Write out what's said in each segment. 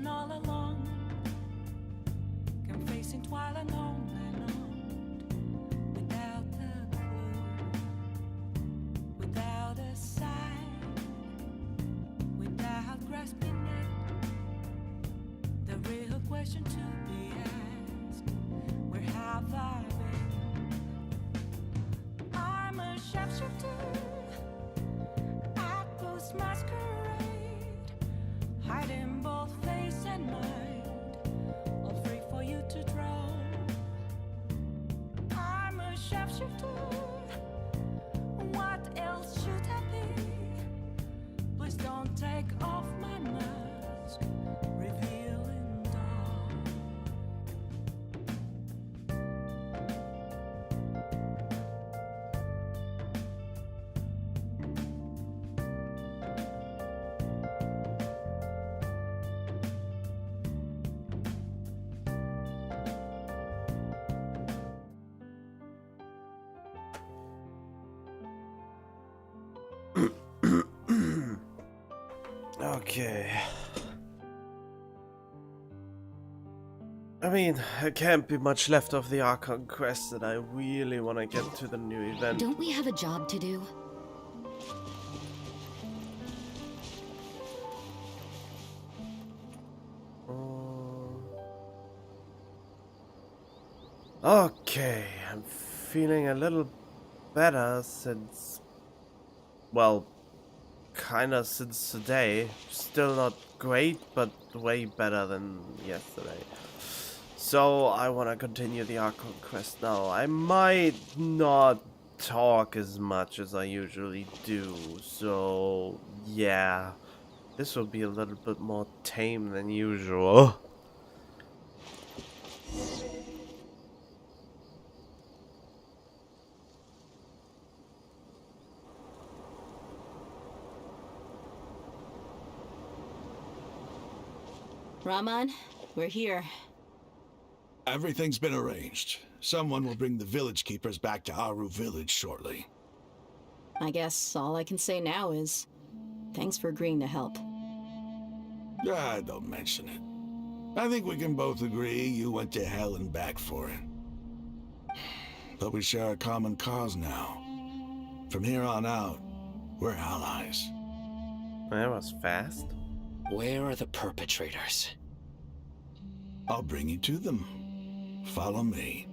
been all along, confessing while alone and on, without a clue, without a sign, without grasping it. The real question to be asked: where have I been? I'm a sharpshooter at post masquerade, hiding both face and mind, all free for you to draw. I'm a sharpshooter. What else should I be? Please don't take off my mask, revealing dark. Okay. I mean, there can't be much left of the Archon quest that I really want to get to the new event. Don't we have a job to do? Okay, I'm feeling a little better since, well, kinda since today. Still not great, but way better than yesterday. So I want to continue the Archon quest now. I might not talk as much as I usually do, so yeah, this will be a little bit more tame than usual. Raman, we're here. Everything's been arranged. Someone will bring the village keepers back to Haru village shortly. I guess all I can say now is thanks for agreeing to help. Ah, don't mention it. I think we can both agree you went to hell and back for it. But we share a common cause now. From here on out, we're allies. That was fast. Where are the perpetrators? I'll bring you to them. Follow me.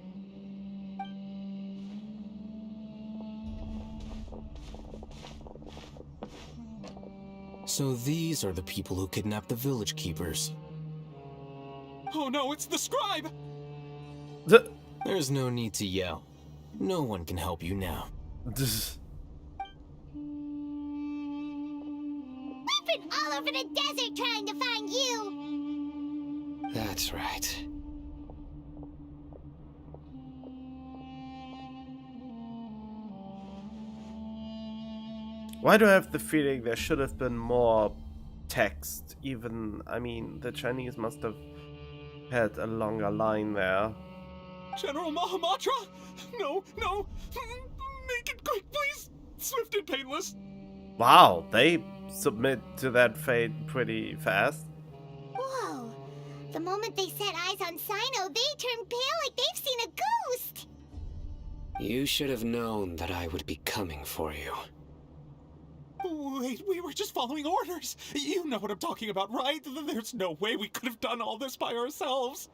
So these are the people who kidnapped the village keepers. Oh no, it's the scribe! There's no need to yell. No one can help you now. We've been all over the desert trying to find you! That's right. Why do I have the feeling there should have been more text? Even, I mean, the Chinese must have had a longer line there. General Mahamatra? No, no! Make it quick, please! Swift and painless! Wow, they submit to that fate pretty fast. Whoa! The moment they set eyes on Sino, they turned pale like they've seen a ghost! You should have known that I would be coming for you. Wait, we were just following orders! You know what I'm talking about, right? There's no way we could have done all this by ourselves!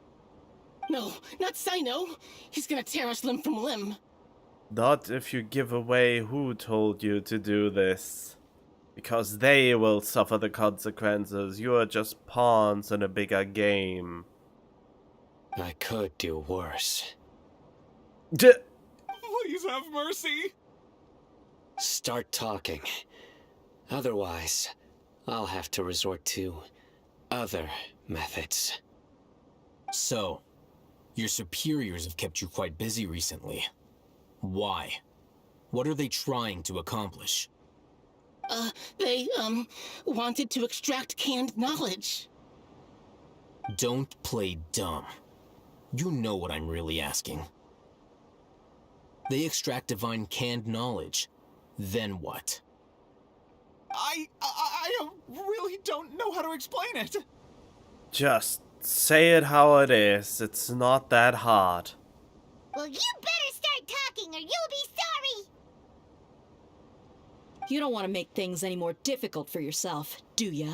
No, not Sino. He's gonna tear us limb from limb. Not if you give away who told you to do this. Because they will suffer the consequences. You are just pawns in a bigger game. I could do worse. Please have mercy! Start talking. Otherwise, I'll have to resort to other methods. So, your superiors have kept you quite busy recently. Why? What are they trying to accomplish? They, wanted to extract canned knowledge. Don't play dumb. You know what I'm really asking. They extract divine canned knowledge. Then what? I really don't know how to explain it. Just say it how it is. It's not that hard. Well, you better start talking or you'll be sorry! You don't want to make things any more difficult for yourself, do ya?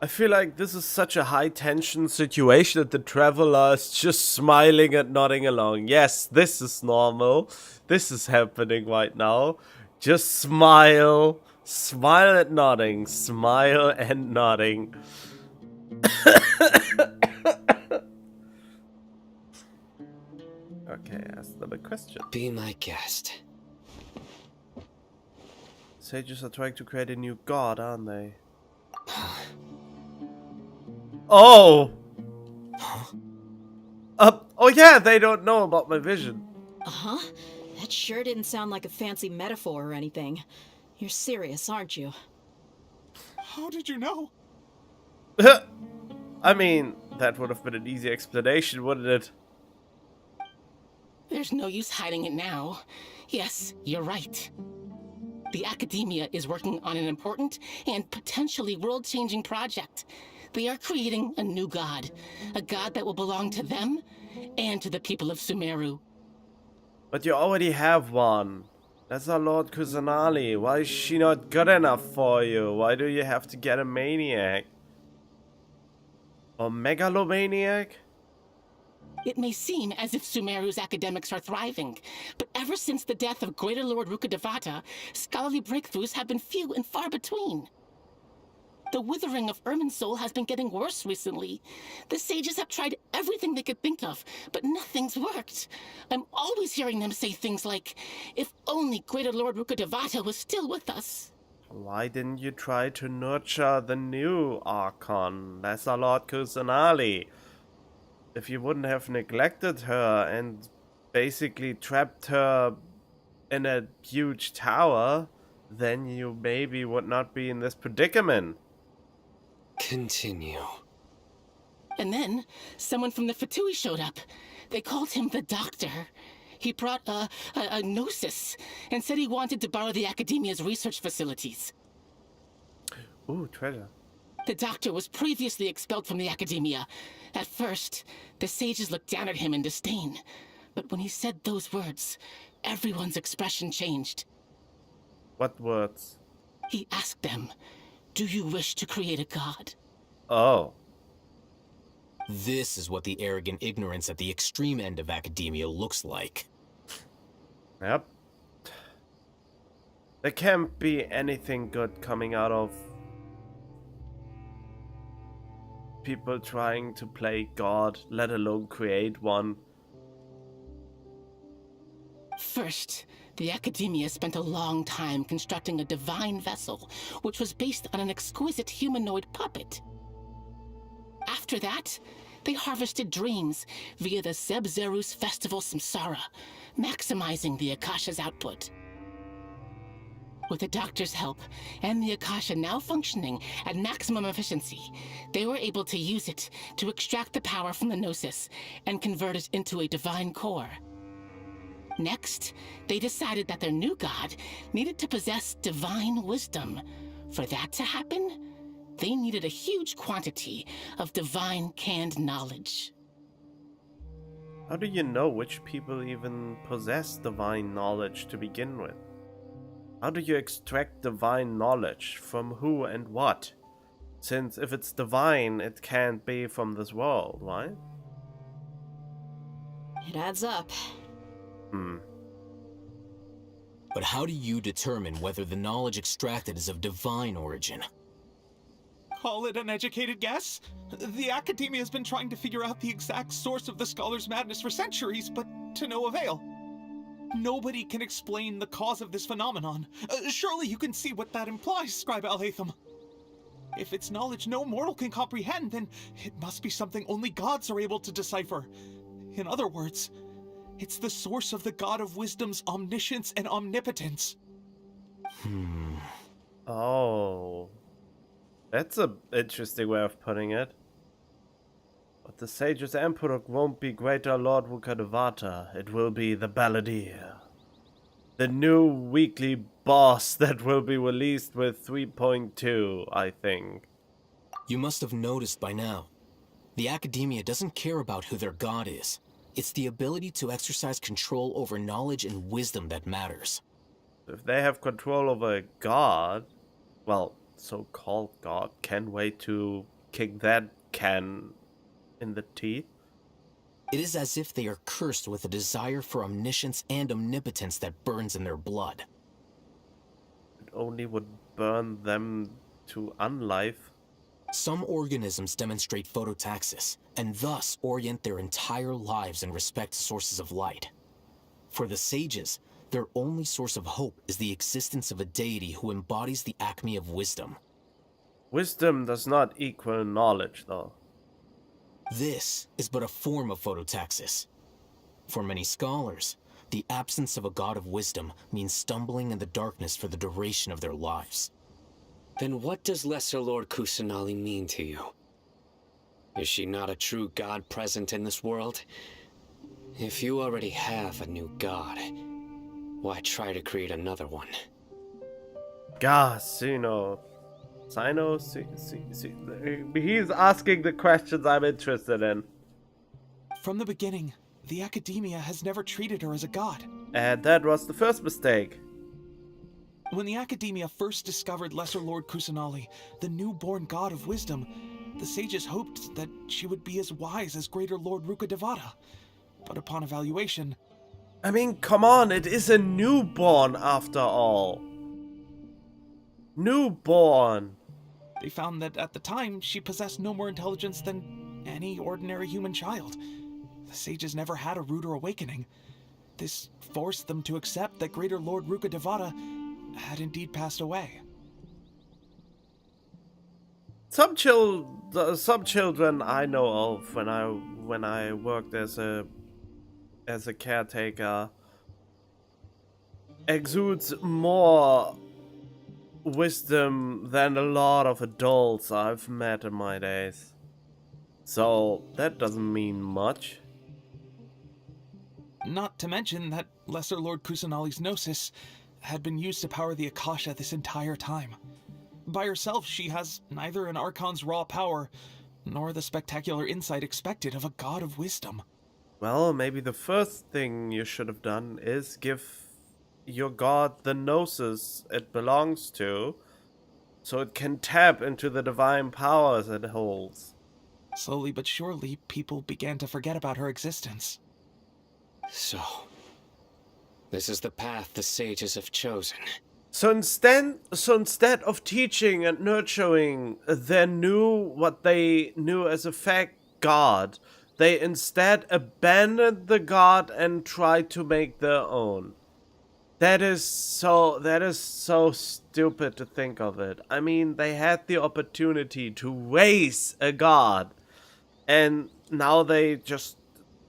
I feel like this is such a high tension situation that the traveler is just smiling and nodding along. Yes, this is normal. This is happening right now. Just smile. Smile and nodding. Smile and nodding. Okay, ask another question. Be my guest. Sages are trying to create a new god, aren't they? Oh! Oh yeah, they don't know about my vision. Uh-huh. That sure didn't sound like a fancy metaphor or anything. You're serious, aren't you? How did you know? I mean, that would have been an easy explanation, wouldn't it? There's no use hiding it now. Yes, you're right. The Academia is working on an important and potentially world-changing project. They are creating a new god. A god that will belong to them and to the people of Sumeru. But you already have one. That's our Lord Kusanali. Why is she not good enough for you? Why do you have to get a maniac? Or megalomaniac? It may seem as if Sumeru's academics are thriving, but ever since the death of Greater Lord Rukkhadevata, scholarly breakthroughs have been few and far between. The withering of Irminsul has been getting worse recently. The sages have tried everything they could think of, but nothing's worked. I'm always hearing them say things like, if only Greater Lord Rukkhadevata was still with us. Why didn't you try to nurture the new Archon, Lesser Lord Kusanali? If you wouldn't have neglected her and basically trapped her in a huge tower, then you maybe would not be in this predicament. Continue. And then, someone from the Fatui showed up. They called him the Doctor. He brought a gnosis and said he wanted to borrow the Academia's research facilities. Ooh, treasure. The Doctor was previously expelled from the Academia. At first, the sages looked down at him in disdain. But when he said those words, everyone's expression changed. What words? He asked them, do you wish to create a god? Oh. This is what the arrogant ignorance at the extreme end of academia looks like. Yep. There can't be anything good coming out of people trying to play God, let alone create one. First, the Academia spent a long time constructing a divine vessel, which was based on an exquisite humanoid puppet. After that, they harvested dreams via the Zeb-Zerus Festival Samsara, maximizing the Akasha's output. With the Doctor's help, and the Akasha now functioning at maximum efficiency, they were able to use it to extract the power from the Gnosis and convert it into a divine core. Next, they decided that their new god needed to possess divine wisdom. For that to happen, they needed a huge quantity of divine canned knowledge. How do you know which people even possess divine knowledge to begin with? How do you extract divine knowledge from who and what? Since if it's divine, it can't be from this world, right? It adds up. But how do you determine whether the knowledge extracted is of divine origin? Call it an educated guess? The Academia has been trying to figure out the exact source of the Scholar's madness for centuries, but to no avail. Nobody can explain the cause of this phenomenon. Surely you can see what that implies, Scribe Al-Haytham. If it's knowledge no mortal can comprehend, then it must be something only gods are able to decipher. In other words, it's the source of the God of Wisdom's omniscience and omnipotence. Oh. That's an interesting way of putting it. But the Sage's Emperor won't be Greater Lord Rukkhadevata. It will be the Balladeer. The new weekly boss that will be released with 3.2, I think. You must have noticed by now. The academia doesn't care about who their god is. It's the ability to exercise control over knowledge and wisdom that matters. If they have control over a god, well, so-called god, can't wait to kick that can in the teeth. It is as if they are cursed with a desire for omniscience and omnipotence that burns in their blood. It only would burn them to unlife. Some organisms demonstrate phototaxis, and thus orient their entire lives in respect to sources of light. For the sages, their only source of hope is the existence of a deity who embodies the acme of wisdom. Wisdom does not equal knowledge, though. This is but a form of phototaxis. For many scholars, the absence of a god of wisdom means stumbling in the darkness for the duration of their lives. Then what does Lesser Lord Kusanali mean to you? Is she not a true god present in this world? If you already have a new god, why try to create another one? Sino. He's asking the questions I'm interested in. From the beginning, the academia has never treated her as a god. And that was the first mistake. When the academia first discovered Lesser Lord Kusanali, the newborn god of wisdom, the sages hoped that she would be as wise as Greater Lord Rukkhadevata. But upon evaluation... I mean, come on, it is a newborn after all. Newborn. They found that at the time, she possessed no more intelligence than any ordinary human child. The sages never had a ruder awakening. This forced them to accept that Greater Lord Rukkhadevata had indeed passed away. Some children I know of when I worked as a caretaker exudes more wisdom than a lot of adults I've met in my days. So that doesn't mean much. Not to mention that Lesser Lord Kusanali's gnosis had been used to power the Akasha this entire time. By herself, she has neither an Archon's raw power, nor the spectacular insight expected of a god of wisdom. Well, maybe the first thing you should have done is give your god the gnosis it belongs to, so it can tap into the divine powers it holds. Slowly but surely, people began to forget about her existence. So, this is the path the sages have chosen. So instead of teaching and nurturing what they knew as a fact god, they instead abandoned the god and tried to make their own. That is so stupid to think of it. I mean, they had the opportunity to raise a god, and now they just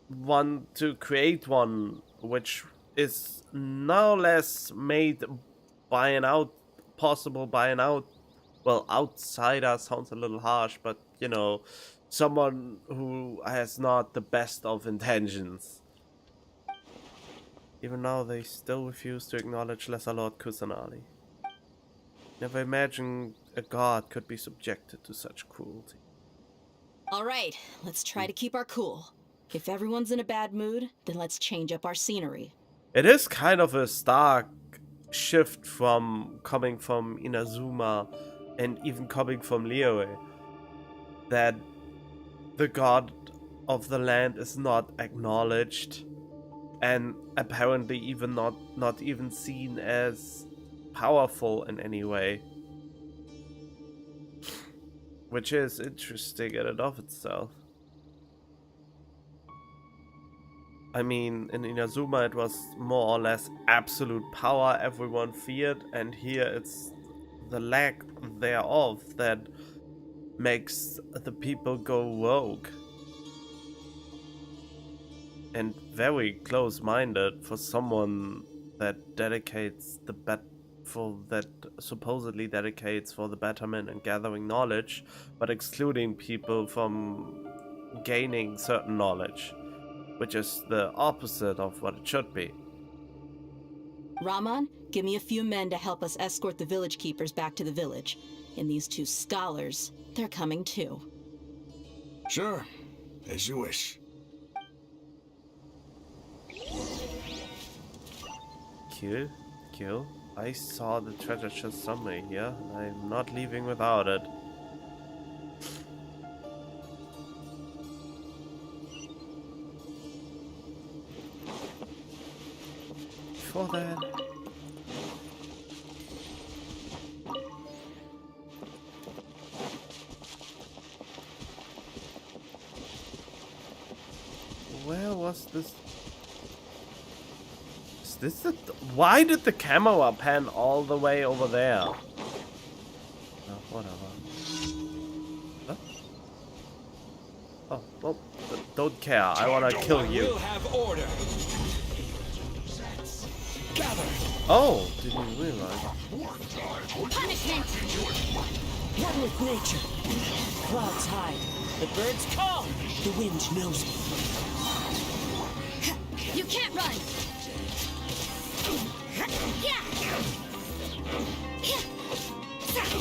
want to create one, which is no less made by an outsider sounds a little harsh, but you know, someone who has not the best of intentions. Even now, they still refuse to acknowledge Lesser Lord Kusanali. Never imagined a god could be subjected to such cruelty. Alright, let's try to keep our cool. If everyone's in a bad mood, then let's change up our scenery. It is kind of a stark shift from coming from Inazuma and even coming from Liyue, that the god of the land is not acknowledged and apparently even not even seen as powerful in any way, which is interesting in and of itself. I mean, in Inazuma it was more or less absolute power everyone feared, and here it's the lack thereof that makes the people go rogue. And very close-minded for someone that supposedly dedicates for the betterment and gathering knowledge, but excluding people from gaining certain knowledge, which is the opposite of what it should be. Raman, give me a few men to help us escort the village keepers back to the village. And these two scholars, they're coming too. Sure. As you wish. Kill. I saw the treasure chest somewhere here. I'm not leaving without it. Before that, where was this? Is this the? Why did the camera pan all the way over there? Oh, whatever. Huh? Oh, well, don't care. I wanna kill you. We'll have order. Gather. Oh, didn't realize. Punishment! One with nature. Clouds hide. The birds call. The wind knows it. You can't run!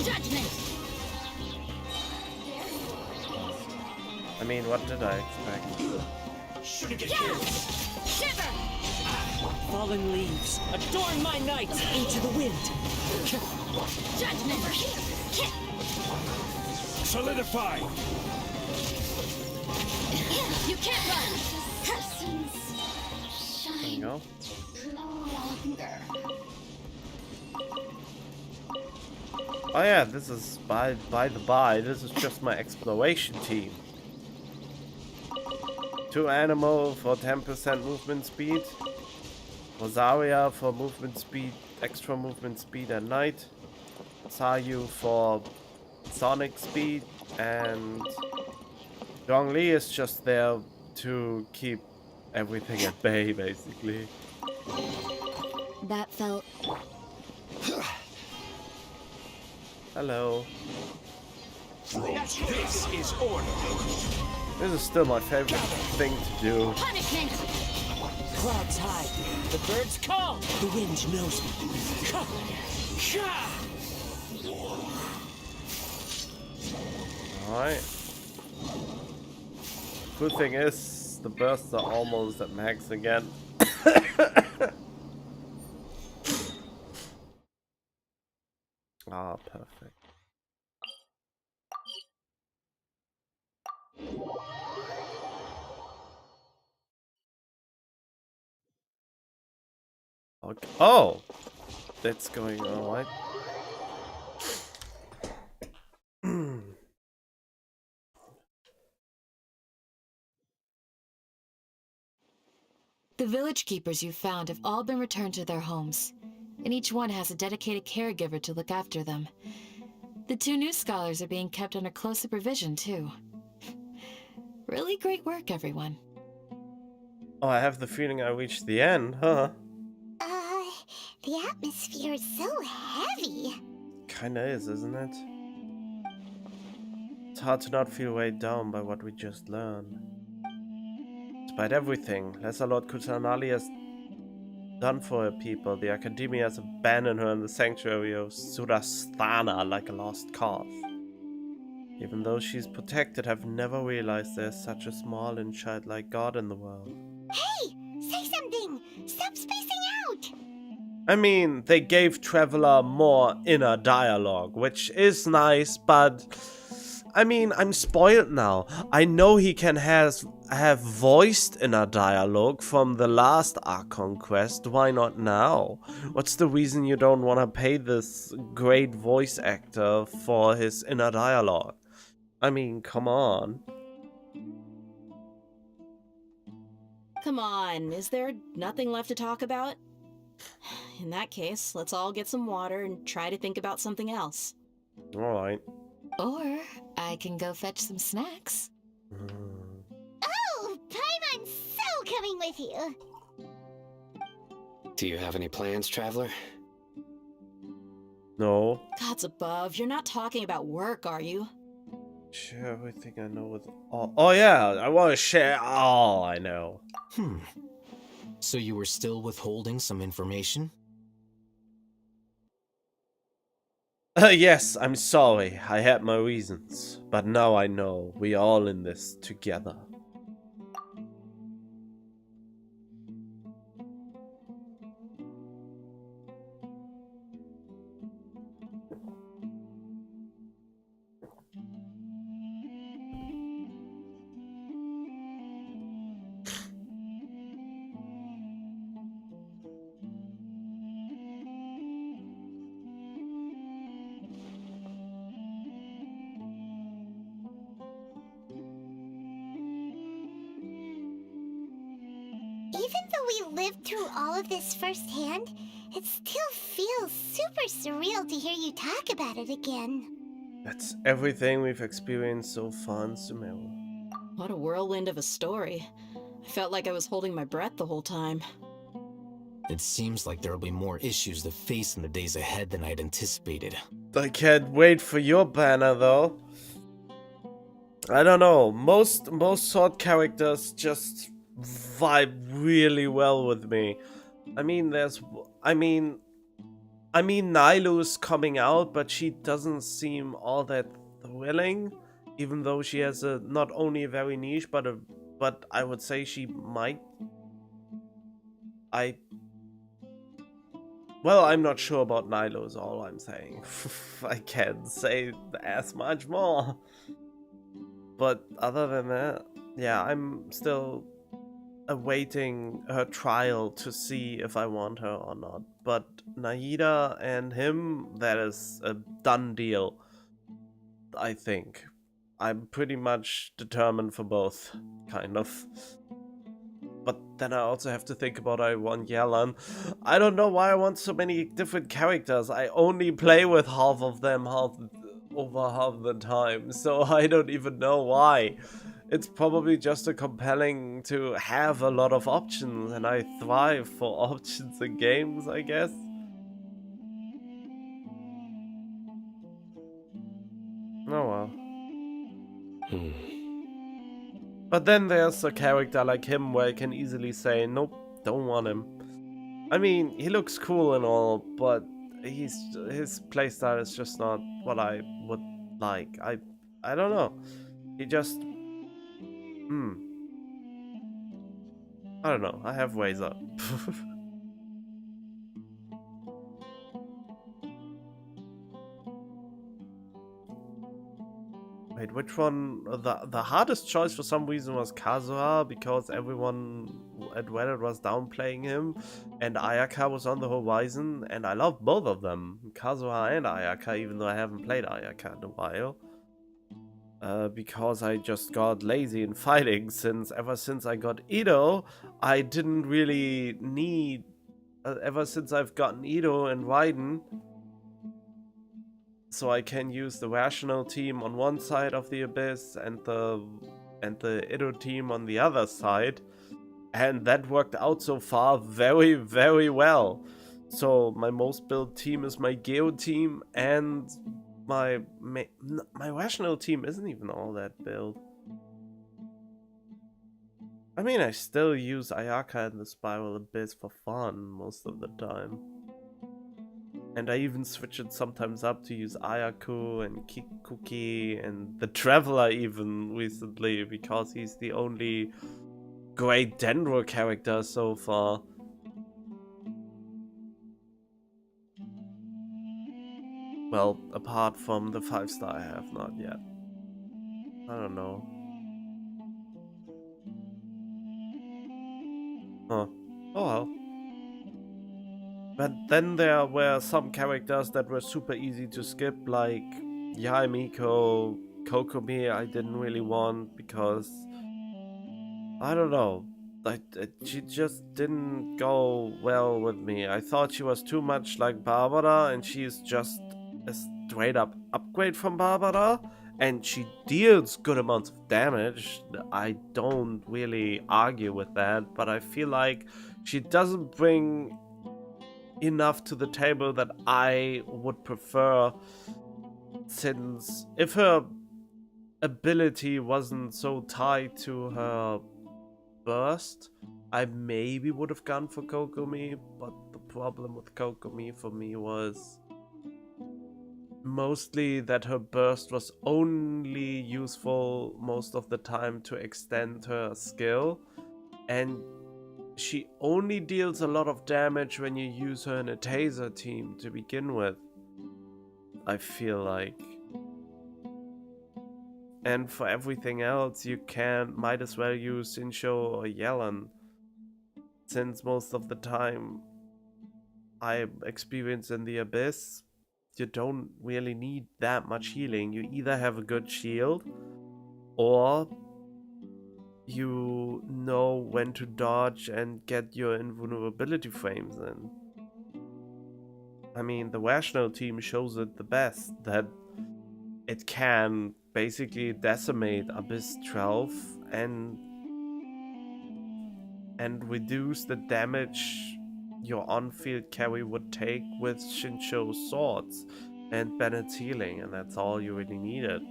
Judgment! I mean, what did I expect? Shiver! Fallen leaves. Adorn my nights into the wind. Judgment! Solidify. You can't run! There you go. Oh yeah, this is by the by. This is just my exploration team. 2 animal for 10% movement speed. Rosaria for movement speed, extra movement speed at night. Sayu for sonic speed, and Zhongli is just there to keep everything at bay, basically. That felt... Hello. This is order. This is still my favorite thing to do. Punishment! Clouds hide. The birds call. The wind knows it. Alright. Good thing is, the bursts are almost at max again. Ah, perfect. Okay. Oh! That's going alright. The village keepers you found have all been returned to their homes, and each one has a dedicated caregiver to look after them. The 2 new scholars are being kept under close supervision, too. Really great work, everyone. Oh, I have the feeling I reached the end, huh? The atmosphere is so heavy. Kinda is, isn't it? It's hard to not feel weighed down by what we just learned. Despite everything Lesser Lord Kusanali has done for her people, the Academia has abandoned her in the sanctuary of Surasthana like a lost cause. Even though she's protected, I've never realized there's such a small and childlike god in the world. Hey! Say something! Stop spacing out! I mean, they gave Traveler more inner dialogue, which is nice, but I mean, I'm spoiled now. I know he can have voiced inner dialogue from the last Archon quest. Why not now? What's the reason you don't want to pay this great voice actor for his inner dialogue? I mean, come on. Come on, is there nothing left to talk about? In that case, let's all get some water and try to think about something else. Alright. Or I can go fetch some snacks. Oh, Paimon's so coming with you. Do you have any plans, Traveler? No. Gods above, you're not talking about work, are you? Share everything I know with all. Oh yeah, I want to share all I know. So you were still withholding some information? Yes, I'm sorry. I had my reasons. But now I know. We all in this together. Even though we lived through all of this firsthand, it still feels super surreal to hear you talk about it again. That's everything we've experienced so far in Sumeru. What a whirlwind of a story. I felt like I was holding my breath the whole time. It seems like there will be more issues to face in the days ahead than I'd anticipated. I can't wait for your banner though. I don't know. Most sword characters just vibe really well with me. I mean, Nilu's coming out, but she doesn't seem all that thrilling, even though she has a not only a very niche, but I would say she might. Well, I'm not sure about Nilo is all I'm saying. I can't say as much more. But other than that, yeah, I'm still awaiting her trial to see if I want her or not. But Nahida and him, that is a done deal, I think. I'm pretty much determined for both, kind of. But then I also have to think about I want Yelan. I don't know why I want so many different characters. I only play with half of them over half the time, so I don't even know why. It's probably just a compelling to have a lot of options, and I thrive for options in games, I guess. Oh well. But then there's a character like him where I can easily say, nope, don't want him. I mean, he looks cool and all, but his playstyle is just not what I would like. I don't know. He just... I don't know. I have ways up. Wait, which one? The hardest choice for some reason was Kazuha, because everyone at Reddit was downplaying him, and Ayaka was on the horizon, and I love both of them, Kazuha and Ayaka, even though I haven't played Ayaka in a while. Because I just got lazy in fighting, ever since I got Ido, I didn't really need... ever since I've gotten Ido and Raiden, so I can use the rational team on one side of the abyss and the Ido team on the other side, and that worked out so far very, very well. So my most built team is my Geo team, and my rational team isn't even all that built. I mean, I still use Ayaka and the Spiral Abyss for fun most of the time. And I even switch it sometimes up to use Ayaku and Kikuki and the Traveler even recently, because he's the only great Dendro character so far. Well, apart from the 5-star I have not yet. I don't know. Huh. Oh well. But then there were some characters that were super easy to skip, like Yaemiko, Kokomi I didn't really want because... I don't know. She just didn't go well with me. I thought she was too much like Barbara, and she's just a straight up upgrade from Barbara, and she deals good amounts of damage. I don't really argue with that, but I feel like she doesn't bring enough to the table that I would prefer, since if her ability wasn't so tied to her burst, I maybe would have gone for Kokomi, but the problem with Kokomi for me was mostly that her burst was only useful most of the time to extend her skill, and she only deals a lot of damage when you use her in a taser team to begin with, I feel like. And for everything else, you might as well use Insho or Yelan, since most of the time I experience in the Abyss, you don't really need that much healing. You either have a good shield, or you know when to dodge and get your invulnerability frames in. I mean, the rational team shows it the best, that it can basically decimate Abyss 12 and reduce the damage your on-field carry would take with Shincho's swords and Bennett's healing, and that's all you really needed,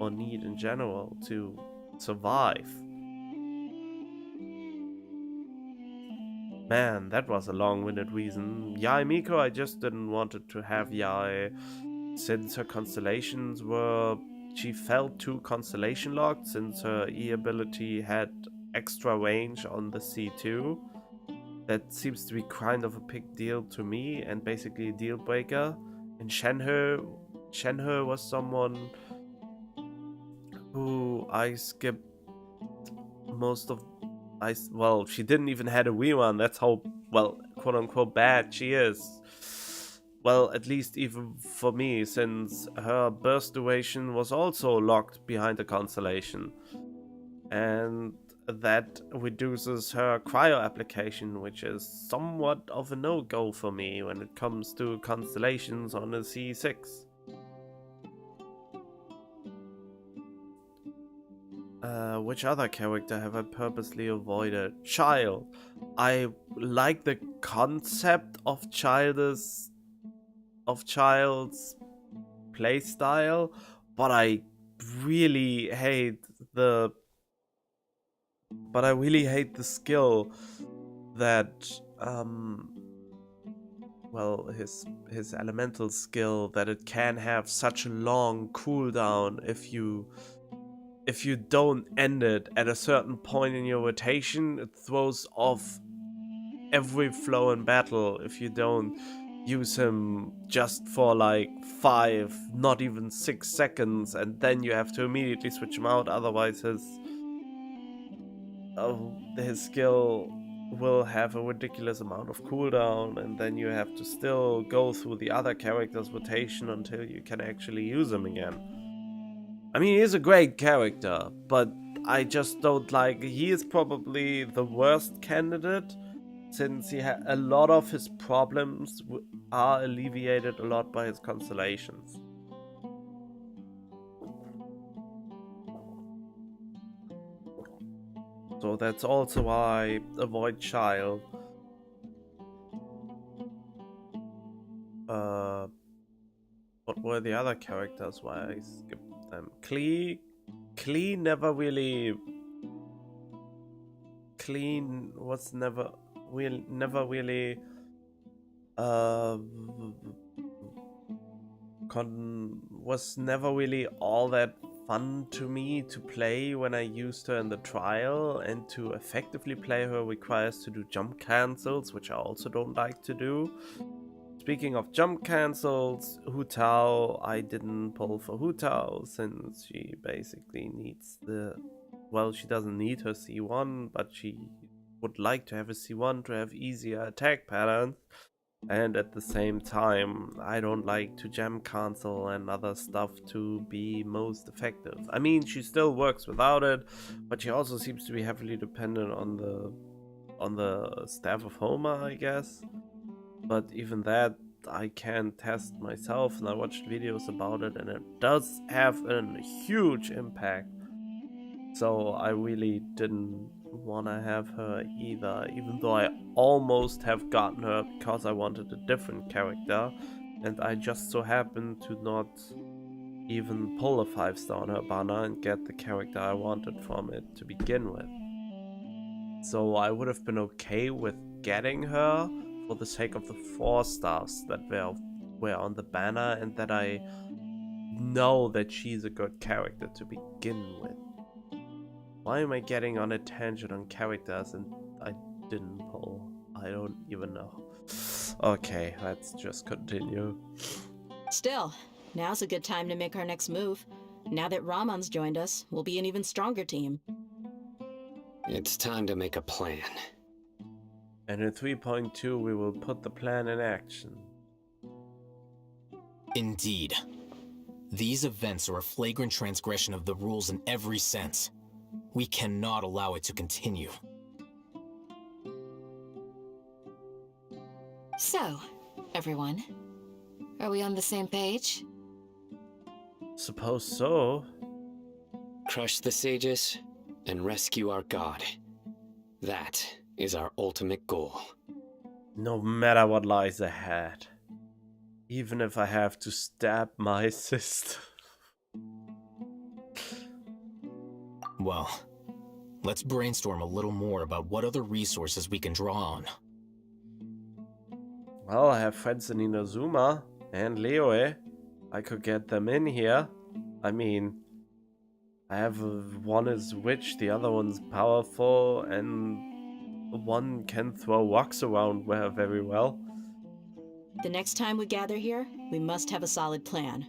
or need in general, to survive. Man, that was a long-winded reason. Yae Miko, I just didn't want it to have Yae, since her constellations were... She felt too constellation locked, since her E ability had extra range on the C2. That seems to be kind of a big deal to me, and basically a deal breaker. And Shenhe was someone who I skipped most of... well, she didn't even had a rerun, that's how, well, quote-unquote bad she is. Well, at least even for me, since her burst duration was also locked behind a constellation. And that reduces her cryo application, which is somewhat of a no-go for me when it comes to constellations on a C6. Which other character have I purposely avoided? Child. I like the concept of Child's playstyle, but I really hate the skill that well, his elemental skill, that it can have such a long cooldown if you don't end it at a certain point in your rotation. It throws off every flow in battle if you don't use him just for like 5, not even 6 seconds, and then you have to immediately switch him out, otherwise his skill will have a ridiculous amount of cooldown, and then you have to still go through the other character's rotation until you can actually use him again. I mean, he's a great character, but I just don't like... He is probably the worst candidate, since a lot of his problems are alleviated a lot by his constellations. So that's also why I avoid Child. What were the other characters why I skipped them? Klee never really... Klee was never really was never really all that fun to me to play when I used her in the trial, and to effectively play her requires to do jump cancels, which I also don't like to do. Speaking of jump cancels, Hu Tao, I didn't pull for Hu Tao since she basically needs the... Well, she doesn't need her C1, but she would like to have a C1 to have easier attack patterns. And at the same time, I don't like to jam cancel and other stuff to be most effective. I mean, she still works without it, but she also seems to be heavily dependent on the Staff of Homer, I guess. But even that, I can test myself, and I watched videos about it, and it does have a huge impact. So I really didn't want to have her either, even though I almost have gotten her because I wanted a different character, and I just so happened to not even pull a 5-star on her banner and get the character I wanted from it to begin with. So I would have been okay with getting her for the sake of the 4 stars that were on the banner, and that I know that she's a good character to begin with. Why am I getting on a tangent on characters and I didn't pull? I don't even know. Okay, let's just continue. Still, now's a good time to make our next move. Now that Ramon's joined us, we'll be an even stronger team. It's time to make a plan. And in 3.2 we will put the plan in action. Indeed. These events are a flagrant transgression of the rules in every sense. We cannot allow it to continue. So, everyone, are we on the same page? Suppose so. Crush the sages and rescue our god. That is our ultimate goal. No matter what lies ahead. Even if I have to stab my sister. Well, let's brainstorm a little more about what other resources we can draw on. Well, I have friends in Inazuma and Leoe. I could get them in here. I mean, I have one is witch, the other one's powerful, and one can throw rocks around very well. The next time we gather here, we must have a solid plan.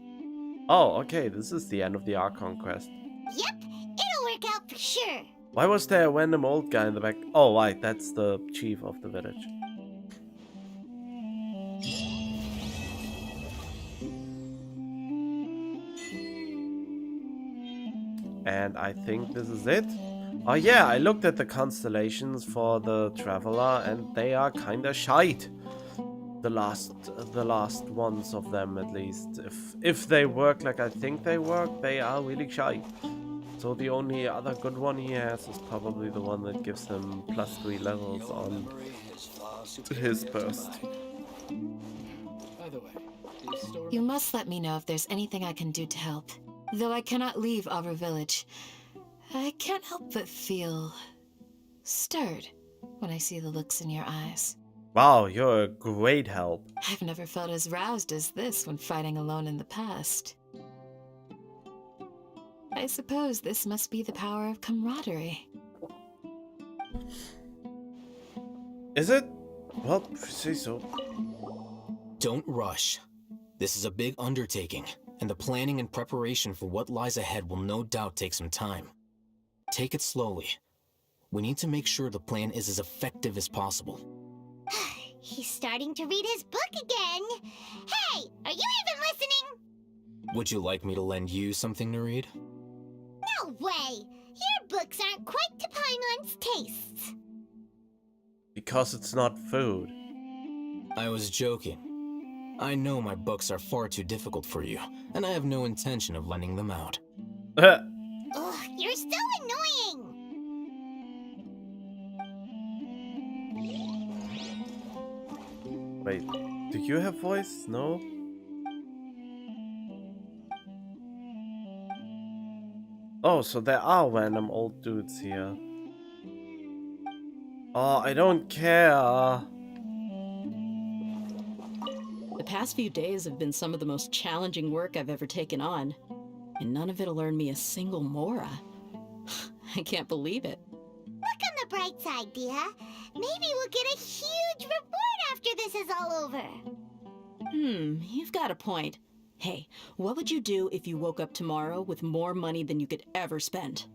Oh, okay, this is the end of the Archon quest. Yep, it'll work out for sure. Why was there a random old guy in the back? Oh, right, that's the chief of the village. And I think this is it. Oh yeah, I looked at the constellations for the Traveler and they are kinda shite. The last ones of them, at least. If they work like I think they work, they are really shite. So the only other good one he has is probably the one that gives him +3 levels on his burst. By the way, You must let me know if there's anything I can do to help. Though I cannot leave our village, I can't help but feel stirred when I see the looks in your eyes. Wow, you're a great help. I've never felt as roused as this when fighting alone in the past. I suppose this must be the power of camaraderie. Is it? Well, if you say so. Don't rush. This is a big undertaking, and the planning and preparation for what lies ahead will no doubt take some time. Take it slowly. We need to make sure the plan is as effective as possible. He's starting to read his book again. Hey, are you even listening? Would you like me to lend you something to read? No way. Your books aren't quite to Paimon's tastes. Because it's not food. I was joking. I know my books are far too difficult for you, and I have no intention of lending them out. Ugh, you're so annoying. Wait, do you have voice? No? Oh, so there are random old dudes here. Oh, I don't care. The past few days have been some of the most challenging work I've ever taken on, and none of it'll earn me a single mora. I can't believe it. Look on the bright side, Dia. Maybe we'll get a huge reward after this is all over. You've got a point. Hey, what would you do if you woke up tomorrow with more money than you could ever spend?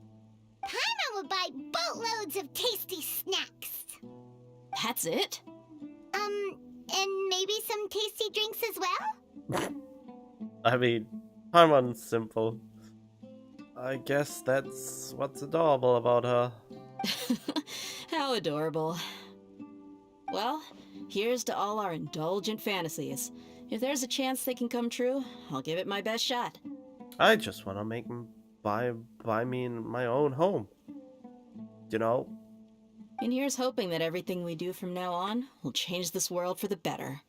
Paimon would buy boatloads of tasty snacks. That's it? And maybe some tasty drinks as well? I mean, Paimon's simple. I guess that's what's adorable about her. How adorable. Well, here's to all our indulgent fantasies. If there's a chance they can come true, I'll give it my best shot. I just want to make him buy me in my own home. You know? And here's hoping that everything we do from now on will change this world for the better.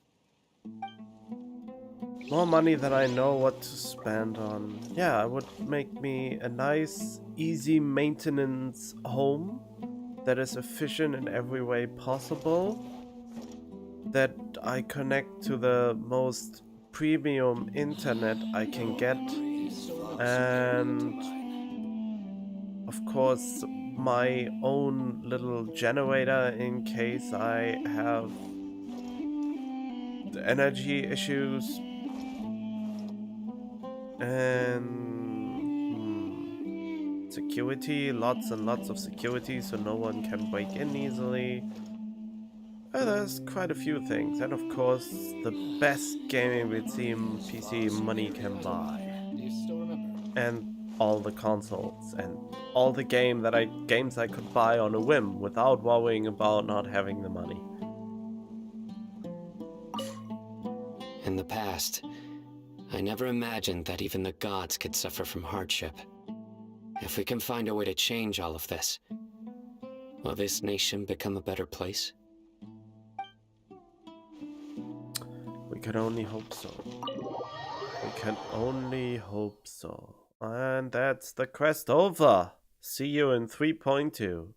More money than I know what to spend on. Yeah, it would make me a nice, easy maintenance home that is efficient in every way possible. That I connect to the most premium internet I can get. And of course, my own little generator in case I have energy issues. And security, lots and lots of security so no one can break in easily. There's quite a few things, and of course the best gaming PC money can buy. do you still remember? And all the consoles and all the games I could buy on a whim without worrying about not having the money. In the past, I never imagined that even the gods could suffer from hardship. If we can find a way to change all of this, will this nation become a better place? We can only hope so. We can only hope so. And that's the quest over. See you in 3.2.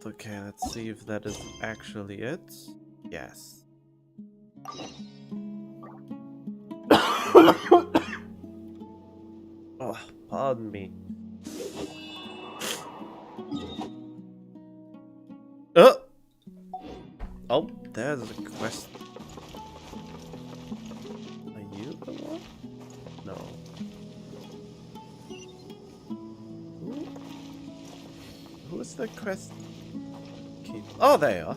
Okay, let's see if that is actually it. Yes. Oh, pardon me. Oh, there's a quest. Are you the one? No. Who is the quest? Oh, there you are.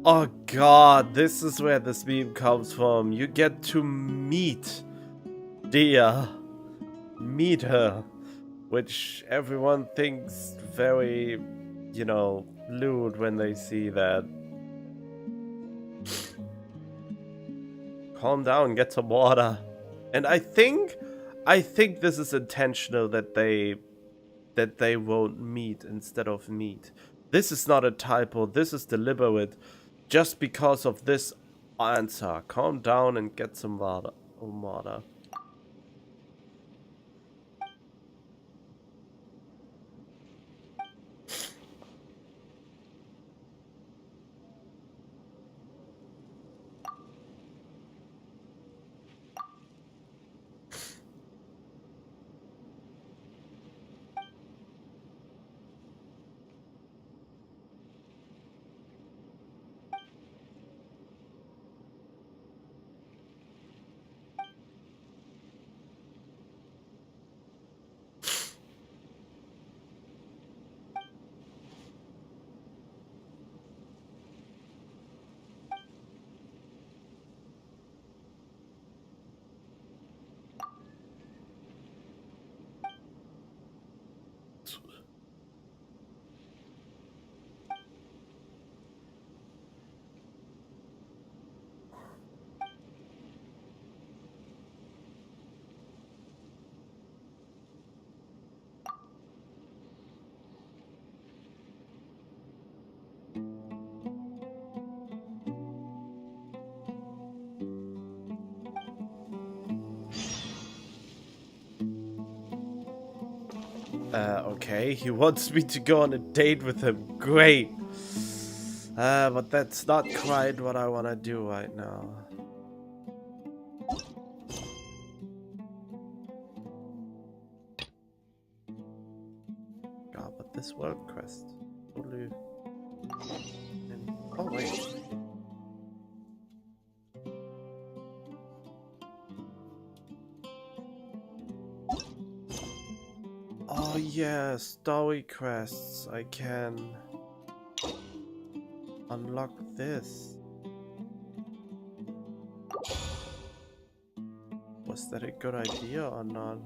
Oh god, this is where this meme comes from. You get to meet Dia. Meet her. Which everyone thinks very, you know, lewd when they see that. Calm down, get some water. And I think this is intentional that they won't meet instead of meet. This is not a typo, this is deliberate. Just because of this answer. Calm down and get some water. Okay, he wants me to go on a date with him. Great. But that's not quite what I want to do right now. God, but this world quest. Totally. Oh, wait. Oh yeah, story quests. I can unlock this. Was that a good idea or not?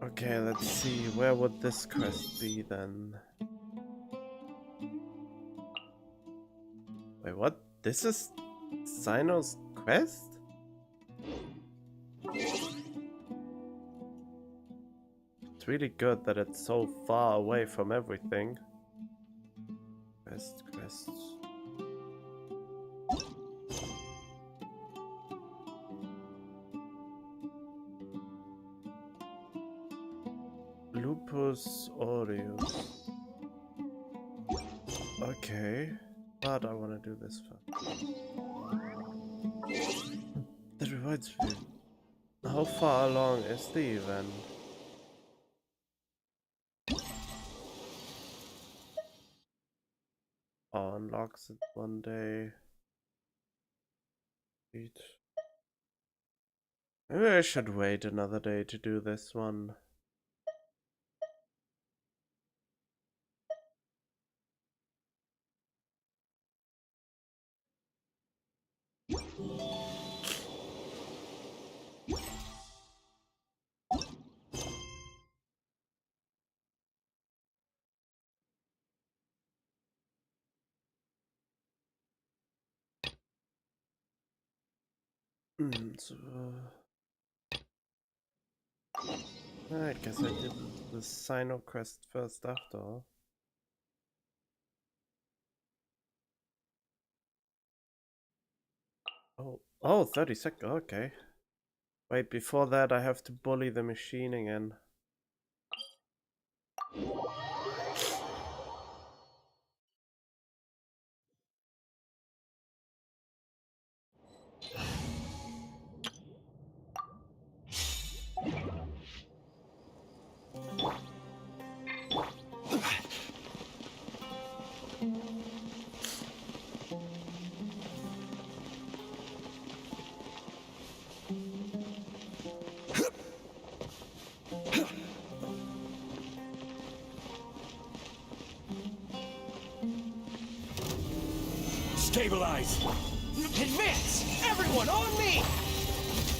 Okay, let's see. Where would this quest be then? Wait, what? This is Sino's quest? It's really good that it's so far away from everything. Quests. Lupus aureus. Okay, but I want to do this first. That reminds me. How far along is the event? Oh, unlocks it one day. Wait. Maybe I should wait another day to do this one. So, I guess I did the Sino quest first after all. Oh, 30 seconds, okay. Wait, before that I have to bully the machine again. Stabilize! Advance! Everyone on me!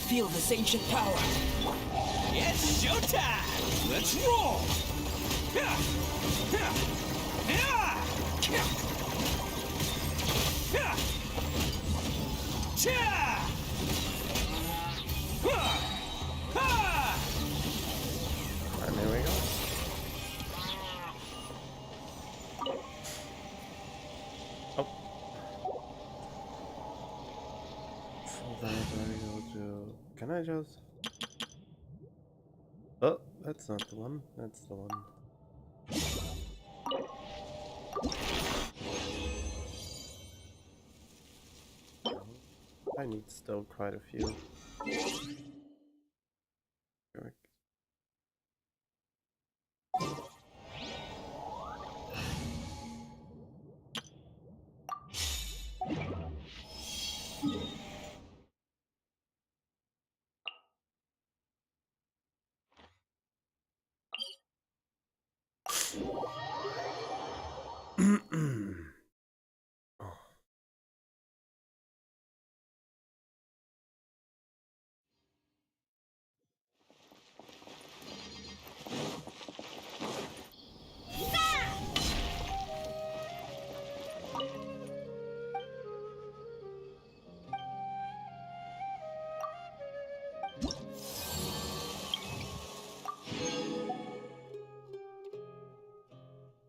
Feel this ancient power. It's showtime! Let's roll! And there we go. Oh. For that I go to... Can I just... Oh, that's not the one. That's the one. I need still quite a few.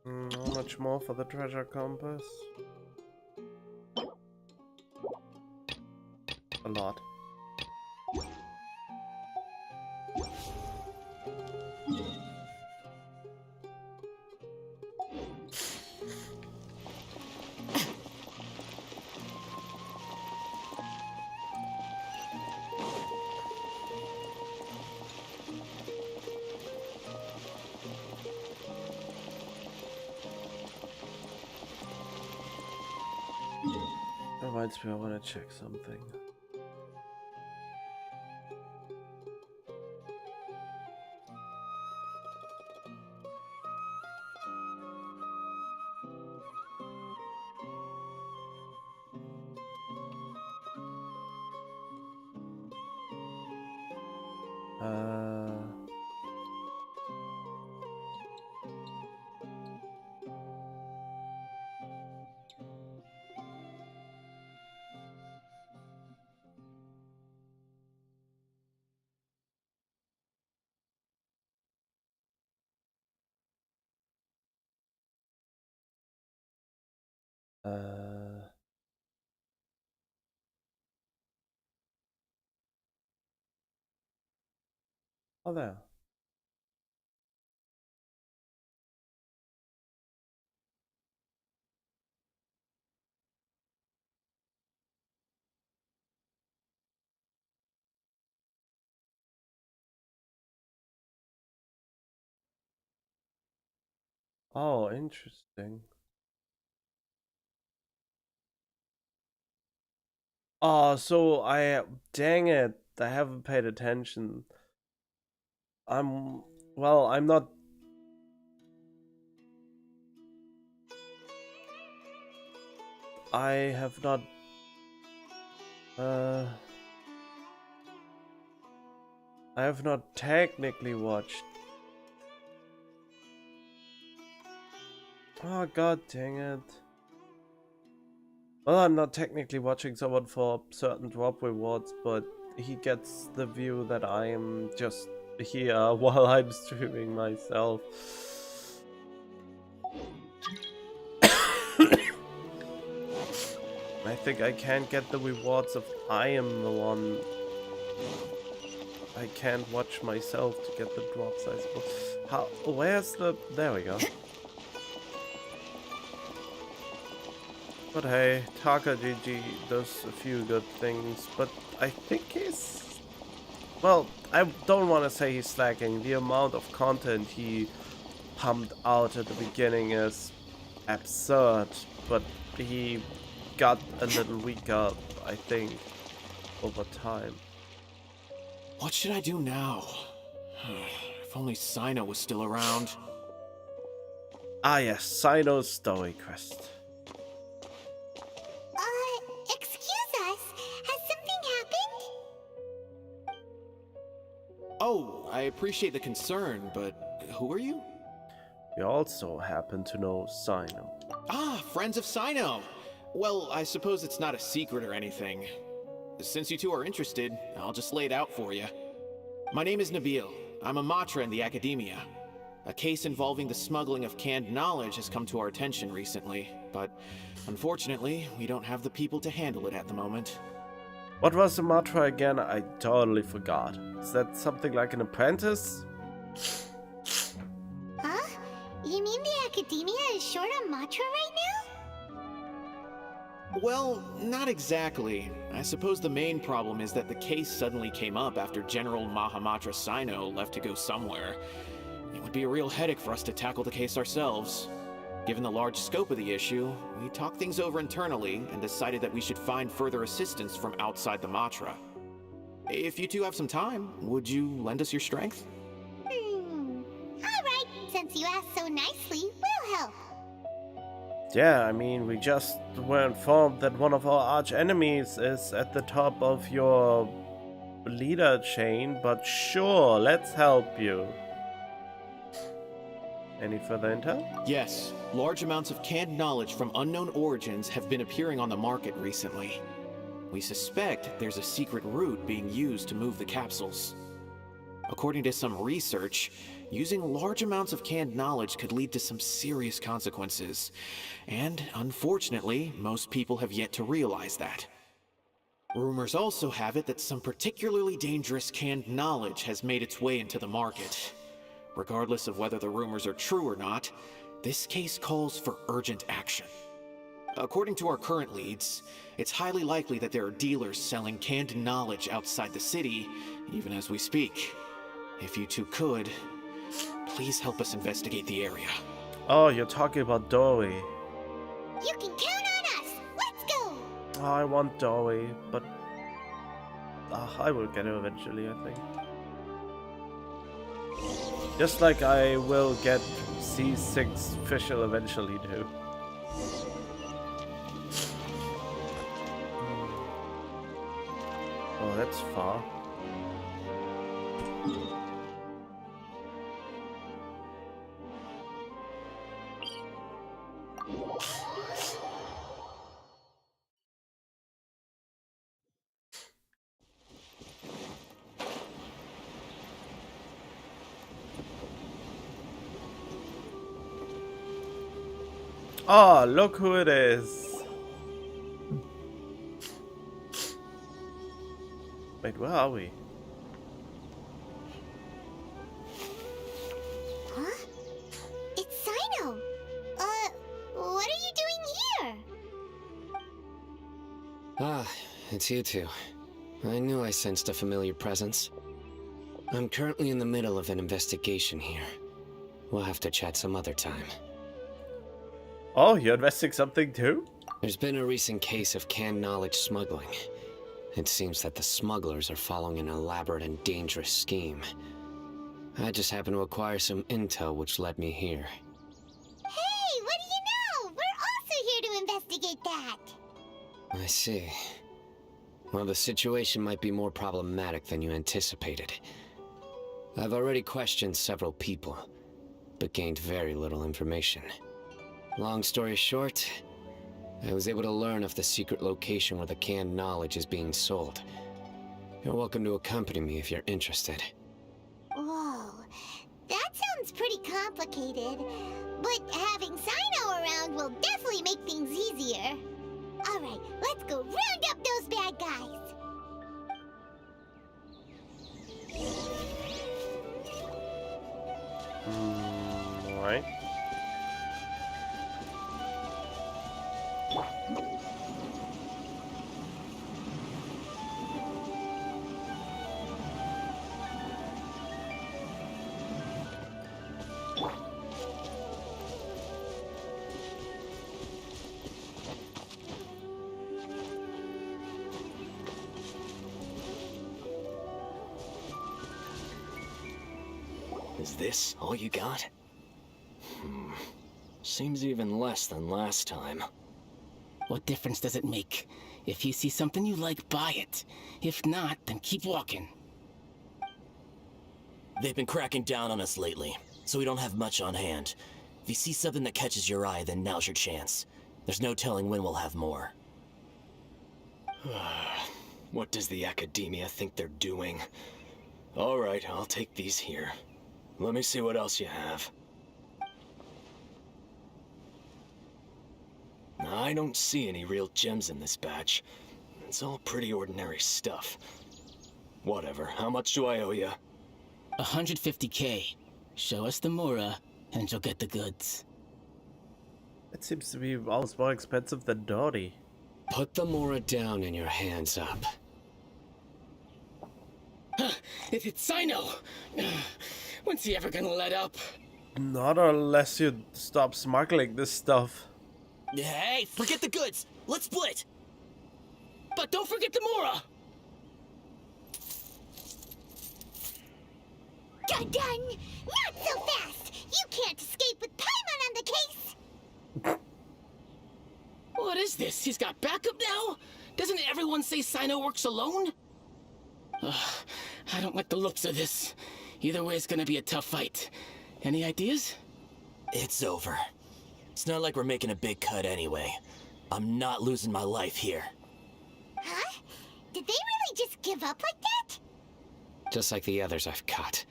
How much more for the treasure compass? A lot. Reminds me, I want to check something. Uh, oh, there. Oh, interesting. Oh, so dang it, I haven't paid attention. Well, I'm not. I have not, uh, I have not technically watched. Oh, god dang it. Well, I'm not technically watching someone for certain drop rewards, but he gets the view that I am just here while I'm streaming myself. I think I can't get the rewards if I am the one. I can't watch myself to get the drops, I suppose. How? Where's the... There we go. But hey, Taka GG does a few good things, but I think he's... Well, I don't want to say he's slacking. The amount of content he pumped out at the beginning is absurd, but he got a little weaker, I think, over time. What should I do now? If only Sino was still around. Ah yes, Sino's story quest. Excuse us. Has something happened? Oh, I appreciate the concern, but who are you? We also happen to know Sino. Ah, friends of Sino! Well, I suppose it's not a secret or anything. Since you two are interested, I'll just lay it out for you. My name is Nabil. I'm a Matra in the Academia. A case involving the smuggling of canned knowledge has come to our attention recently, but unfortunately, we don't have the people to handle it at the moment. What was the Matra again? I totally forgot. Is that something like an apprentice? Huh? You mean the Academia is short on Matra right now? Well, not exactly. I suppose the main problem is that the case suddenly came up after General Mahamatra Sino left to go somewhere. It would be a real headache for us to tackle the case ourselves. Given the large scope of the issue, we talked things over internally and decided that we should find further assistance from outside the Matra. If you two have some time, would you lend us your strength? Alright, since you asked so nicely, we'll help. Yeah, I mean, we just were informed that one of our arch enemies is at the top of your leader chain, but sure, let's help you. Any further intel? Yes, large amounts of canned knowledge from unknown origins have been appearing on the market recently. We suspect there's a secret route being used to move the capsules. According to some research, using large amounts of canned knowledge could lead to some serious consequences. And unfortunately, most people have yet to realize that. Rumors also have it that some particularly dangerous canned knowledge has made its way into the market. Regardless of whether the rumors are true or not, this case calls for urgent action. According to our current leads, it's highly likely that there are dealers selling canned knowledge outside the city, even as we speak. If you two could, please help us investigate the area. Oh, you're talking about Dory. You can count on us! Let's go! Oh, I want Dory, but I will get her eventually, I think. Just like I will get C6 Fischl eventually too. Oh, that's far. Oh, look who it is. Alright, where are we? Huh? It's Sino. What are you doing here? Ah, it's you two. I knew I sensed a familiar presence. I'm currently in the middle of an investigation here. We'll have to chat some other time. Oh, you're investing something too? There's been a recent case of canned knowledge smuggling. It seems that the smugglers are following an elaborate and dangerous scheme. I just happened to acquire some intel which led me here. Hey, what do you know? We're also here to investigate that. I see. Well, the situation might be more problematic than you anticipated. I've already questioned several people, but gained very little information. Long story short, I was able to learn of the secret location where the canned knowledge is being sold. You're welcome to accompany me if you're interested. Whoa, that sounds pretty complicated. But having Sino around will definitely make things easier. Alright, let's go round up those bad guys. Alright. Is this all you got? Seems even less than last time. What difference does it make? If you see something you like, buy it. If not, then keep walking. They've been cracking down on us lately, so we don't have much on hand. If you see something that catches your eye, then now's your chance. There's no telling when we'll have more. What does the academia think they're doing? Alright, I'll take these here. Let me see what else you have. I don't see any real gems in this batch. It's all pretty ordinary stuff. Whatever, how much do I owe you? 150K. Show us the Mora, and you'll get the goods. It seems to be almost more expensive than Dori. Put the Mora down and your hands up. It's Sino! When's he ever gonna let up? Not unless you stop smuggling this stuff. Hey, forget the goods! Let's split! But don't forget the Mora! Dun-dun! Not so fast! You can't escape with Paimon on the case! What is this? He's got backup now? Doesn't everyone say Sino works alone? I don't like the looks of this. Either way, it's gonna be a tough fight. Any ideas? It's over. It's not like we're making a big cut anyway. I'm not losing my life here. Huh? Did they really just give up like that? Just like the others I've caught.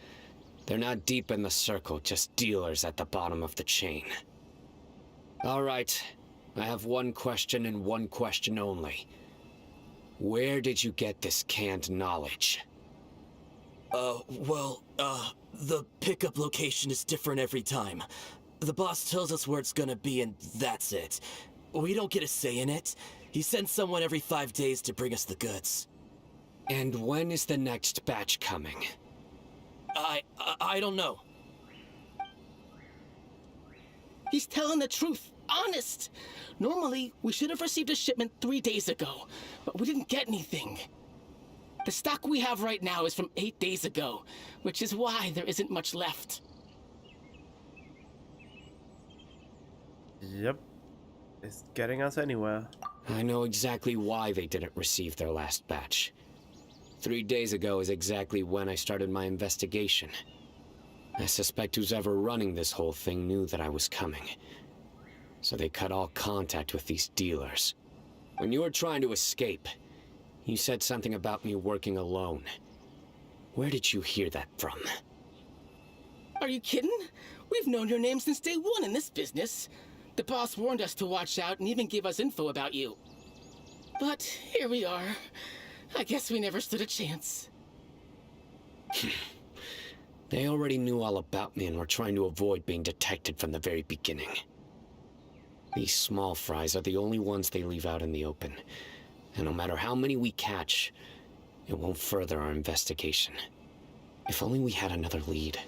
They're not deep in the circle, just dealers at the bottom of the chain. Alright, I have one question and one question only. Where did you get this canned knowledge? The pickup location is different every time. The boss tells us where it's gonna be and that's it. We don't get a say in it. He sends someone every 5 days to bring us the goods. And when is the next batch coming? I don't know. He's telling the truth. Honest. Normally, we should have received a shipment 3 days ago, but we didn't get anything. The stock we have right now is from 8 days ago, which is why there isn't much left. Yep. It's getting us anywhere. I know exactly why they didn't receive their last batch. 3 days ago is exactly when I started my investigation. I suspect who's ever running this whole thing knew that I was coming. So they cut all contact with these dealers. When you were trying to escape, you said something about me working alone. Where did you hear that from? Are you kidding? We've known your name since day one in this business. The boss warned us to watch out and even gave us info about you. But here we are. I guess we never stood a chance. They already knew all about me and were trying to avoid being detected from the very beginning. These small fries are the only ones they leave out in the open. And no matter how many we catch, it won't further our investigation. If only we had another lead.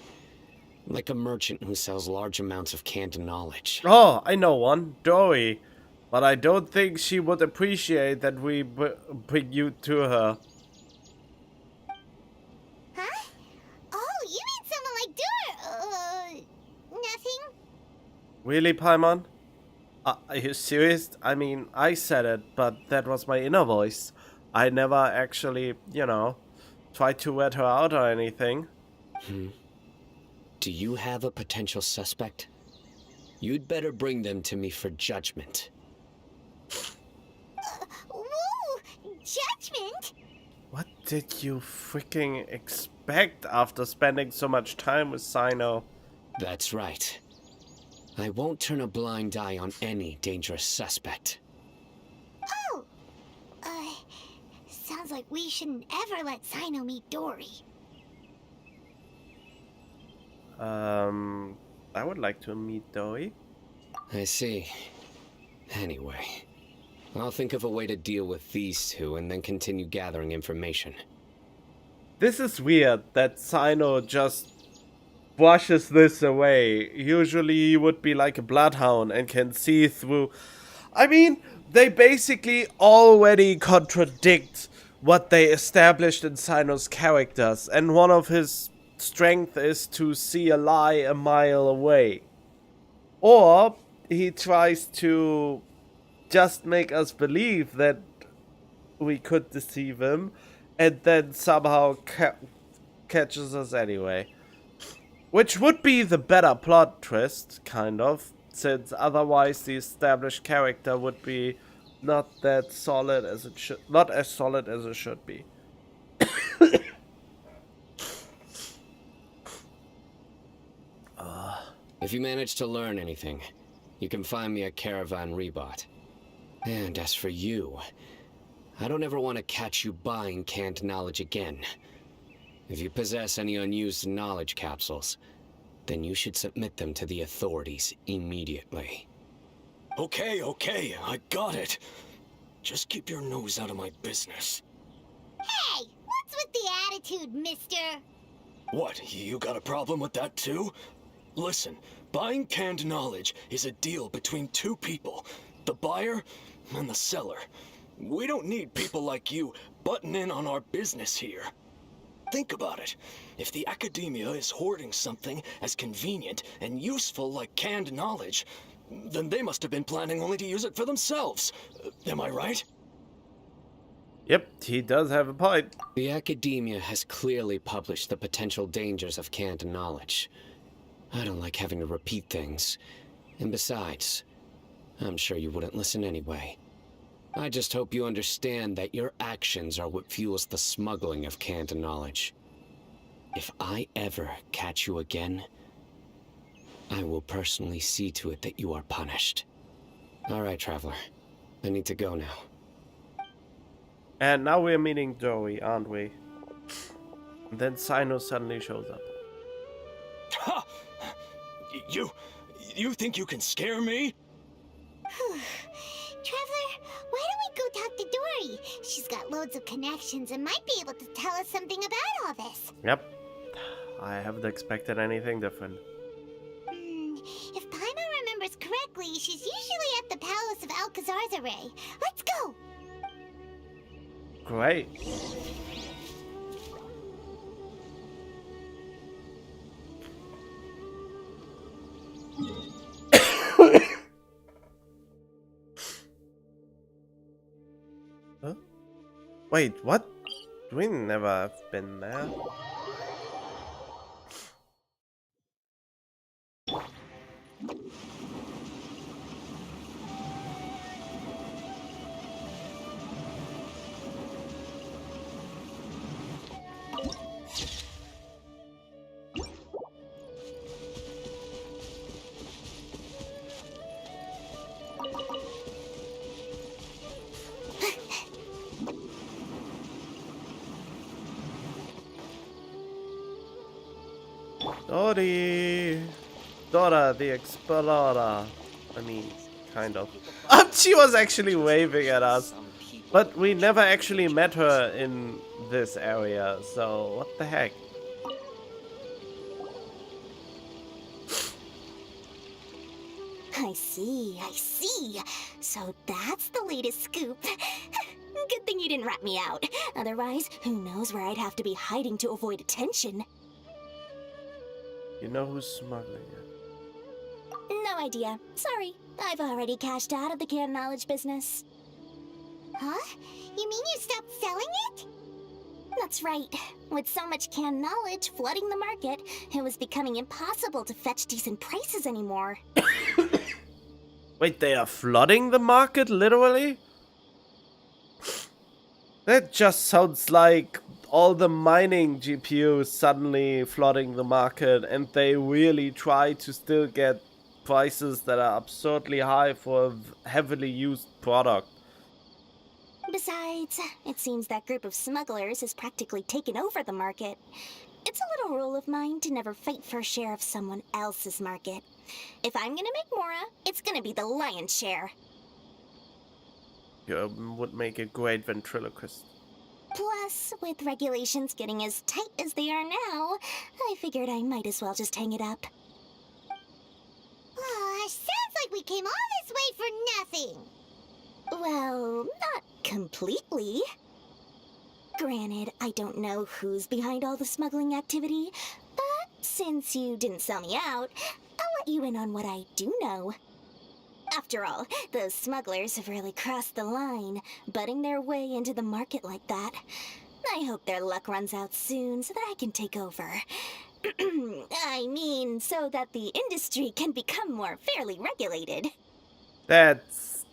Like a merchant who sells large amounts of canned knowledge. Oh, I know one. Dory. But I don't think she would appreciate that we bring you to her. Huh? Oh, you mean someone like Dur? Nothing? Really, Paimon? Are you serious? I mean, I said it, but that was my inner voice. I never actually, you know, tried to rat her out or anything. Do you have a potential suspect? You'd better bring them to me for judgment. Whoa! Judgment? What did you freaking expect after spending so much time with Sino? That's right. I won't turn a blind eye on any dangerous suspect. Oh! Sounds like we shouldn't ever let Sino meet Dory. I would like to meet Dory. I see. Anyway, I'll think of a way to deal with these two and then continue gathering information. This is weird that Sino just brushes this away. Usually he would be like a bloodhound and can see through. I mean, they basically already contradict what they established in Sino's characters, and one of his strength is to see a lie a mile away. Or he tries to just make us believe that we could deceive him, and then somehow catches us anyway. Which would be the better plot twist, kind of, since otherwise the established character would be not that solid as it should, not as solid as it should be. If you manage to learn anything, you can find me at Caravan Rebot. And as for you, I don't ever want to catch you buying canned knowledge again. If you possess any unused knowledge capsules, then you should submit them to the authorities immediately. Okay, I got it. Just keep your nose out of my business. Hey! What's with the attitude, mister? What, you got a problem with that too? Listen, buying canned knowledge is a deal between two people, the buyer and the seller. We don't need people like you butting in on our business here. Think about it. If the academia is hoarding something as convenient and useful like canned knowledge, then they must have been planning only to use it for themselves. Am I right? Yep, he does have a point. The academia has clearly published the potential dangers of canned knowledge. I don't like having to repeat things. And besides, I'm sure you wouldn't listen anyway. I just hope you understand that your actions are what fuels the smuggling of canned knowledge. If I ever catch you again, I will personally see to it that you are punished. Alright, Traveler. I need to go now. And now we're meeting Dory, aren't we? And then Sino suddenly shows up. Ha! You think you can scare me? Traveler, why don't we go talk to Dory? She's got loads of connections and might be able to tell us something about all this. Yep. I haven't expected anything different. If Paimon remembers correctly, she's usually at the Palace of Alcazar's array. Let's go! Great. Huh? Wait, what? We never have been there. Dora the Explorer. I mean, kind of. She was actually waving at us. But we never actually met her in this area, so what the heck? I see. So that's the latest scoop. Good thing you didn't rat me out. Otherwise, who knows where I'd have to be hiding to avoid attention. You know who's smuggling it? No idea. Sorry. I've already cashed out of the canned knowledge business. Huh? You mean you stopped selling it? That's right. With so much canned knowledge flooding the market, it was becoming impossible to fetch decent prices anymore. Wait, they are flooding the market, literally? That just sounds like all the mining GPUs suddenly flooding the market, and they really try to still get prices that are absurdly high for a heavily used product. Besides, it seems that group of smugglers has practically taken over the market. It's a little rule of mine to never fight for a share of someone else's market. If I'm gonna make Mora, it's gonna be the lion's share. You would make a great ventriloquist. Plus, with regulations getting as tight as they are now, I figured I might as well just hang it up. Sounds like we came all this way for nothing. Well, not completely. Granted, I don't know who's behind all the smuggling activity, but since you didn't sell me out, I'll let you in on what I do know. After all, those smugglers have really crossed the line, butting their way into the market like that. I hope their luck runs out soon so that I can take over. I mean, so that the industry can become more fairly regulated.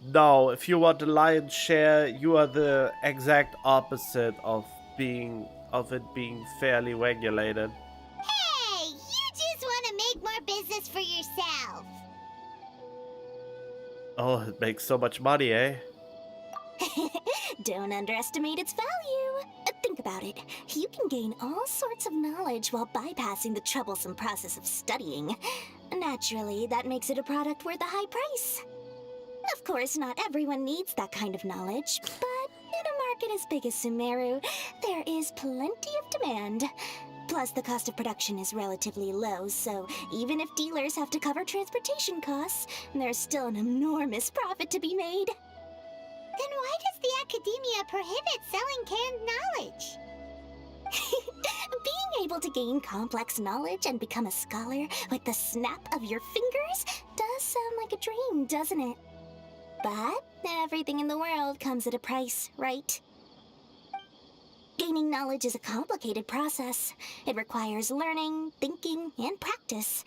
No, if you want the lion's share, you are the exact opposite of it being fairly regulated. Hey, you just want to make more business for yourself. Oh, it makes so much money, eh? Don't underestimate its value. Think about it. You can gain all sorts of knowledge while bypassing the troublesome process of studying. Naturally, that makes it a product worth a high price. Of course, not everyone needs that kind of knowledge, but in a market as big as Sumeru, there is plenty of demand. Plus, the cost of production is relatively low, so even if dealers have to cover transportation costs, there's still an enormous profit to be made. Then why does the academia prohibit selling canned knowledge? Being able to gain complex knowledge and become a scholar with the snap of your fingers does sound like a dream, doesn't it? But everything in the world comes at a price, right? Gaining knowledge is a complicated process. It requires learning, thinking, and practice.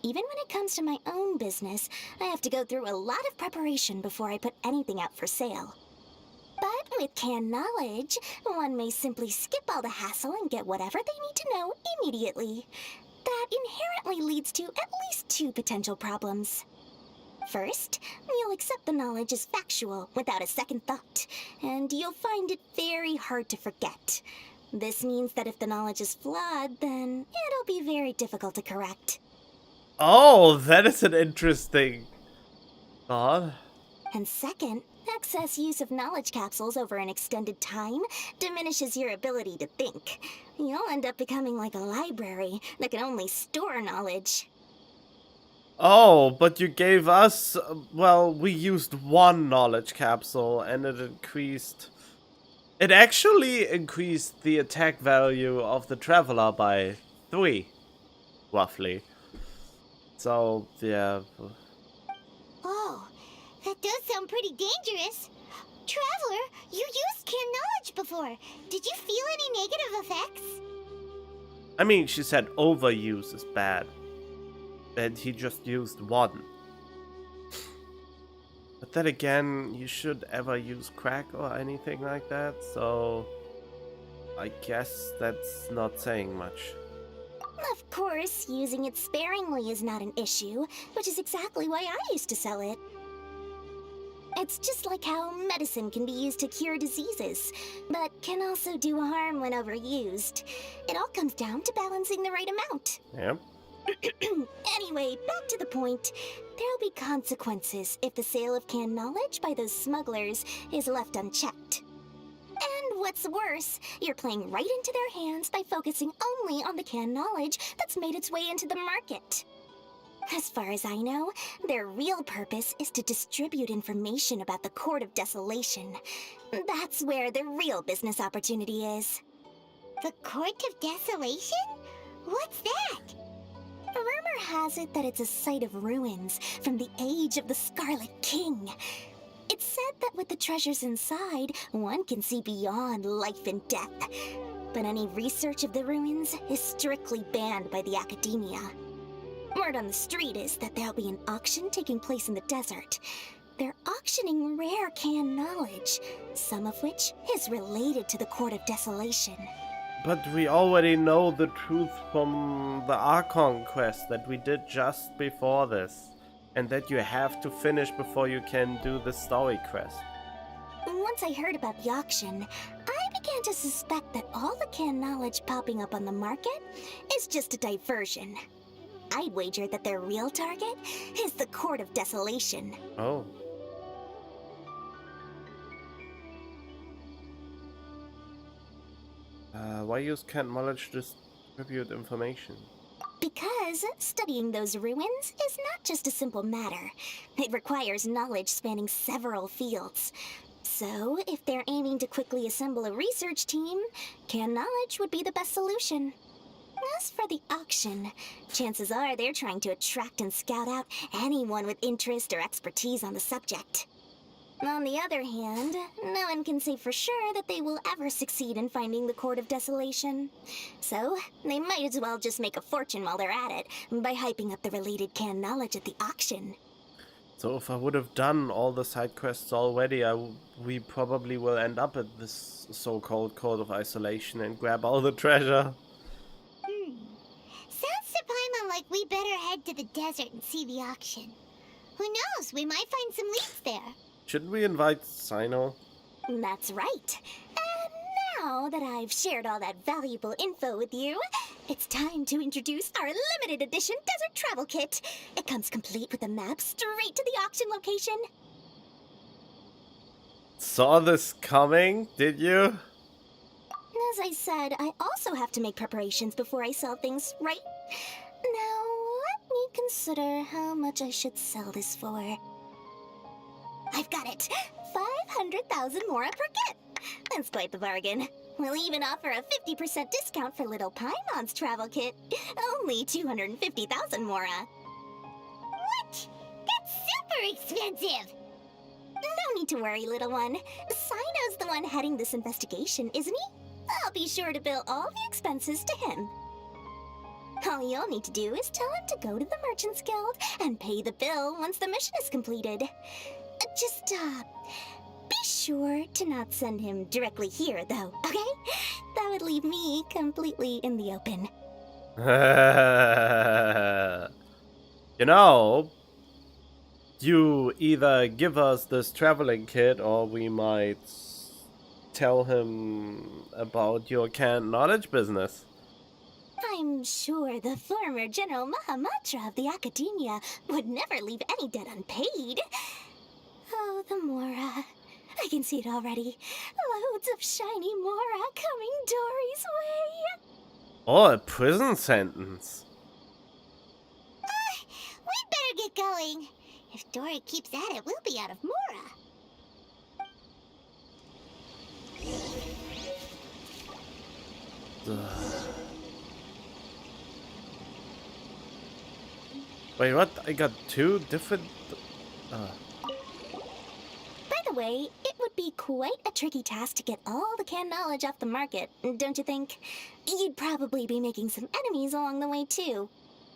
Even when it comes to my own business, I have to go through a lot of preparation before I put anything out for sale. But with canned knowledge, one may simply skip all the hassle and get whatever they need to know immediately. That inherently leads to at least two potential problems. First, you'll accept the knowledge as factual without a second thought, and you'll find it very hard to forget. This means that if the knowledge is flawed, then it'll be very difficult to correct. Oh, that is an interesting thought. And second, excess use of knowledge capsules over an extended time diminishes your ability to think. You'll end up becoming like a library that can only store knowledge. Oh, but you gave us, well, we used one knowledge capsule and it actually increased the attack value of the Traveler by 3, roughly. So, yeah. Oh, that does sound pretty dangerous. Traveler, you used canned knowledge before. Did you feel any negative effects? I mean, she said overuse is bad. And he just used one. But then again, you should ever use crack or anything like that, so I guess that's not saying much. Of course, using it sparingly is not an issue, which is exactly why I used to sell it. It's just like how medicine can be used to cure diseases, but can also do harm when overused. It all comes down to balancing the right amount. Yep. Anyway, back to the point. There'll be consequences if the sale of canned knowledge by those smugglers is left unchecked. And what's worse, you're playing right into their hands by focusing only on the canned knowledge that's made its way into the market. As far as I know, their real purpose is to distribute information about the Court of Desolation. That's where the real business opportunity is. The Court of Desolation? What's that? Rumor has it that it's a site of ruins from the age of the Scarlet King. It's said that with the treasures inside, one can see beyond life and death. But any research of the ruins is strictly banned by the academia. Word on the street is that there'll be an auction taking place in the desert. They're auctioning rare canned knowledge, some of which is related to the Court of Desolation. But we already know the truth from the Archon quest that we did just before this. And that you have to finish before you can do the story quest. Once I heard about the auction, I began to suspect that all the canned knowledge popping up on the market is just a diversion. I'd wager that their real target is the Court of Desolation. Oh. Why use canned knowledge to distribute information? Because studying those ruins is not just a simple matter. It requires knowledge spanning several fields. So, if they're aiming to quickly assemble a research team, canned knowledge would be the best solution. As for the auction, chances are they're trying to attract and scout out anyone with interest or expertise on the subject. On the other hand, no one can say for sure that they will ever succeed in finding the Court of Desolation. So, they might as well just make a fortune while they're at it by hyping up the related canned knowledge at the auction. So if I would have done all the side quests already, we probably will end up at this so-called Court of Isolation and grab all the treasure. Sounds to Paimon like we better head to the desert and see the auction. Who knows, we might find some leads there. Shouldn't we invite Sino? That's right. And now that I've shared all that valuable info with you, it's time to introduce our limited edition desert travel kit. It comes complete with a map straight to the auction location. Saw this coming, did you? As I said, I also have to make preparations before I sell things, right? Now, let me consider how much I should sell this for. I've got it! 500,000 mora per kit! That's quite the bargain. We'll even offer a 50% discount for little Paimon's travel kit. Only 250,000 mora. What? That's super expensive! No need to worry, little one. Sino's the one heading this investigation, isn't he? I'll be sure to bill all the expenses to him. All you'll need to do is tell him to go to the Merchants Guild and pay the bill once the mission is completed. Just, be sure to not send him directly here, though, okay? That would leave me completely in the open. You know, you either give us this traveling kit or we might tell him about your canned knowledge business. I'm sure the former General Mahamatra of the Academia would never leave any debt unpaid. Oh, the Mora. I can see it already. Loads of shiny Mora coming Dory's way. Or a prison sentence. We'd better get going. If Dory keeps at it, we'll be out of Mora. Wait, what? I got two different... By the way, it would be quite a tricky task to get all the canned knowledge off the market, don't you think? You'd probably be making some enemies along the way, too.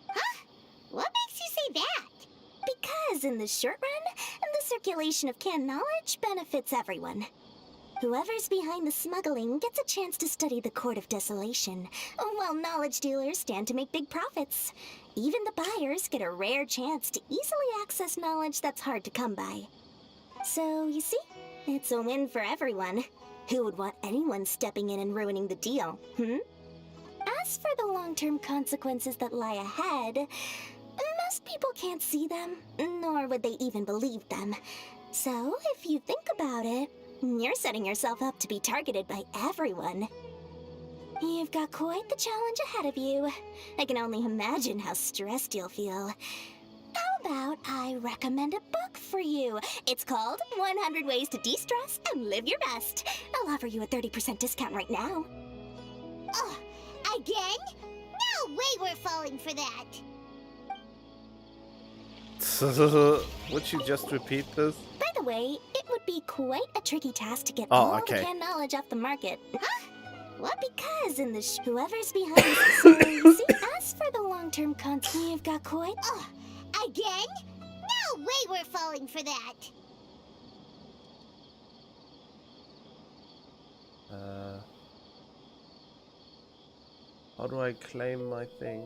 Huh? What makes you say that? Because in the short run, the circulation of canned knowledge benefits everyone. Whoever's behind the smuggling gets a chance to study the Court of Desolation, while knowledge dealers stand to make big profits. Even the buyers get a rare chance to easily access knowledge that's hard to come by. So, you see, it's a win for everyone. Who would want anyone stepping in and ruining the deal, as for the long-term consequences that lie ahead, most people can't see them, nor would they even believe them. So, if you think about it, you're setting yourself up to be targeted by everyone. You've got quite the challenge ahead of you. I can only imagine how stressed you'll feel. How about I recommend a book for you? It's called 100 Ways to De-Stress and Live Your Best. I'll offer you a 30% discount right now. Oh, again? No way we're falling for that. Would you just repeat this? By the way, it would be quite a tricky task to get Oh, all okay. the canned knowledge off the market. Huh? Well, because in the whoever's behind this, so you see, as for the long-term you've got quite... Oh, again? No way we're falling for that. How do I claim my thing?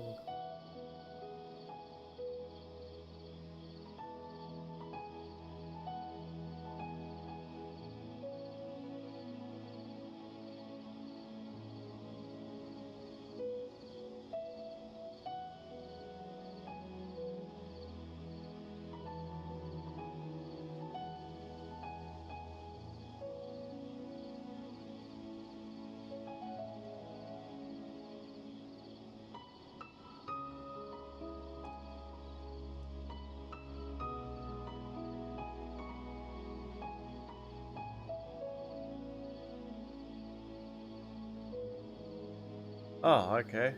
Oh, okay.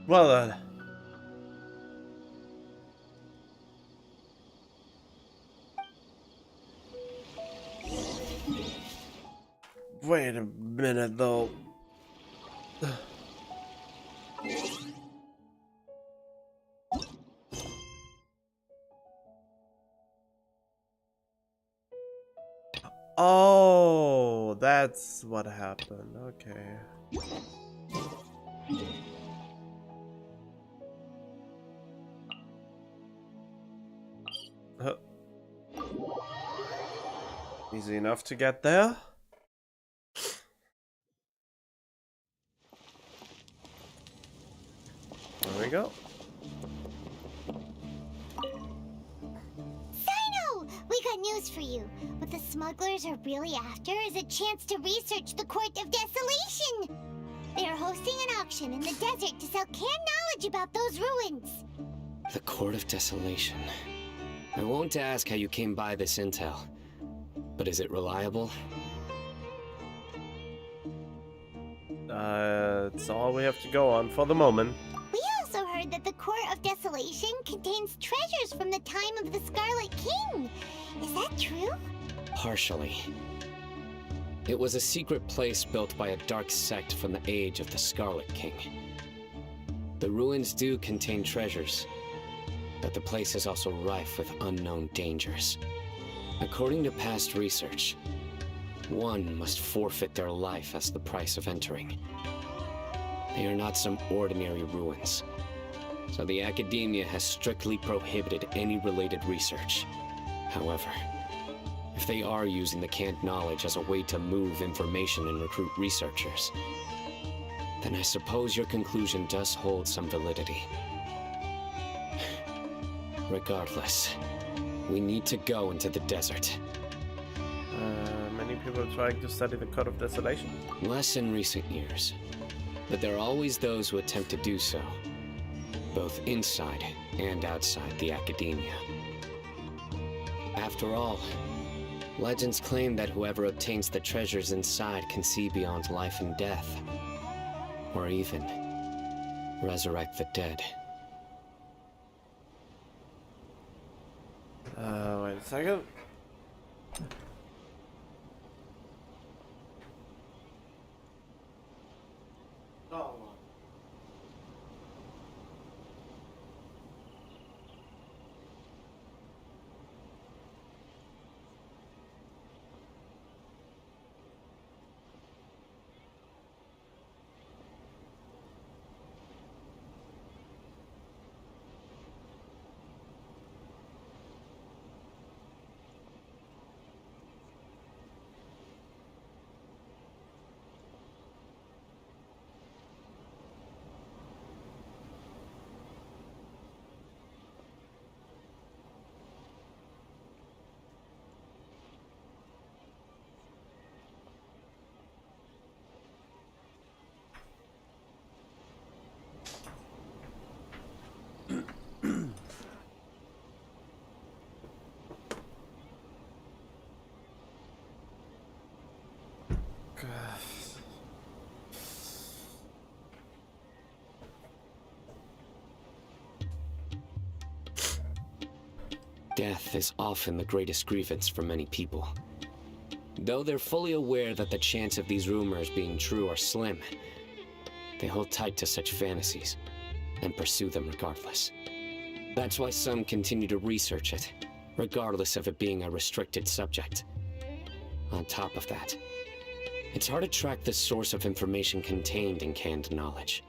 Well then. Wait a minute though. Oh, that's what happened. Okay. Easy enough to get there. There we go. Sino! We got news for you. What the smugglers are really after is a chance to research the Court of Desolation. They are hosting an auction in the desert to sell canned knowledge about those ruins. The Court of Desolation. I won't ask how you came by this intel, but is it reliable? It's all we have to go on for the moment. We also heard that the Court of Desolation contains treasures from the time of the Scarlet King. Is that true? Partially. It was a secret place built by a dark sect from the age of the Scarlet King. The ruins do contain treasures, but the place is also rife with unknown dangers. According to past research, one must forfeit their life as the price of entering. They are not some ordinary ruins, so the academia has strictly prohibited any related research. However, if they are using the canned knowledge as a way to move information and recruit researchers, then I suppose your conclusion does hold some validity. Regardless, we need to go into the desert. Many people are trying to study the Code of Desolation. Less in recent years, but there are always those who attempt to do so, both inside and outside the academia. After all, legends claim that whoever obtains the treasures inside can see beyond life and death, or even resurrect the dead. Wait a second. Oh. Death is often the greatest grievance for many people. Though they're fully aware that the chance of these rumors being true are slim, they hold tight to such fantasies and pursue them regardless. That's why some continue to research it, regardless of it being a restricted subject. On top of that, it's hard to track the source of information contained in canned knowledge.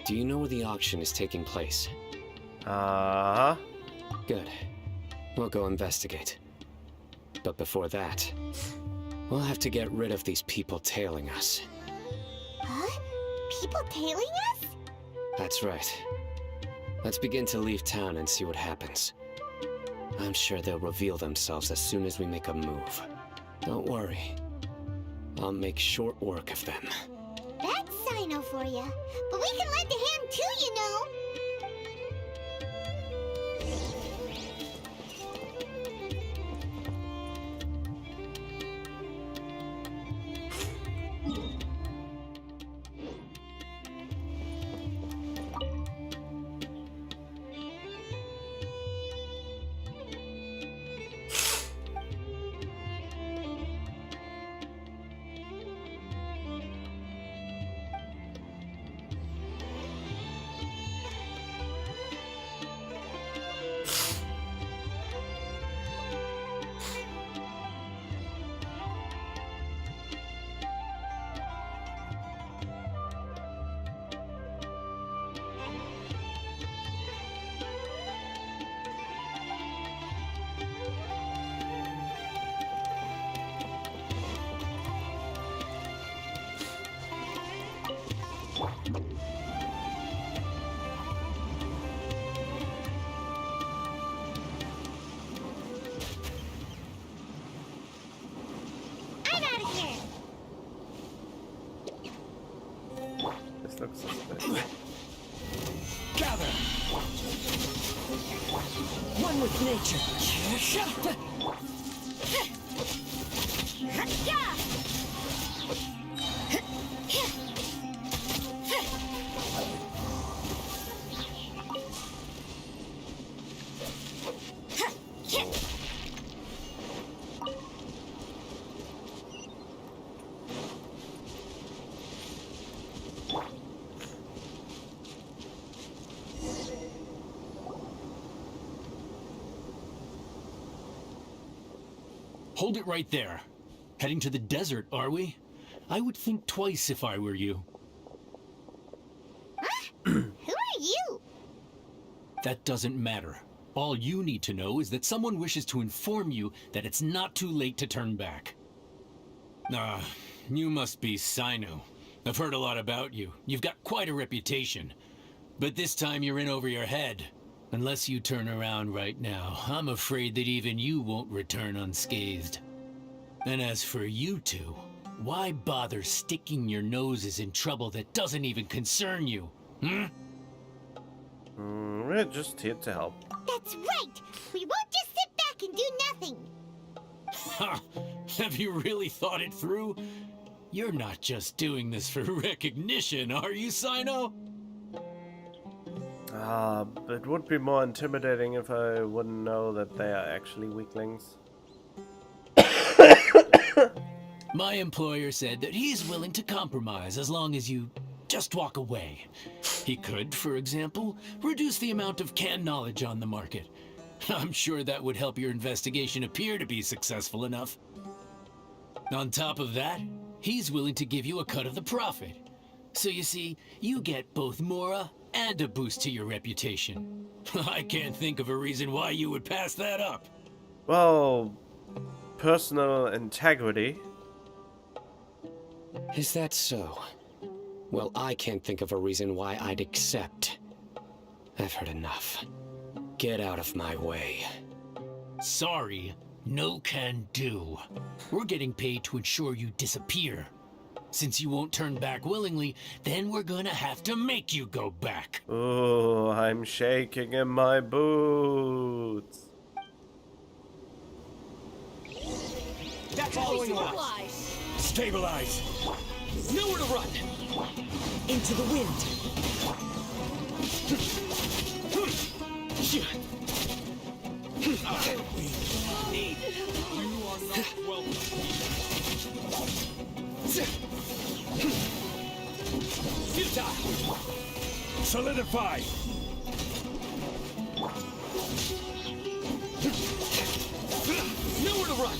Do you know where the auction is taking place? Good. We'll go investigate. But before that, we'll have to get rid of these people tailing us. Huh? People tailing us? That's right. Let's begin to leave town and see what happens. I'm sure they'll reveal themselves as soon as we make a move. Don't worry. I'll make short work of them. That's Sino for ya. But we can lend a hand too, you know. Looks suspicious. Gather! One with nature. Hold it right there. Heading to the desert, are we? I would think twice if I were you. Who are you? That doesn't matter. All you need to know is that someone wishes to inform you that it's not too late to turn back. You must be Sino. I've heard a lot about you. You've got quite a reputation. But this time you're in over your head. Unless you turn around right now, I'm afraid that even you won't return unscathed. And as for you two, why bother sticking your noses in trouble that doesn't even concern you? We're just here to help. That's right! We won't just sit back and do nothing! Ha! Have you really thought it through? You're not just doing this for recognition, are you, Sino? It would be more intimidating if I wouldn't know that they are actually weaklings. My employer said that he's willing to compromise as long as you just walk away. He could, for example, reduce the amount of canned knowledge on the market. I'm sure that would help your investigation appear to be successful enough. On top of that, he's willing to give you a cut of the profit. So you see, you get both Mora and a boost to your reputation. I can't think of a reason why you would pass that up. Well, personal integrity. Is that so? Well, I can't think of a reason why I'd accept. I've heard enough. Get out of my way. Sorry, no can do. We're getting paid to ensure you disappear. Since you won't turn back willingly, then we're gonna have to make you go back. Oh, I'm shaking in my boots. That Following Fly. Stabilize. Nowhere to run! Into the wind. Futile! Solidify. Nowhere to run!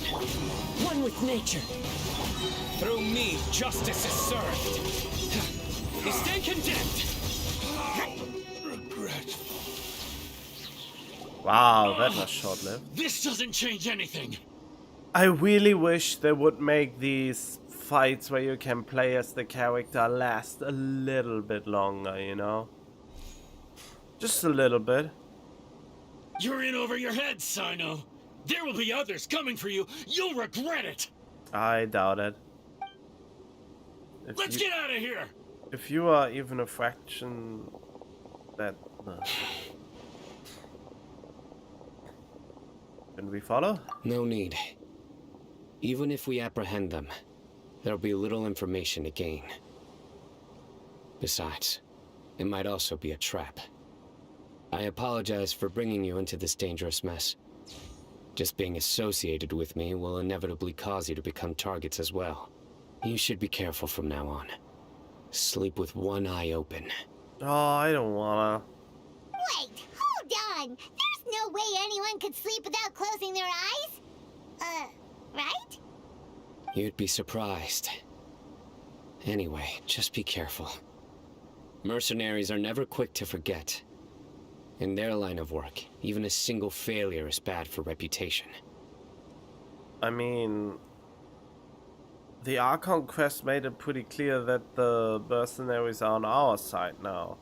One with nature. Through me, justice is served. You stay condemned! Regret. Wow, that was short-lived. This doesn't change anything. I really wish they would make these fights where you can play as the character last a little bit longer, you know? Just a little bit. You're in over your head, Sino. There will be others coming for you. You'll regret it. I doubt it. Let's get out of here. If you are even a fraction that... Can we follow? No need. Even if we apprehend them, there'll be little information to gain. Besides, it might also be a trap. I apologize for bringing you into this dangerous mess. Just being associated with me will inevitably cause you to become targets as well. You should be careful from now on. Sleep with one eye open. Oh, I don't wanna. Wait, hold on. There's no way anyone could sleep without closing their eyes. Right? You'd be surprised. Anyway, just be careful. Mercenaries are never quick to forget. In their line of work, even a single failure is bad for reputation. I mean... The Archon quest made it pretty clear that the mercenaries are on our side now.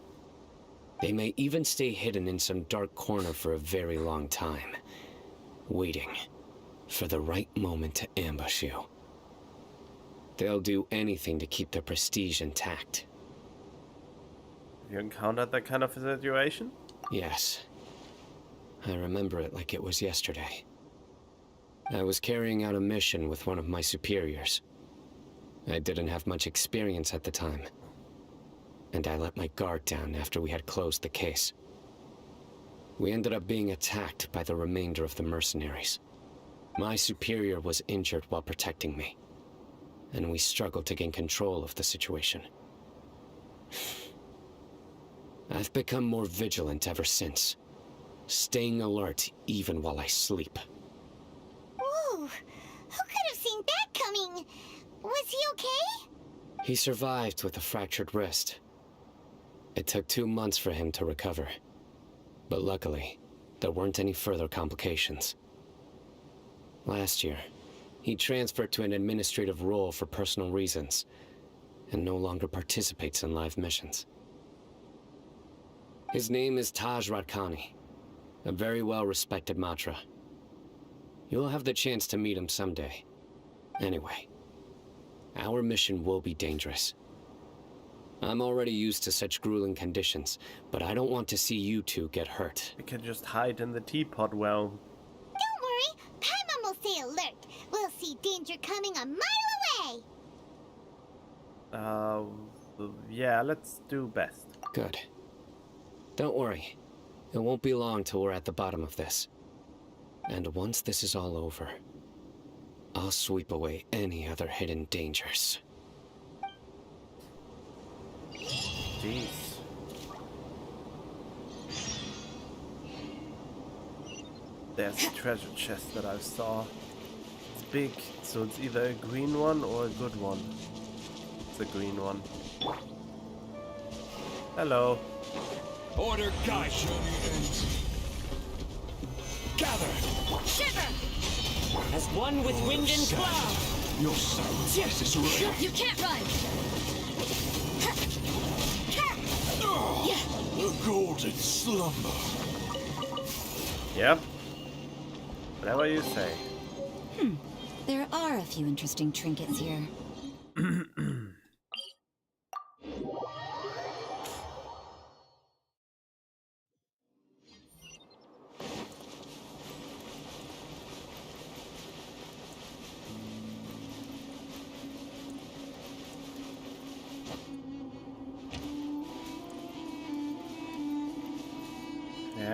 They may even stay hidden in some dark corner for a very long time, waiting for the right moment to ambush you. They'll do anything to keep their prestige intact. Have you encountered that kind of a situation? Yes. I remember it like it was yesterday. I was carrying out a mission with one of my superiors. I didn't have much experience at the time, and I let my guard down after we had closed the case. We ended up being attacked by the remainder of the mercenaries. My superior was injured while protecting me, and we struggled to gain control of the situation. I've become more vigilant ever since, staying alert even while I sleep. Whoa, who could have seen that coming? Was he okay? He survived with a fractured wrist. It took 2 months for him to recover, but luckily, there weren't any further complications. Last year, he transferred to an administrative role for personal reasons, and no longer participates in live missions. His name is Taj Radkani, a very well-respected Matra. You'll have the chance to meet him someday. Anyway, our mission will be dangerous. I'm already used to such grueling conditions, but I don't want to see you two get hurt. We can just hide in the teapot well. Don't worry, Paimon will stay alert. We'll see danger coming a mile away. Yeah, let's do best. Good. Don't worry. It won't be long till we're at the bottom of this. And once this is all over, I'll sweep away any other hidden dangers. Jeez. There's a treasure chest that I saw. It's big, so it's either a green one or a good one. It's a green one. Hello. Order, guys. Gather! Shiver! As one with wind and cloud! Your sacrifice is real. You can't run! The golden slumber. Yep. Whatever you say. There are a few interesting trinkets here.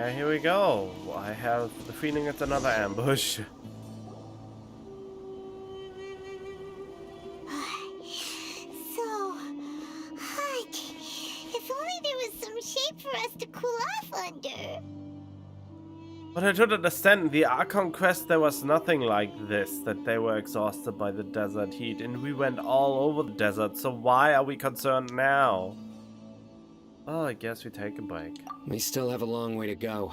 Yeah, here we go. I have the feeling it's another ambush. So hot. If only there was some shade for us to cool off under. But I don't understand. The Archon quest, there was nothing like this, that they were exhausted by the desert heat, and we went all over the desert, so why are we concerned now? Oh, I guess we take a break. We still have a long way to go,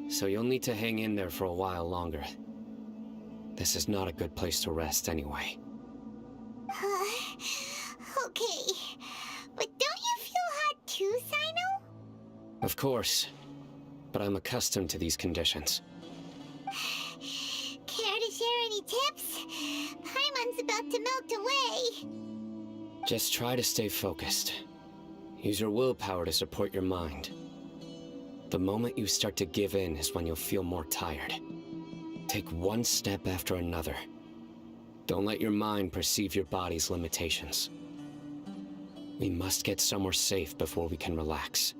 so you'll need to hang in there for a while longer. This is not a good place to rest anyway. Okay. But don't you feel hot too, Sino? Of course, but I'm accustomed to these conditions. Care to share any tips? Paimon's about to melt away. Just try to stay focused. Use your willpower to support your mind. The moment you start to give in is when you'll feel more tired. Take one step after another. Don't let your mind perceive your body's limitations. We must get somewhere safe before we can relax.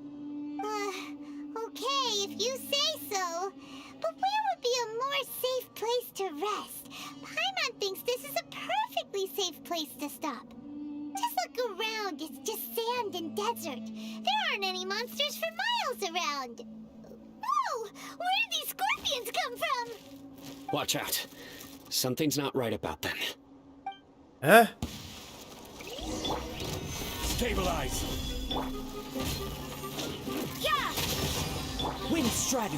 Okay, if you say so. But where would be a more safe place to rest? Paimon thinks this is a perfectly safe place to stop. Just look around, it's just sand and desert. There aren't any monsters for miles around. Whoa! Where did these scorpions come from? Watch out. Something's not right about them. Huh? Stabilize! Yeah! Wind Strider!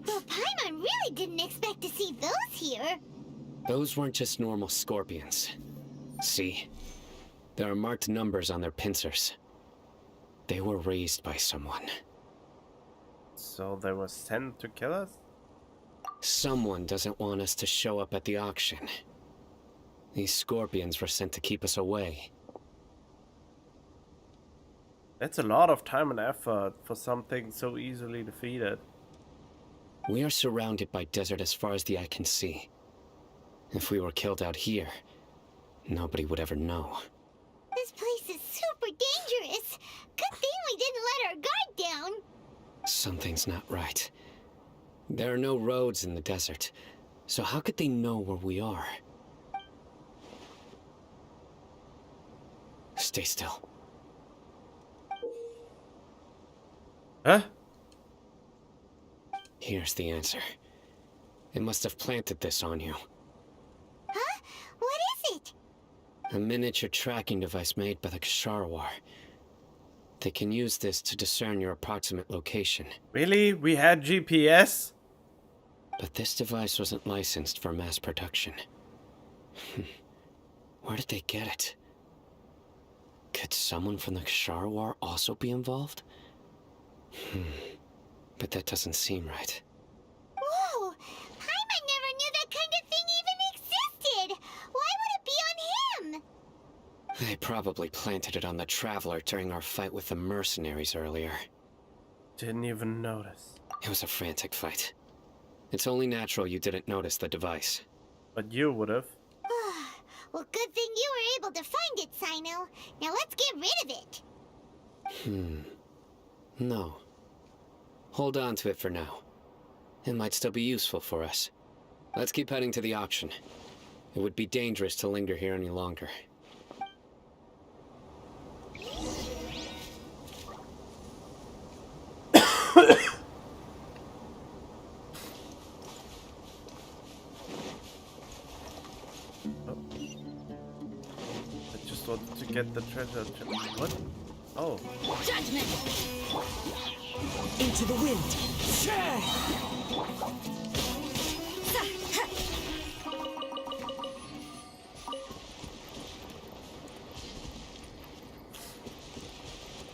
Well, Paimon really didn't expect to see those here. Those weren't just normal scorpions. See? There are marked numbers on their pincers. They were raised by someone. So they were sent to kill us? Someone doesn't want us to show up at the auction. These scorpions were sent to keep us away. That's a lot of time and effort for something so easily defeated. We are surrounded by desert as far as the eye can see. If we were killed out here, nobody would ever know. This place is super dangerous. Good thing we didn't let our guard down. Something's not right. There are no roads in the desert, so how could they know where we are? Stay still. Huh? Here's the answer. It must have planted this on you. Huh? What is it? A miniature tracking device made by the Ksharawar. They can use this to discern your approximate location. Really? We had GPS? But this device wasn't licensed for mass production. Where did they get it? Could someone from the Ksharawar also be involved? But that doesn't seem right. Whoa! Paimon never knew that kind of thing even existed! Why would it be on him? They probably planted it on the Traveler during our fight with the mercenaries earlier. Didn't even notice. It was a frantic fight. It's only natural you didn't notice the device. But you would've. Well, good thing you were able to find it, Sino. Now let's get rid of it. No. Hold on to it for now. It might still be useful for us. Let's keep heading to the auction. It would be dangerous to linger here any longer. I just wanted to get the treasure. What? Oh. Judgment! Into the wind!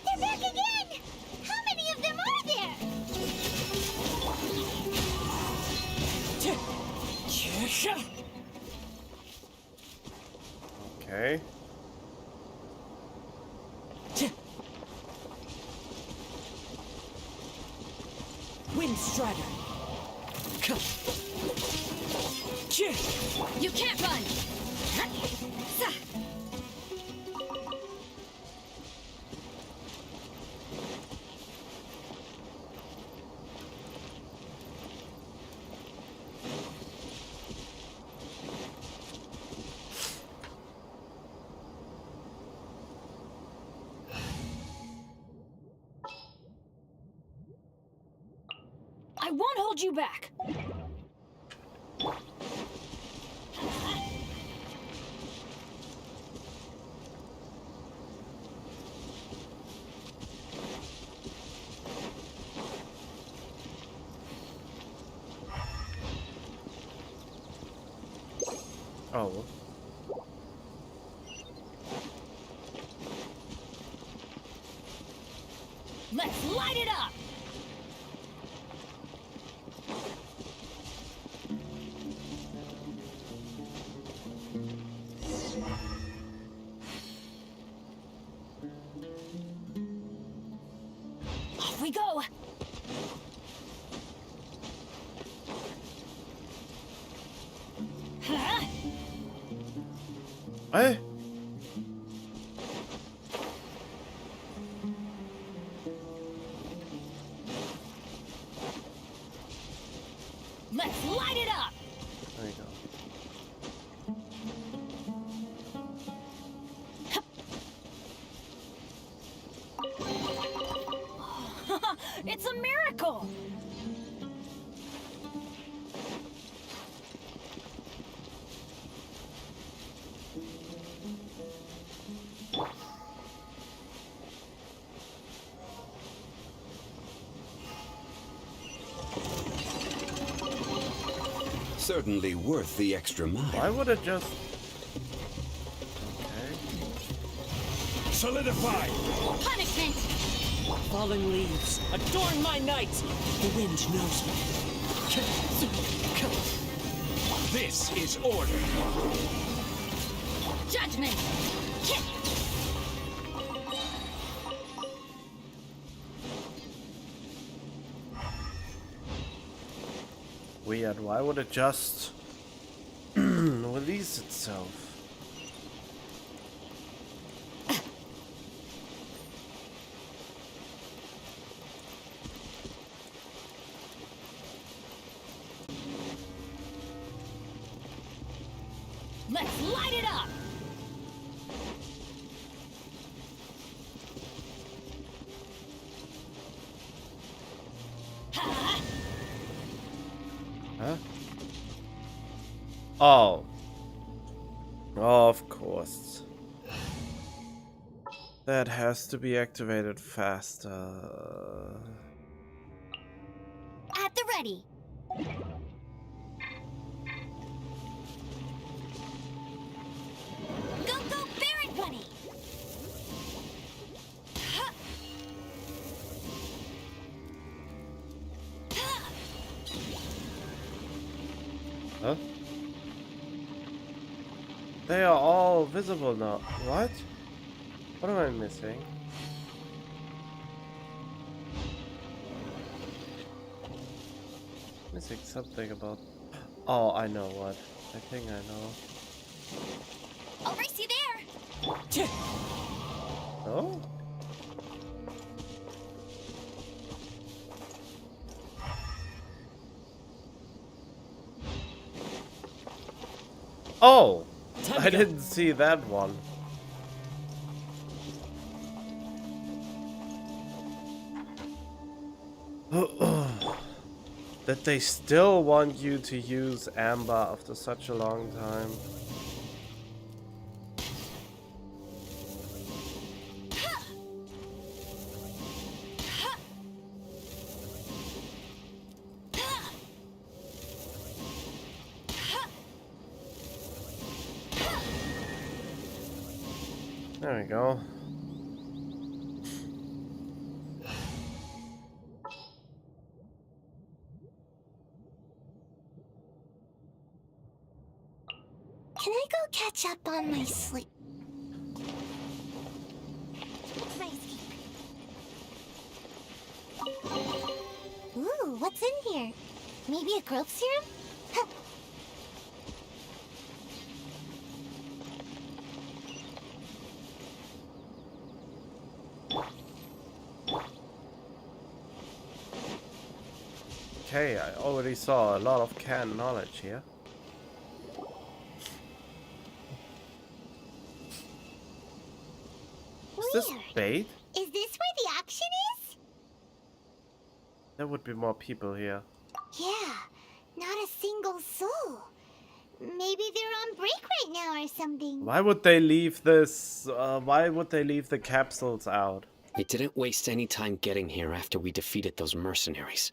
They're back again! How many of them are there? Okay. Wind Strider! You can't run! I won't hold you back. Oh. Let's light it up. Off we go. Huh? Hey. Let's light it up. There you go. It's a miracle. Certainly worth the extra mile. Why would it just... Okay. Solidify! Punishment. Falling leaves, adorn my night! The wind knows me. This is order. Judgment. Weird. Why would it just release itself? Let's light it up. Huh? Oh. Of course. That has to be activated faster. At the ready. Go, go, Barret Bunny! Huh? They are all visible now. What? What am I missing? Missing something about... Oh, I know what. I think I know. I'll race you there! No? Oh! I didn't see that one. That they still want you to use Amber after such a long time. There we go. Can I go catch up on my sleep? My escape. Ooh, what's in here? Maybe a growth serum? Huh. Okay, I already saw a lot of canned knowledge here. Is this bait? Is this where the action is? There would be more people here. Yeah, not a single soul. Maybe they're on break right now or something. Why would they leave this? Why would they leave the capsules out? We didn't waste any time getting here after we defeated those mercenaries.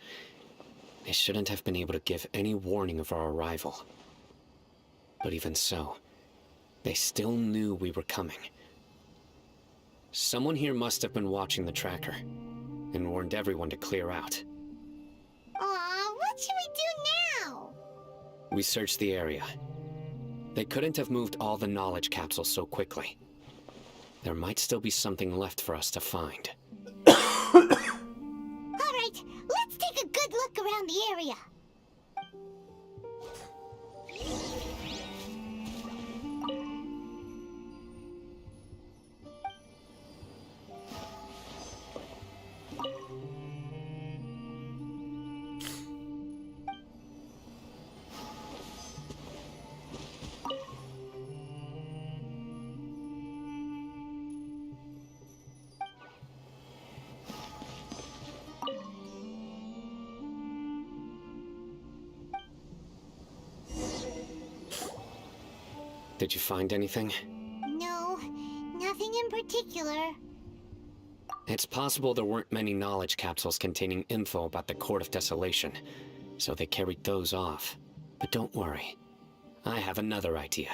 They shouldn't have been able to give any warning of our arrival. But even so, they still knew we were coming. Someone here must have been watching the tracker and warned everyone to clear out. Aw, what should we do now? We searched the area. They couldn't have moved all the knowledge capsules so quickly. There might still be something left for us to find. Alright, let's take a good look around the area. Did you find anything? No, nothing in particular. It's possible there weren't many knowledge capsules containing info about the Court of Desolation, so they carried those off. But don't worry, I have another idea.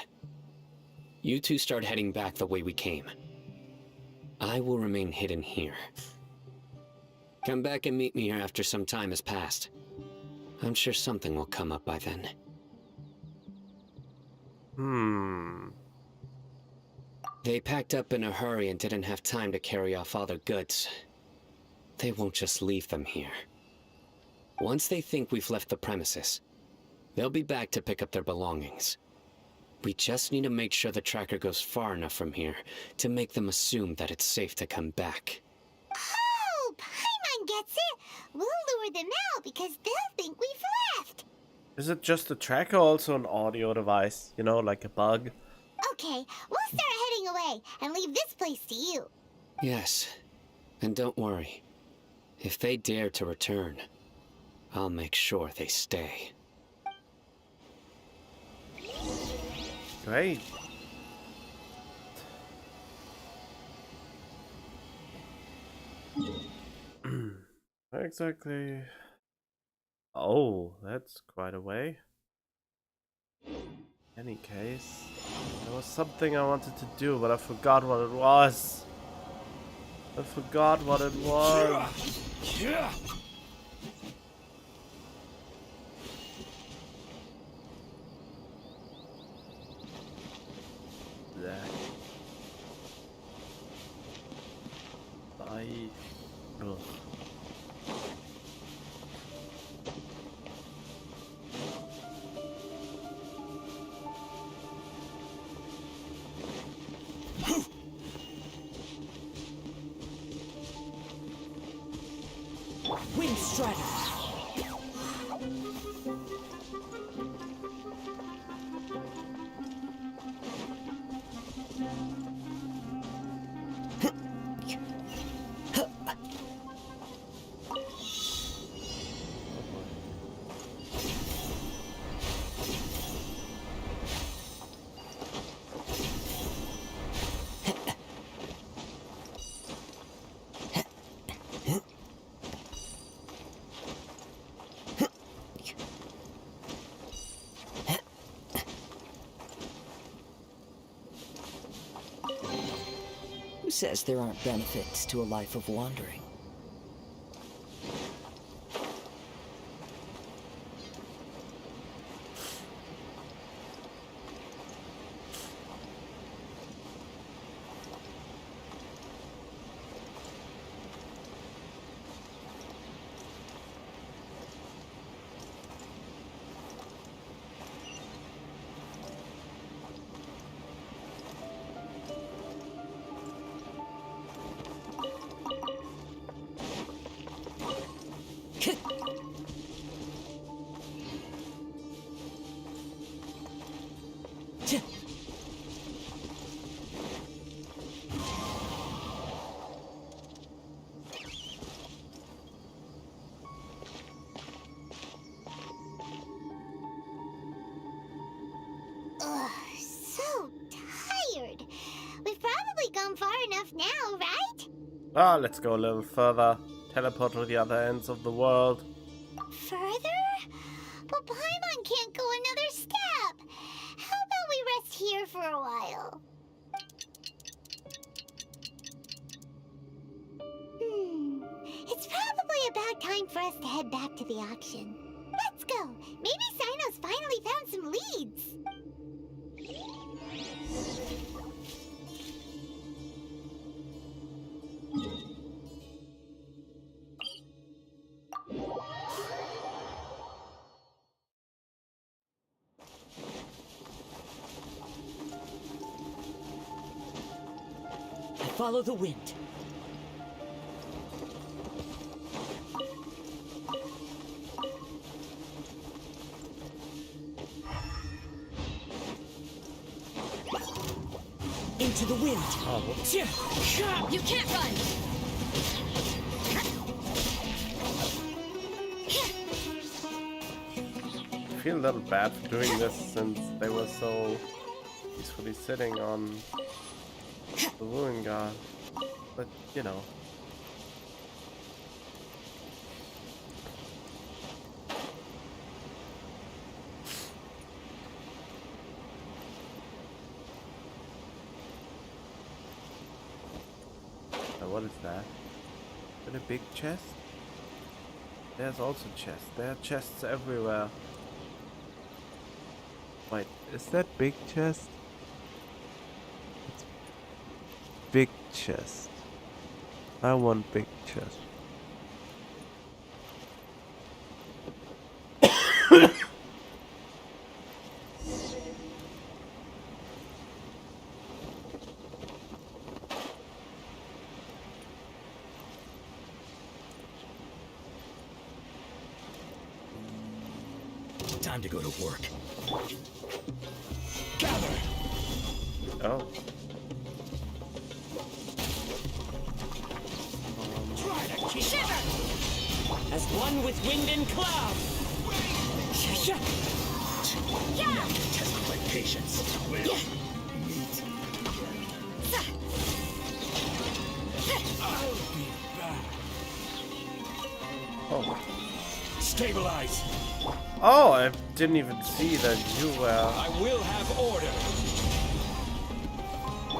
You two start heading back the way we came. I will remain hidden here. Come back and meet me here after some time has passed. I'm sure something will come up by then. They packed up in a hurry and didn't have time to carry off all their goods. They won't just leave them here. Once they think we've left the premises, they'll be back to pick up their belongings. We just need to make sure the tracker goes far enough from here to make them assume that it's safe to come back. Oh, Paimon gets it. We'll lure them out because they'll think we've left. Is it just a tracker, also an audio device? You know, like a bug? Okay, we'll start heading away and leave this place to you. Yes, and don't worry. If they dare to return, I'll make sure they stay. Great. Where exactly? Oh, that's quite a way. Any case, there was something I wanted to do, but I forgot what it was. I forgot what it was. Ugh. Wind Strider. Who says there aren't benefits to a life of wandering? Ah, let's go a little further. Teleport to the other ends of the world. Further? But Paimon can't go another step. How about we rest here for a while? It's probably about time for us to head back to the auction. Let's go. Maybe Sino's finally found some leads. Follow the wind. Into the wind. Oh, You can't run! I feel a little bad for doing this since they were so peacefully sitting on the ruin guard. But, you know. What is that? Is it a big chest? There's also chests. There are chests everywhere. Wait, is that big chest? It's big chest. I want big chest. Time to go to work. Gather! Oh. Try to keep shiver! As one with wind and cloud! Yeah! Test my patience. I'll be back. Oh. Stabilize! Oh, I didn't even see that you were. I will have order.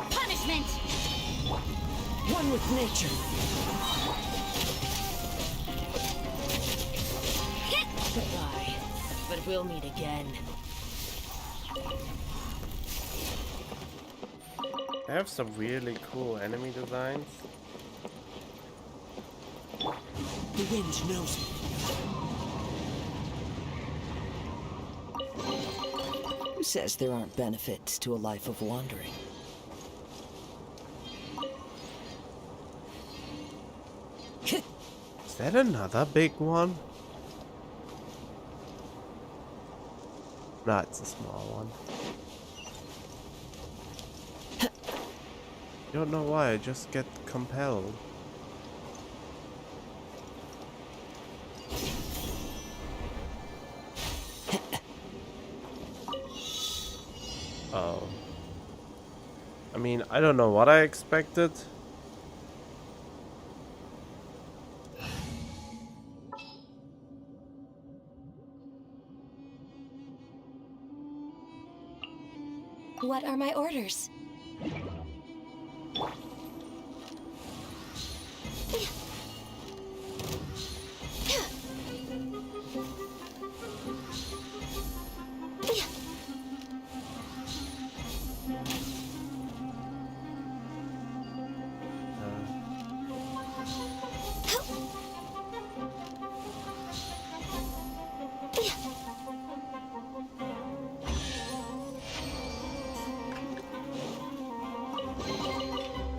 Punishment! One with nature. Goodbye. But we'll meet again. They have some really cool enemy designs. The wind knows me. Who says there aren't benefits to a life of wandering? Is that another big one? No, it's a small one. Don't know why, I just get compelled. Oh. I mean, I don't know what I expected. What are my orders?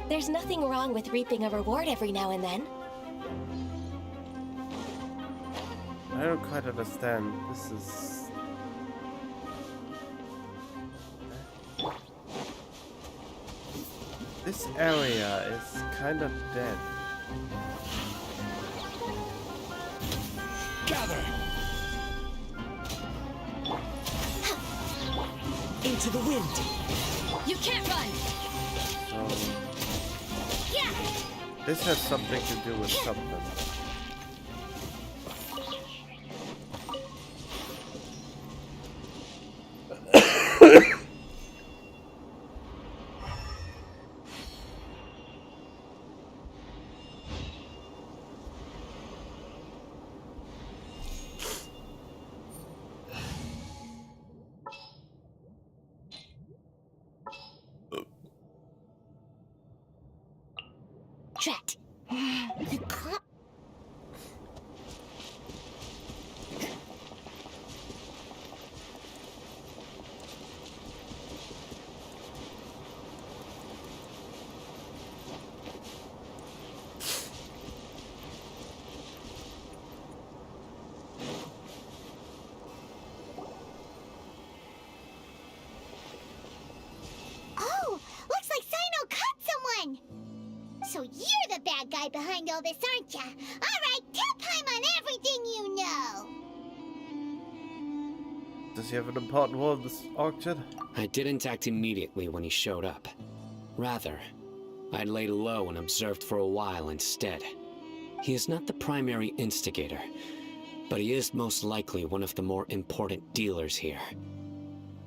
There's nothing wrong with reaping a reward every now and then. I don't quite understand. This is... This area is kind of dead. Gather! Into the wind! You can't run! So... This has something to do with something. Drat. The cop. Oh, looks like Sino caught someone. So you're the bad guy behind all this, aren't ya? All right, tell Paimon everything you know. Does he have an important role in this auction? I didn't act immediately when he showed up. Rather, I laid low and observed for a while instead. He is not the primary instigator, but he is most likely one of the more important dealers here.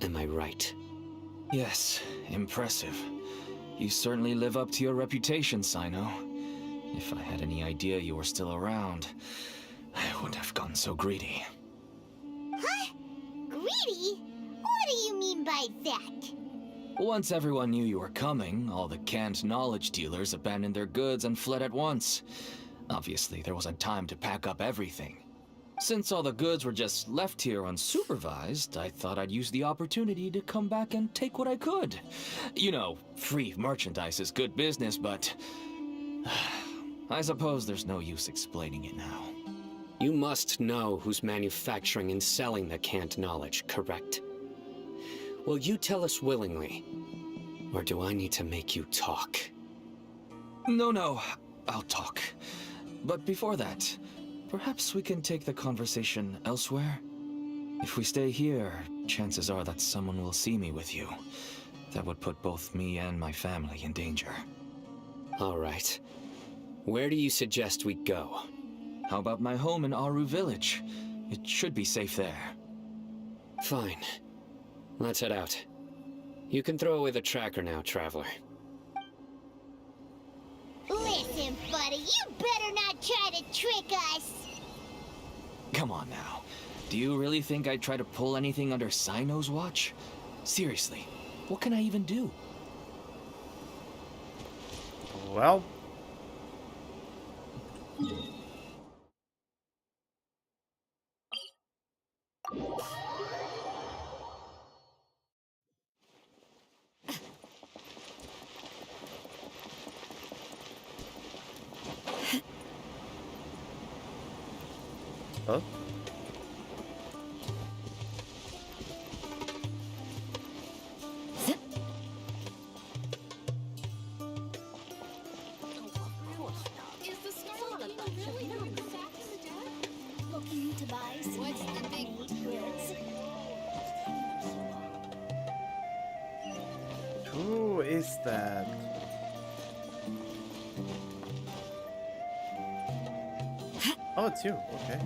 Am I right? Yes, impressive. You certainly live up to your reputation, Sino. If I had any idea you were still around, I wouldn't have gotten so greedy. Huh? Greedy? What do you mean by that? Once everyone knew you were coming, all the canned knowledge dealers abandoned their goods and fled at once. Obviously, there wasn't time to pack up everything. Since all the goods were just left here unsupervised, I thought I'd use the opportunity to come back and take what I could. You know, free merchandise is good business, but I suppose there's no use explaining it now. You must know who's manufacturing and selling the canned knowledge, correct? Will you tell us willingly? Or do I need to make you talk? No, I'll talk. But before that, perhaps we can take the conversation elsewhere? If we stay here, chances are that someone will see me with you. That would put both me and my family in danger. All right. Where do you suggest we go? How about my home in Aru Village? It should be safe there. Fine. Let's head out. You can throw away the tracker now, Traveler. Listen, buddy, you better not try to trick us. Come on now. Do you really think I'd try to pull anything under Sino's watch? Seriously, what can I even do? Well... Huh? Is the Scarlet really going back to the dead? Looking to buy some what's the big goods? Who is that? Oh, it's you. Okay.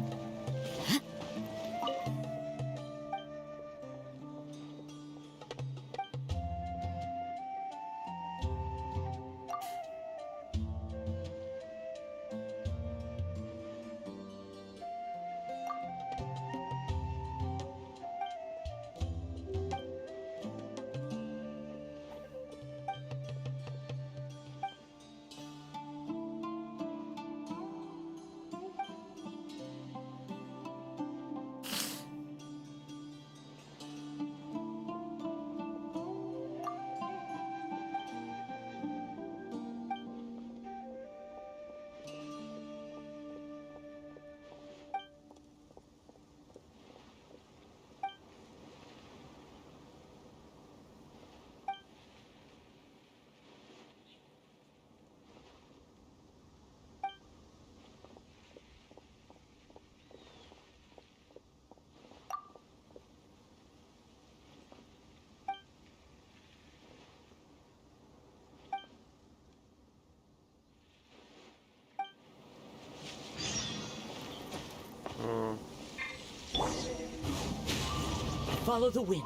follow the wind.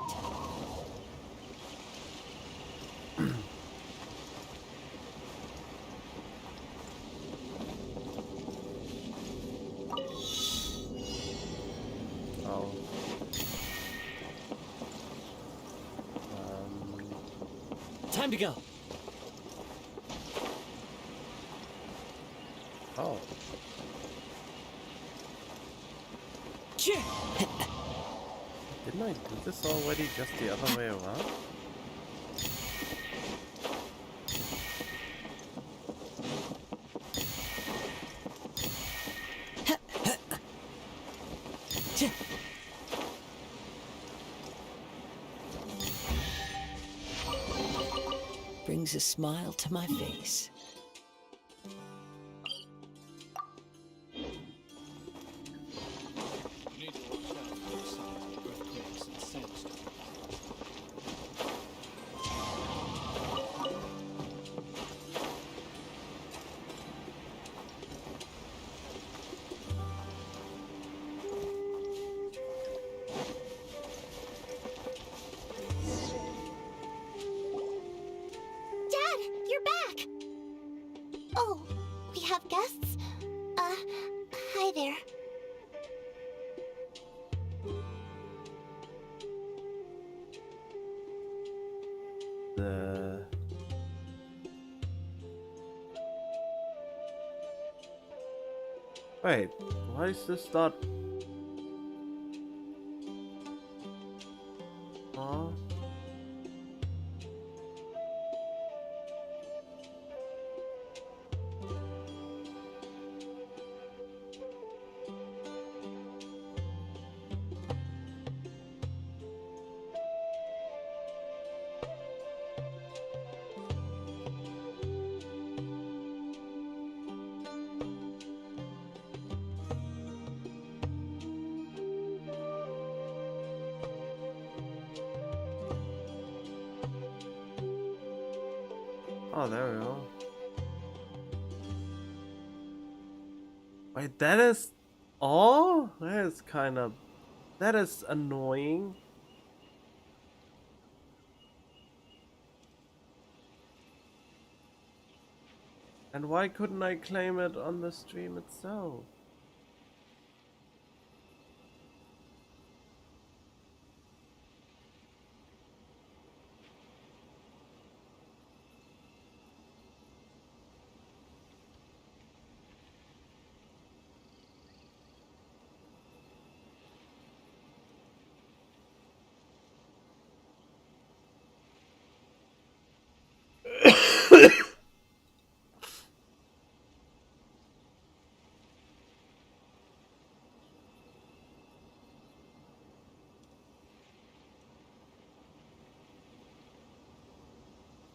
Oh. Time to go. Oh. Didn't I do this already just the other way around? Brings a smile to my face. Oh, we have guests? Hi there. Wait, why is this not... Huh? Oh, there we go. Wait, that is all? That is kind of... That is annoying. And why couldn't I claim it on the stream itself?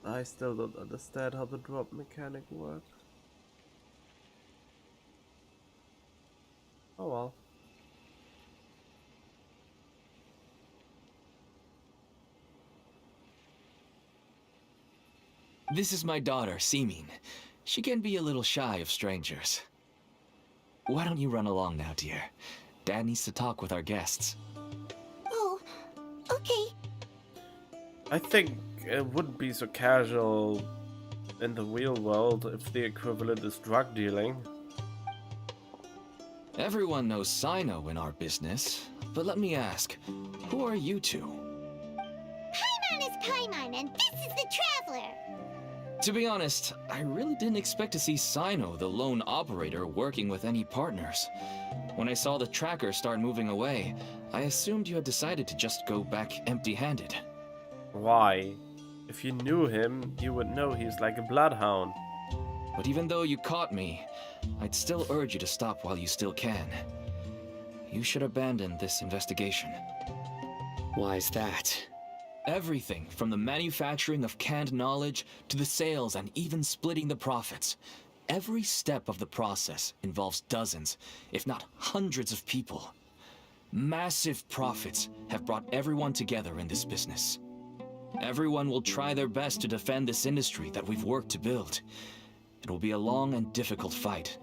I still don't understand how the drop mechanic works. Oh well. This is my daughter, Seeming. She can be a little shy of strangers. Why don't you run along now, dear? Dad needs to talk with our guests. Oh, okay. I think it wouldn't be so casual in the real world if the equivalent is drug dealing. Everyone knows Sino in our business, but let me ask, who are you two? Paimon is Paimon, and this is the Traveler! To be honest, I really didn't expect to see Sino, the lone operator, working with any partners. When I saw the tracker start moving away, I assumed you had decided to just go back empty-handed. Why? If you knew him, you would know he's like a bloodhound. But even though you caught me, I'd still urge you to stop while you still can. You should abandon this investigation. Why is that? Everything from the manufacturing of canned knowledge to the sales and even splitting the profits. Every step of the process involves dozens, if not hundreds of people. Massive profits have brought everyone together in this business. Everyone will try their best to defend this industry that we've worked to build. It will be a long and difficult fight,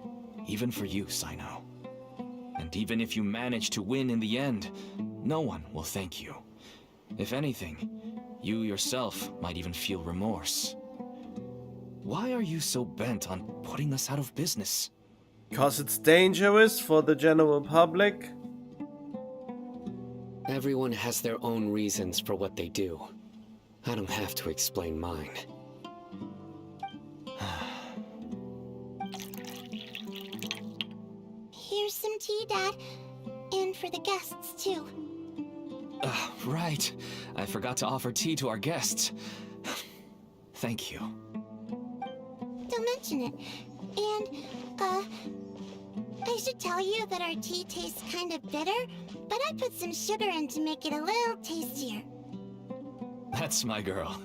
even for you, Sino. And even if you manage to win in the end, no one will thank you. If anything, you yourself might even feel remorse. Why are you so bent on putting us out of business? 'Cause it's dangerous for the general public? Everyone has their own reasons for what they do. I don't have to explain mine. Here's some tea, Dad. And for the guests, too. Right. I forgot to offer tea to our guests. Thank you. Don't mention it. And, I should tell you that our tea tastes kind of bitter, but I put some sugar in to make it a little tastier. That's my girl.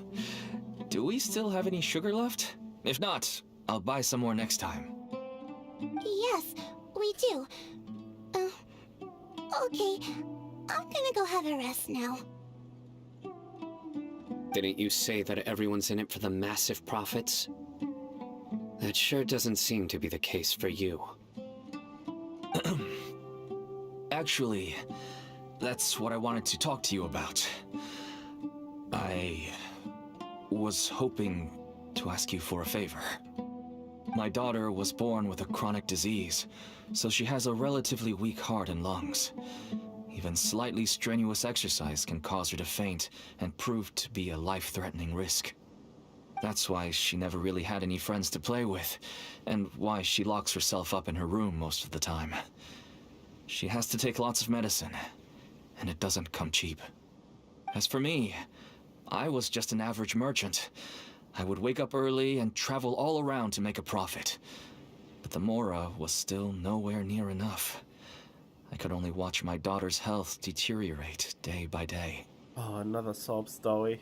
Do we still have any sugar left? If not, I'll buy some more next time. Yes, we do. Okay. I'm gonna go have a rest now. Didn't you say that everyone's in it for the massive profits? That sure doesn't seem to be the case for you. Actually, that's what I wanted to talk to you about. I was hoping to ask you for a favor. My daughter was born with a chronic disease, so she has a relatively weak heart and lungs. Even slightly strenuous exercise can cause her to faint and prove to be a life-threatening risk. That's why she never really had any friends to play with, and why she locks herself up in her room most of the time. She has to take lots of medicine, and it doesn't come cheap. As for me, I was just an average merchant. I would wake up early and travel all around to make a profit. But the Mora was still nowhere near enough. I could only watch my daughter's health deteriorate day by day. Oh, another sob story.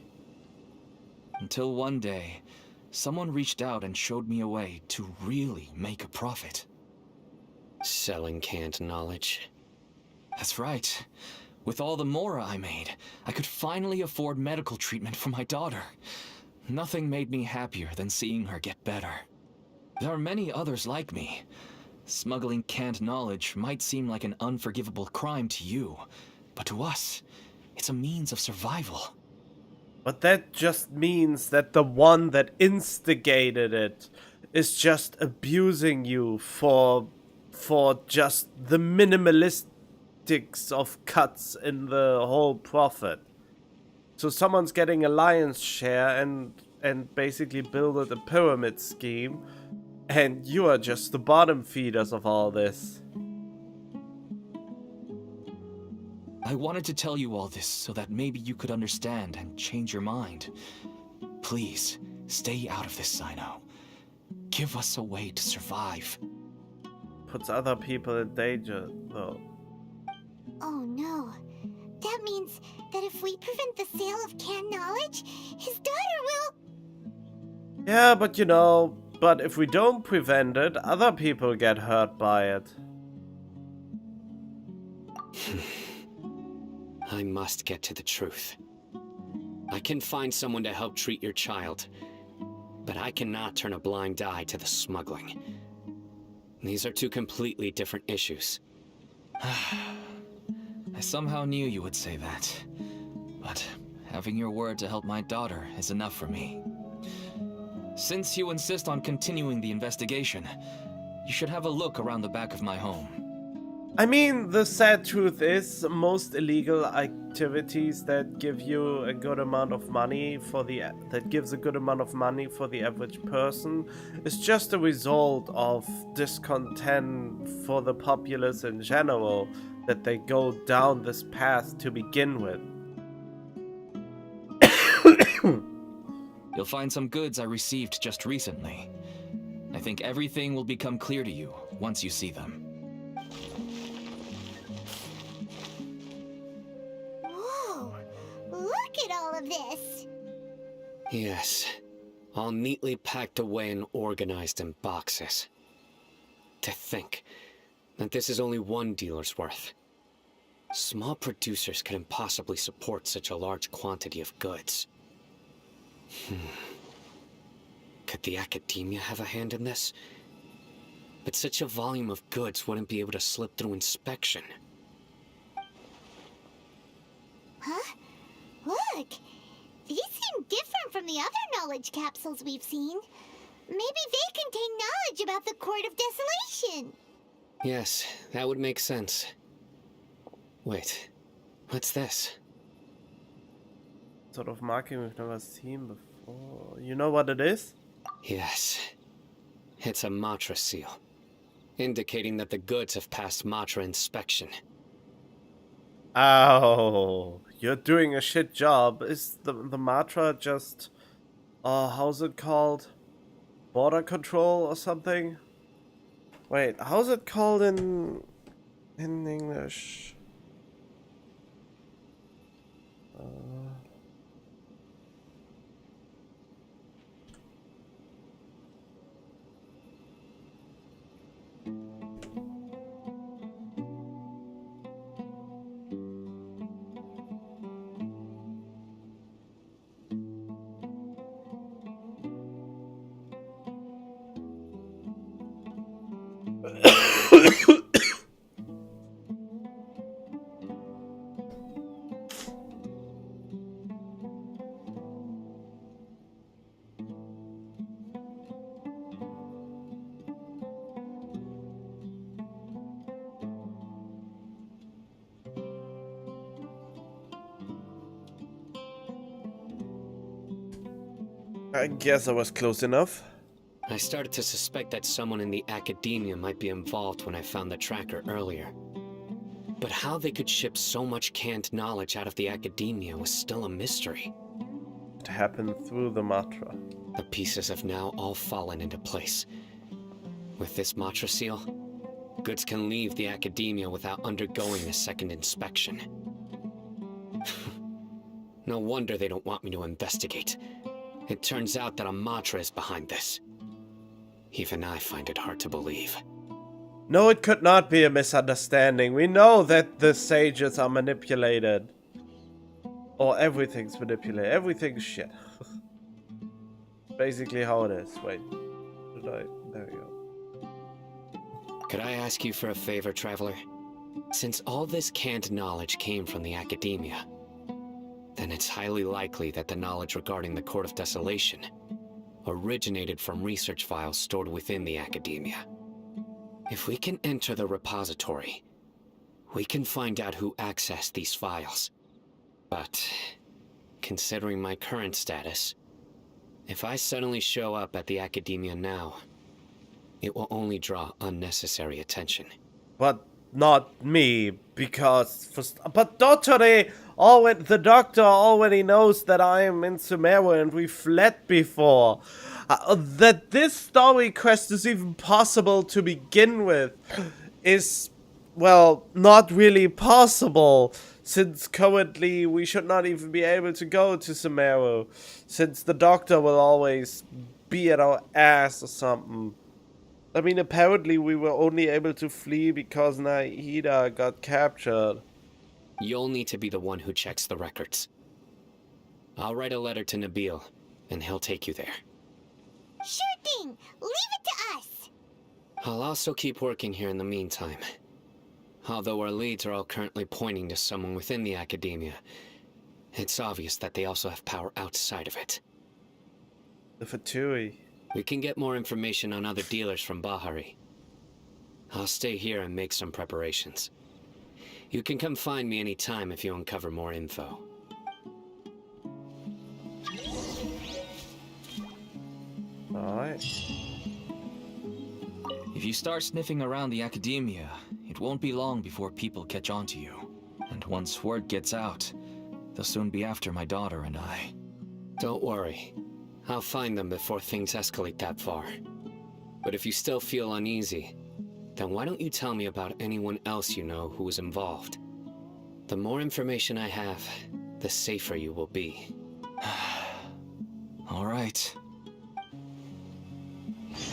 Until one day, someone reached out and showed me a way to really make a profit. Selling canned knowledge? That's right. With all the Mora I made, I could finally afford medical treatment for my daughter. Nothing made me happier than seeing her get better. There are many others like me. Smuggling canned knowledge might seem like an unforgivable crime to you, but to us, it's a means of survival. But that just means that the one that instigated it is just abusing you for just the minimalistics of cuts in the whole profit. So someone's getting a lion's share and basically build a pyramid scheme, and you are just the bottom feeders of all this. I wanted to tell you all this so that maybe you could understand and change your mind. Please, stay out of this, Sino. Give us a way to survive. Puts other people in danger, though. Oh no. That means that if we prevent the sale of canned knowledge, his daughter will... Yeah, but you know, but if we don't prevent it, other people get hurt by it. I must get to the truth. I can find someone to help treat your child, but I cannot turn a blind eye to the smuggling. These are two completely different issues. I somehow knew you would say that, but having your word to help my daughter is enough for me. Since you insist on continuing the investigation, you should have a look around the back of my home. I mean, the sad truth is, most illegal activities that give you a good amount of money for the average person is just a result of discontent for the populace in general, that they go down this path to begin with. You'll find some goods I received just recently. I think everything will become clear to you once you see them. Whoa! Look at all of this! Yes, all neatly packed away and organized in boxes. To think that this is only one dealer's worth. Small producers couldn't possibly support such a large quantity of goods. Could the academia have a hand in this? But such a volume of goods wouldn't be able to slip through inspection. Huh? Look, these seem different from the other knowledge capsules we've seen. Maybe they contain knowledge about the Court of Desolation. Yes, that would make sense. Wait, what's this? Sort of marking we've never seen before. You know what it is? Yes. It's a Matra seal, indicating that the goods have passed Matra inspection. Oh, you're doing a shit job. Is the Matra just, how's it called? Border control or something? Wait, how's it called in English? I guess I was close enough. I started to suspect that someone in the academia might be involved when I found the tracker earlier. But how they could ship so much canned knowledge out of the academia was still a mystery. It happened through the Matra. The pieces have now all fallen into place. With this Matra seal, goods can leave the academia without undergoing a second inspection. No wonder they don't want me to investigate. It turns out that a Matra is behind this. Even I find it hard to believe. No, it could not be a misunderstanding. We know that the sages are manipulated. Or everything's manipulated. Everything's shit. Basically how it is. Wait. There we go. Could I ask you for a favor, Traveler? Since all this canned knowledge came from the academia, then it's highly likely that the knowledge regarding the Court of Desolation originated from research files stored within the academia. If we can enter the repository, we can find out who accessed these files. But, considering my current status, if I suddenly show up at the academia now, it will only draw unnecessary attention. But not me, because... But the doctor already knows that I am in Sumeru and we fled before. That this story quest is even possible to begin with is, well, not really possible. Since currently we should not even be able to go to Sumeru. Since the doctor will always be at our ass or something. I mean, apparently we were only able to flee because Nahida got captured. You'll need to be the one who checks the records. I'll write a letter to Nabil, and he'll take you there. Sure thing! Leave it to us! I'll also keep working here in the meantime. Although our leads are all currently pointing to someone within the academia, it's obvious that they also have power outside of it. The Fatui. We can get more information on other dealers from Bahari. I'll stay here and make some preparations. You can come find me anytime if you uncover more info. Alright. If you start sniffing around the academia, it won't be long before people catch on to you. And once word gets out, they'll soon be after my daughter and I. Don't worry. I'll find them before things escalate that far. But if you still feel uneasy, then why don't you tell me about anyone else you know who was involved? The more information I have, the safer you will be. All right.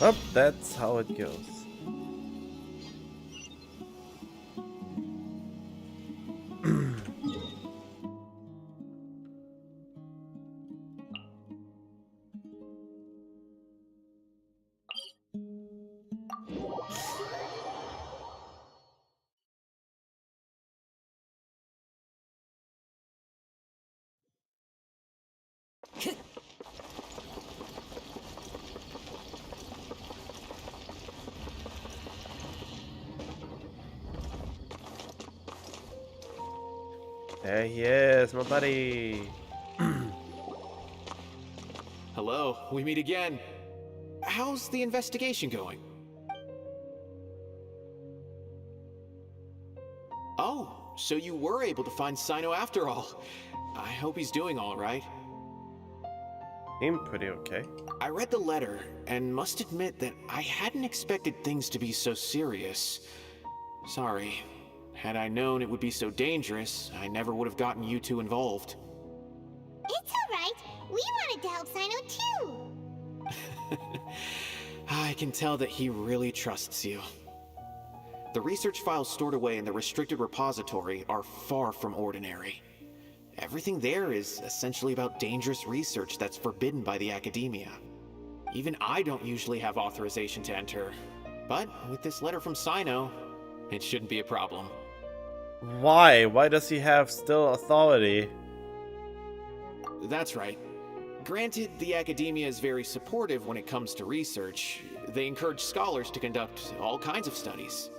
Oh, that's how it goes. There he is, my buddy. Hello, we meet again. How's the investigation going? Oh, so you were able to find Sino after all. I hope he's doing all right. Seemed pretty okay. I read the letter and must admit that I hadn't expected things to be so serious. Sorry. Had I known it would be so dangerous, I never would have gotten you two involved. It's alright. We wanted to help Sino too. I can tell that he really trusts you. The research files stored away in the restricted repository are far from ordinary. Everything there is essentially about dangerous research that's forbidden by the academia. Even I don't usually have authorization to enter, but with this letter from Sino, it shouldn't be a problem. Why? Why does he have still authority? That's right. Granted, the academia is very supportive when it comes to research. They encourage scholars to conduct all kinds of studies.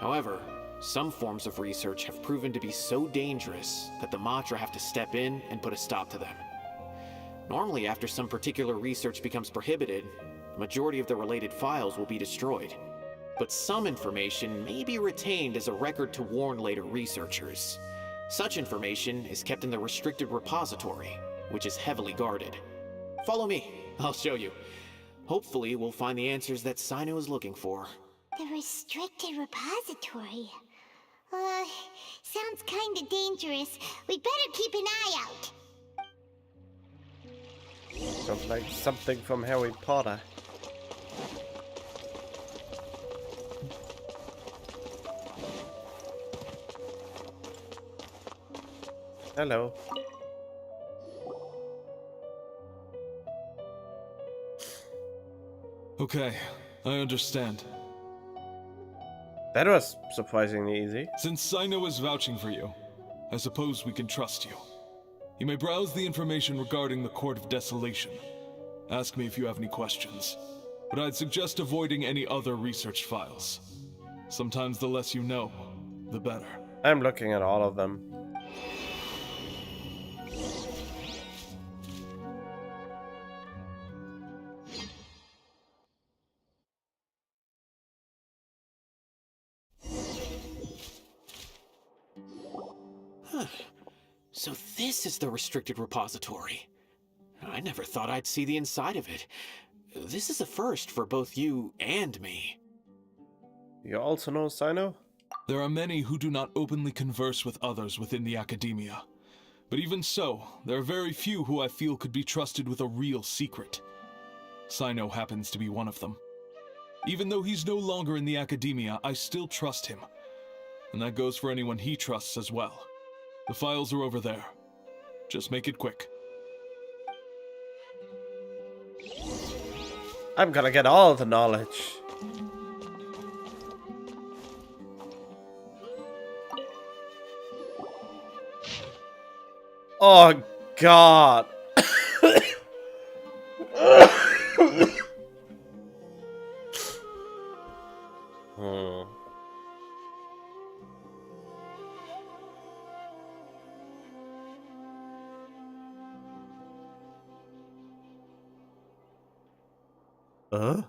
However, some forms of research have proven to be so dangerous that the Matra have to step in and put a stop to them. Normally, after some particular research becomes prohibited, the majority of the related files will be destroyed. But some information may be retained as a record to warn later researchers. Such information is kept in the restricted repository, which is heavily guarded. Follow me, I'll show you. Hopefully, we'll find the answers that Sino is looking for. The restricted repository. Sounds kinda dangerous. We'd better keep an eye out. Sounds like something from Harry Potter. Hello. Okay, I understand. That was surprisingly easy. Since Sino is vouching for you, I suppose we can trust you. You may browse the information regarding the Court of Desolation. Ask me if you have any questions. But I'd suggest avoiding any other research files. Sometimes the less you know, the better. I'm looking at all of them. Huh. So this is the restricted repository. I never thought I'd see the inside of it. This is a first for both you and me. You also know Sino? There are many who do not openly converse with others within the academia. But even so, there are very few who I feel could be trusted with a real secret. Sino happens to be one of them. Even though he's no longer in the academia, I still trust him. And that goes for anyone he trusts as well. The files are over there. Just make it quick. I'm gonna get all the knowledge. Oh God. Huh?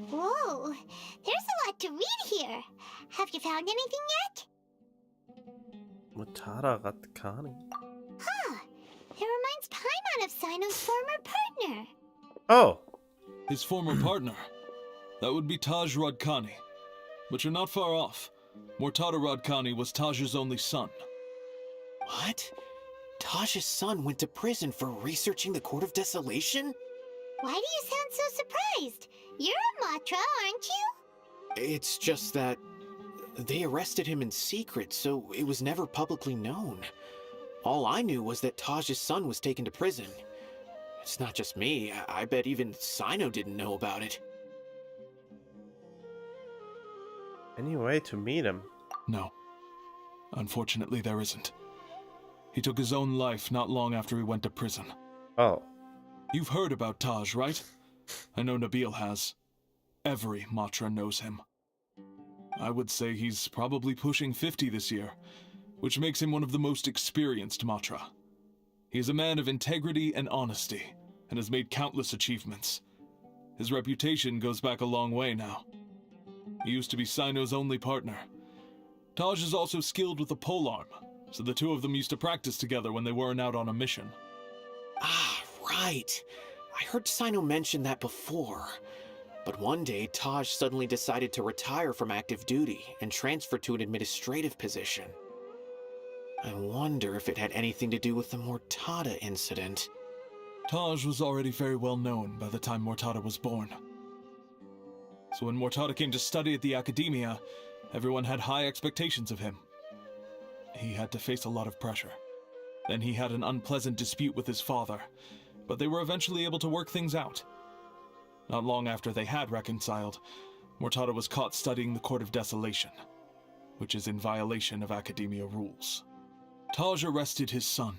Whoa, there's a lot to read here. Have you found anything yet? Mutada Radkani. Huh, it reminds Paimon of Sino's former partner. Oh. His former partner. That would be Taj Radkani. But you're not far off. Mortada Radkani was Taj's only son. What? Taj's son went to prison for researching the Court of Desolation? Why do you sound so surprised? You're a Matra, aren't you? It's just that they arrested him in secret, so it was never publicly known. All I knew was that Taj's son was taken to prison. It's not just me. I bet even Sino didn't know about it. Any way to meet him? No. Unfortunately, there isn't. He took his own life not long after he went to prison. Oh. You've heard about Taj, right? I know Nabil has. Every Matra knows him. I would say he's probably pushing 50 this year, which makes him one of the most experienced Matra. He is a man of integrity and honesty, and has made countless achievements. His reputation goes back a long way now. He used to be Sino's only partner. Taj is also skilled with the polearm, so the two of them used to practice together when they weren't out on a mission. Ah, right. I heard Sino mention that before. But one day, Taj suddenly decided to retire from active duty and transfer to an administrative position. I wonder if it had anything to do with the Mortada incident. Taj was already very well known by the time Mortada was born. So when Mortada came to study at the Academia, everyone had high expectations of him. He had to face a lot of pressure. Then he had an unpleasant dispute with his father, but they were eventually able to work things out. Not long after they had reconciled, Mortada was caught studying the Court of Desolation, which is in violation of Academia rules. Taj arrested his son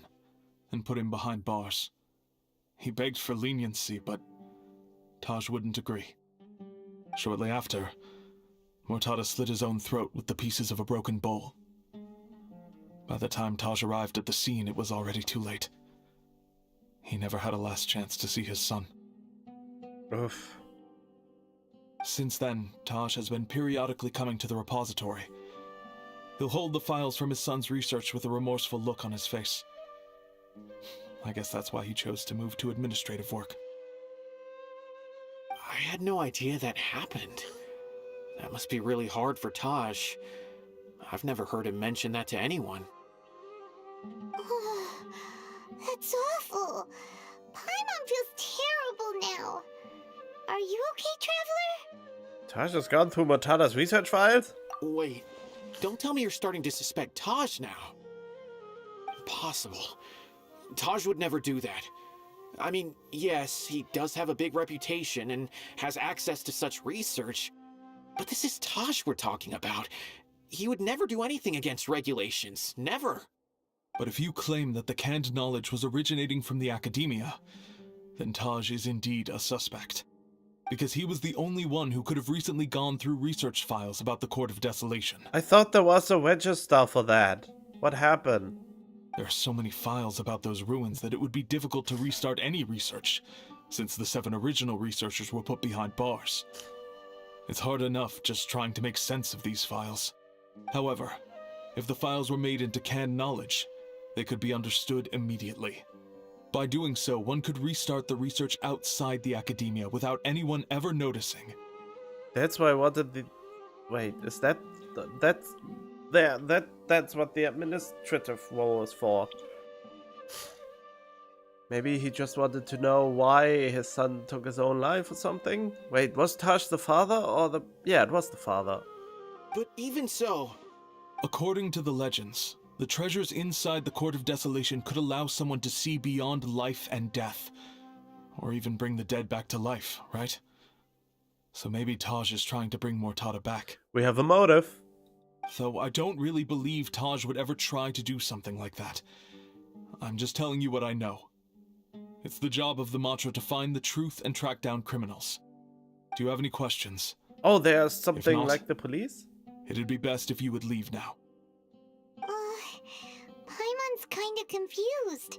and put him behind bars. He begged for leniency, but Taj wouldn't agree. Shortly after, Mortada slit his own throat with the pieces of a broken bowl. By the time Taj arrived at the scene, it was already too late. He never had a last chance to see his son. Oof. Since then, Taj has been periodically coming to the repository. He'll hold the files from his son's research with a remorseful look on his face. I guess that's why he chose to move to administrative work. I had no idea that happened. That must be really hard for Taj. I've never heard him mention that to anyone. Oh, that's awful. Paimon feels terrible now. Are you okay, Traveler? Taj has gone through Mortada's research files? Wait, don't tell me you're starting to suspect Taj now. Impossible. Taj would never do that. I mean, yes, he does have a big reputation and has access to such research, but this is Taj we're talking about. He would never do anything against regulations. Never. But if you claim that the canned knowledge was originating from the Academia, then Taj is indeed a suspect. Because he was the only one who could have recently gone through research files about the Court of Desolation. I thought there was a register for that. What happened? There are so many files about those ruins that it would be difficult to restart any research, since the 7 original researchers were put behind bars. It's hard enough just trying to make sense of these files. However, if the files were made into canned knowledge, they could be understood immediately. By doing so, one could restart the research outside the Academia without anyone ever noticing. That's why I wanted the... Wait, is that... That's what the administrative role is for. Maybe he just wanted to know why his son took his own life or something? Wait, was Taj the father or the... Yeah, it was the father. But even so... According to the legends, the treasures inside the Court of Desolation could allow someone to see beyond life and death. Or even bring the dead back to life, right? So maybe Taj is trying to bring Mortada back. We have a motive. Though I don't really believe Taj would ever try to do something like that. I'm just telling you what I know. It's the job of the Matra to find the truth and track down criminals. Do you have any questions? Oh, there's something not, like the police? It'd be best if you would leave now. Paimon's kinda confused.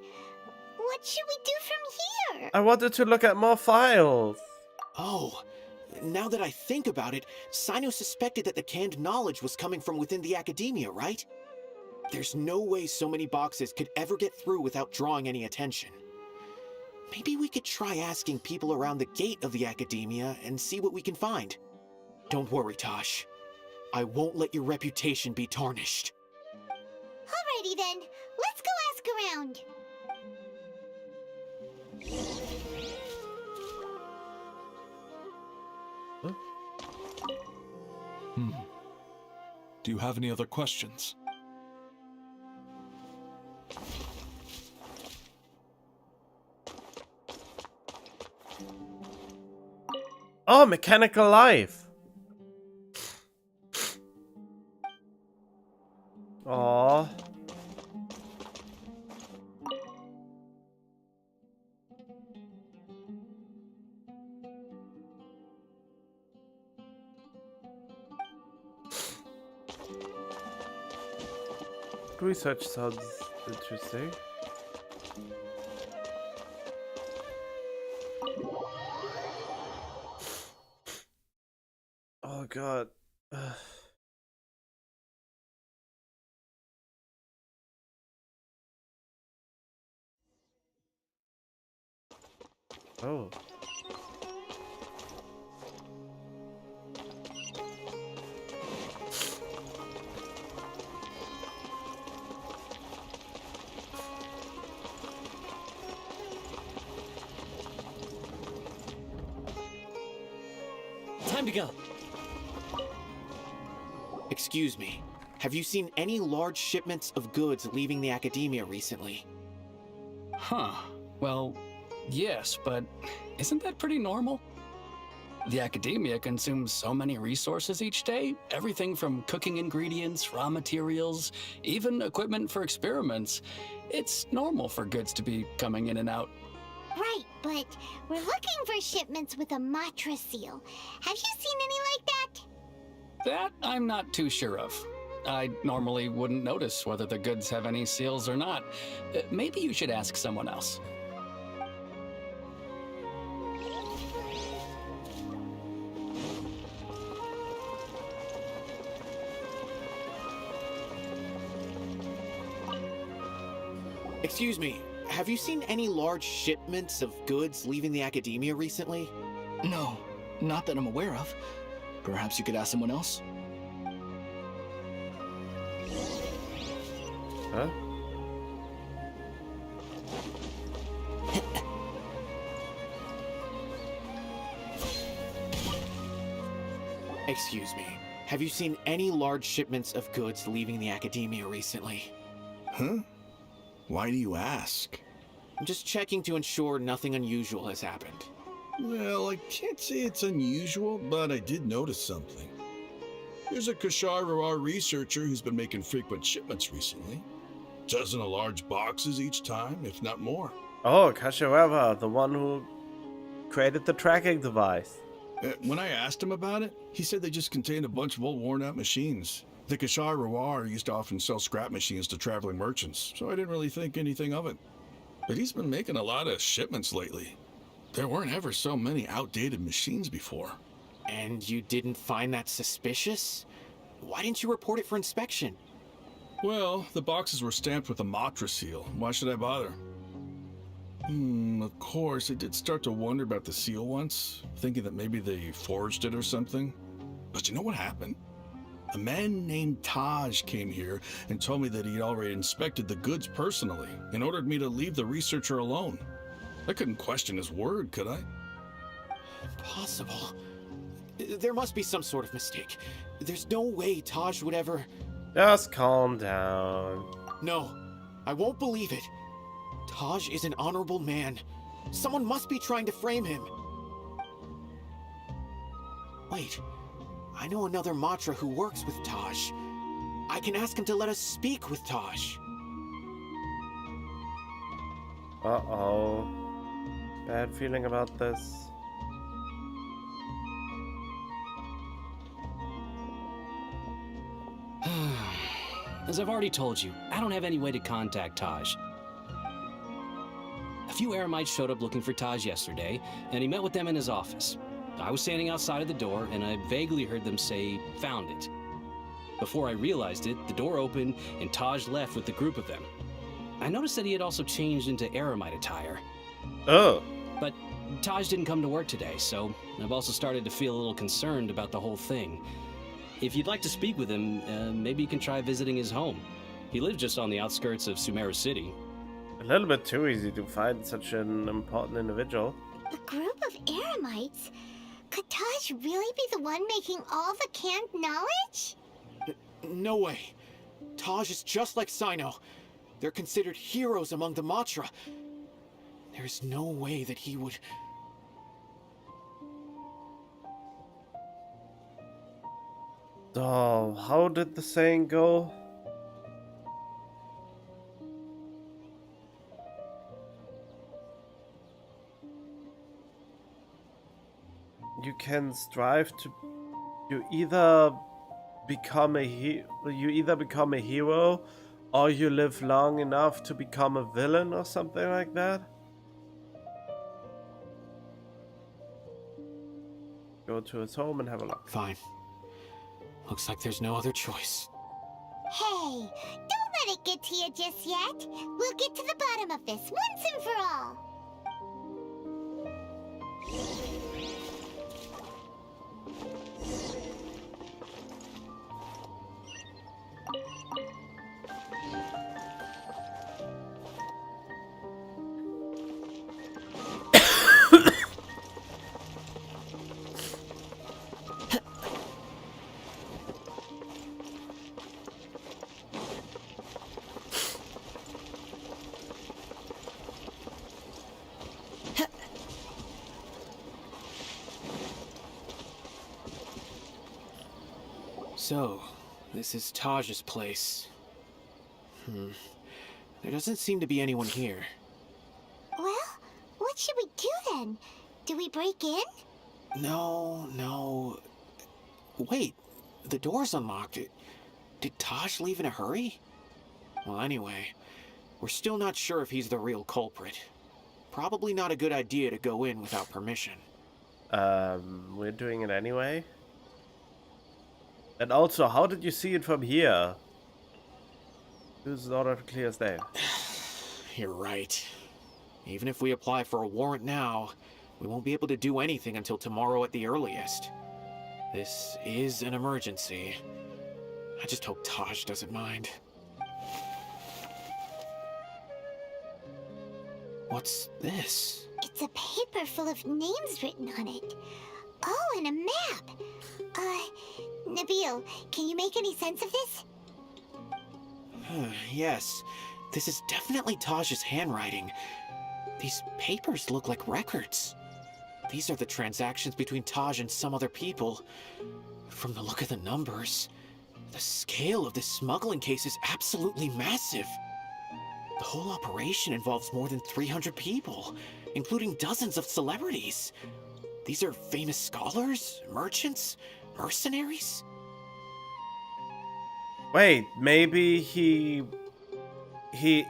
What should we do from here? I wanted to look at more files. Oh, Now that I think about it, Sino suspected that the canned knowledge was coming from within the academia, right? There's no way so many boxes could ever get through without drawing any attention. Maybe we could try asking people around the gate of the academia and see what we can find. Don't worry, Tosh. I won't let your reputation be tarnished. Alrighty then, let's go ask around. Do you have any other questions? Oh, mechanical life. Aww. Research sounds interesting. Oh god. Oh. Time to go. Excuse me. Have you seen any large shipments of goods leaving the academia recently? Huh. Well, yes, but isn't that pretty normal? The academia consumes so many resources each day. Everything from cooking ingredients, raw materials, even equipment for experiments. It's normal for goods to be coming in and out. Right, but we're looking for shipments with a Matra seal. Have you seen any like that? That I'm not too sure of. I normally wouldn't notice whether the goods have any seals or not. Maybe you should ask someone else. Excuse me, have you seen any large shipments of goods leaving the academia recently? No, not that I'm aware of. Perhaps you could ask someone else? Huh? Excuse me, have you seen any large shipments of goods leaving the academia recently? Huh? Why do you ask? I'm just checking to ensure nothing unusual has happened. Well, I can't say it's unusual, but I did notice something. There's a Kashar researcher who's been making frequent shipments recently. Dozen of large boxes each time, if not more. Oh, Kashiwara, the one who created the tracking device. When I asked him about it, he said they just contained a bunch of old worn-out machines. The Kashar used to often sell scrap machines to traveling merchants, so I didn't really think anything of it. But he's been making a lot of shipments lately. There weren't ever so many outdated machines before. And you didn't find that suspicious? Why didn't you report it for inspection? Well, the boxes were stamped with a Matra seal. Why should I bother? Of course, I did start to wonder about the seal once, thinking that maybe they forged it or something. But you know what happened? A man named Taj came here and told me that he'd already inspected the goods personally and ordered me to leave the researcher alone. I couldn't question his word, could I? Impossible. There must be some sort of mistake. There's no way Taj would ever... Just calm down. No, I won't believe it. Taj is an honorable man. Someone must be trying to frame him. Wait, I know another Matra who works with Taj. I can ask him to let us speak with Taj. Uh-oh. Bad feeling about this. As I've already told you, I don't have any way to contact Taj. A few Eremites showed up looking for Taj yesterday, and he met with them in his office. I was standing outside of the door, and I vaguely heard them say, "Found it." Before I realized it, the door opened, and Taj left with the group of them. I noticed that he had also changed into Aramite attire. Oh. But Taj didn't come to work today, so I've also started to feel a little concerned about the whole thing. If you'd like to speak with him, maybe you can try visiting his home. He lives just on the outskirts of Sumeru City. A little bit too easy to find such an important individual. A group of Eremites? Could Taj really be the one making all the canned knowledge? No way. Taj is just like Sino. They're considered heroes among the Matra. There's no way that he would... Oh, how did the saying go? You can strive to... You either become a hero, or you live long enough to become a villain, or something like that. Go to his home and have a look. Fine. Looks like there's no other choice. Hey, don't let it get to you just yet. We'll get to the bottom of this once and for all. So, this is Taj's place. There doesn't seem to be anyone here. Well, what should we do then? Do we break in? No. Wait, the door's unlocked. Did Taj leave in a hurry? Well, anyway, we're still not sure if he's the real culprit. Probably not a good idea to go in without permission. We're doing it anyway. And also, how did you see it from here? Use the order to clear as day. You're right. Even if we apply for a warrant now, we won't be able to do anything until tomorrow at the earliest. This is an emergency. I just hope Taj doesn't mind. What's this? It's a paper full of names written on it. Oh, and a map. Nabil, can you make any sense of this? Yes, this is definitely Taj's handwriting. These papers look like records. These are the transactions between Taj and some other people. From the look of the numbers, the scale of this smuggling case is absolutely massive. The whole operation involves more than 300 people, including dozens of celebrities. These are famous scholars, merchants, mercenaries? Wait, maybe he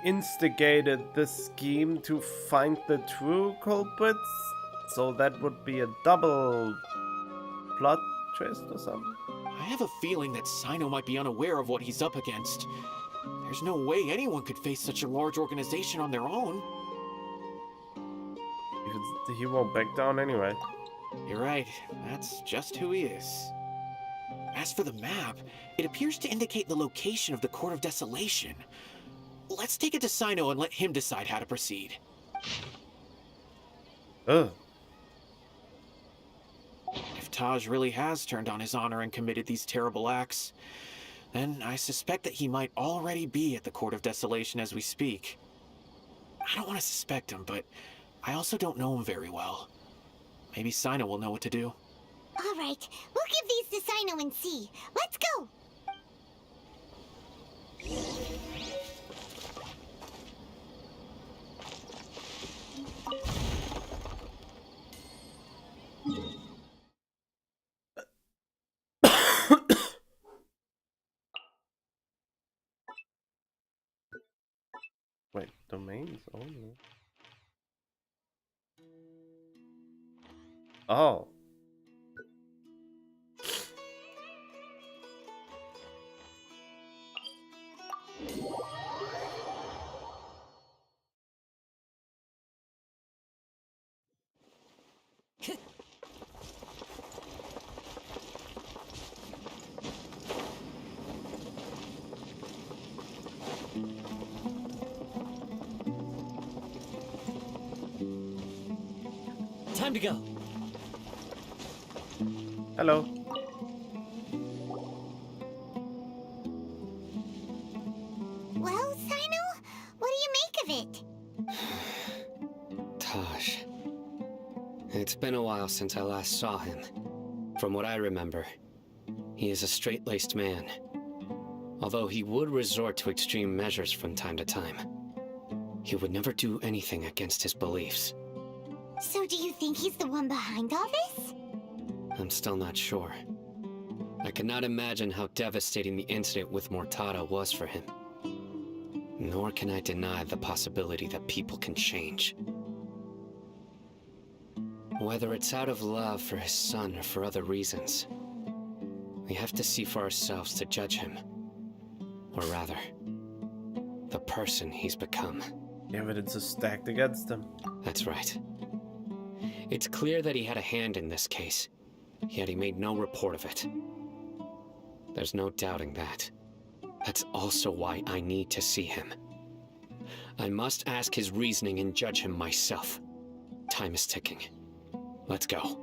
instigated this scheme to find the true culprits? So that would be a double plot twist or something? I have a feeling that Sino might be unaware of what he's up against. There's no way anyone could face such a large organization on their own. He won't back down anyway. You're right, that's just who he is. As for the map, it appears to indicate the location of the Court of Desolation. Let's take it to Sino and let him decide how to proceed. Ugh. If Taj really has turned on his honor and committed these terrible acts, then I suspect that he might already be at the Court of Desolation as we speak. I don't want to suspect him, but I also don't know him very well. Maybe Sino will know what to do. All right, we'll give these to Sino and see. Let's go! Wait, domains only? Oh. Time to go. Hello. Well, Sino, what do you make of it? Tosh. It's been a while since I last saw him. From what I remember, he is a straight-laced man. Although he would resort to extreme measures from time to time, he would never do anything against his beliefs. So do you think he's the one behind all this? I'm still not sure. I cannot imagine how devastating the incident with Mortada was for him. Nor can I deny the possibility that people can change. Whether it's out of love for his son or for other reasons, we have to see for ourselves to judge him. Or rather, the person he's become. The evidence is stacked against him. That's right. It's clear that he had a hand in this case, yet he made no report of it. There's no doubting that. That's also why I need to see him. I must ask his reasoning and judge him myself. Time is ticking. Let's go.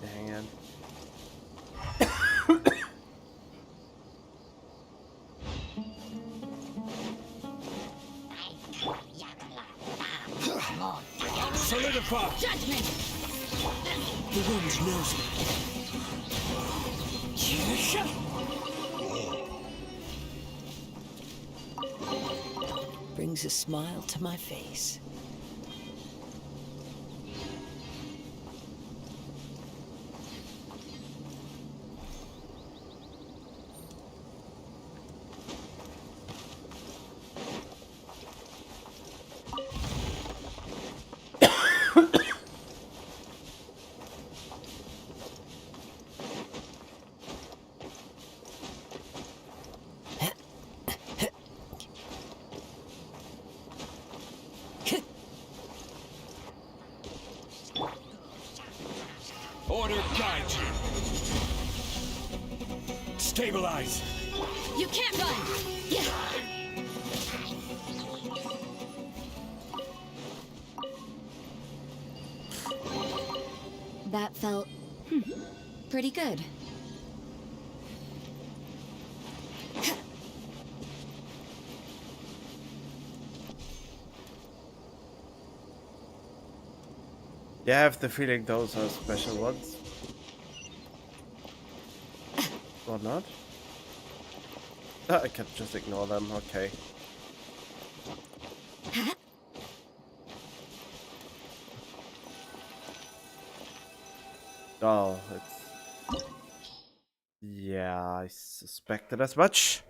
Hang on. Solidify! Judgment! The wind knows me. Brings a smile to my face. Order guide you. Stabilize. You can't run! Yeah. That felt pretty good. Yeah, I have the feeling those are special ones. Or not? I can just ignore them, okay. Oh, it's... Yeah, I suspected as much.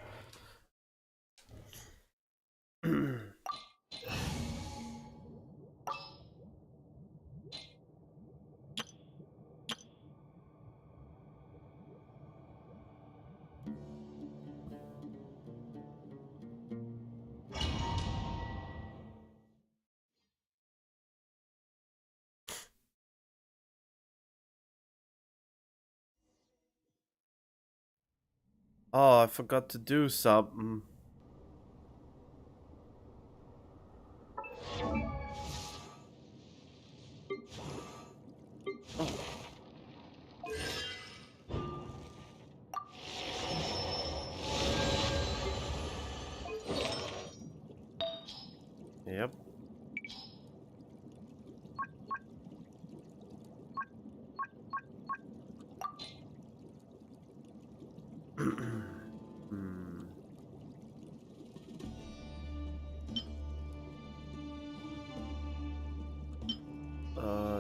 Oh, I forgot to do something. Yep.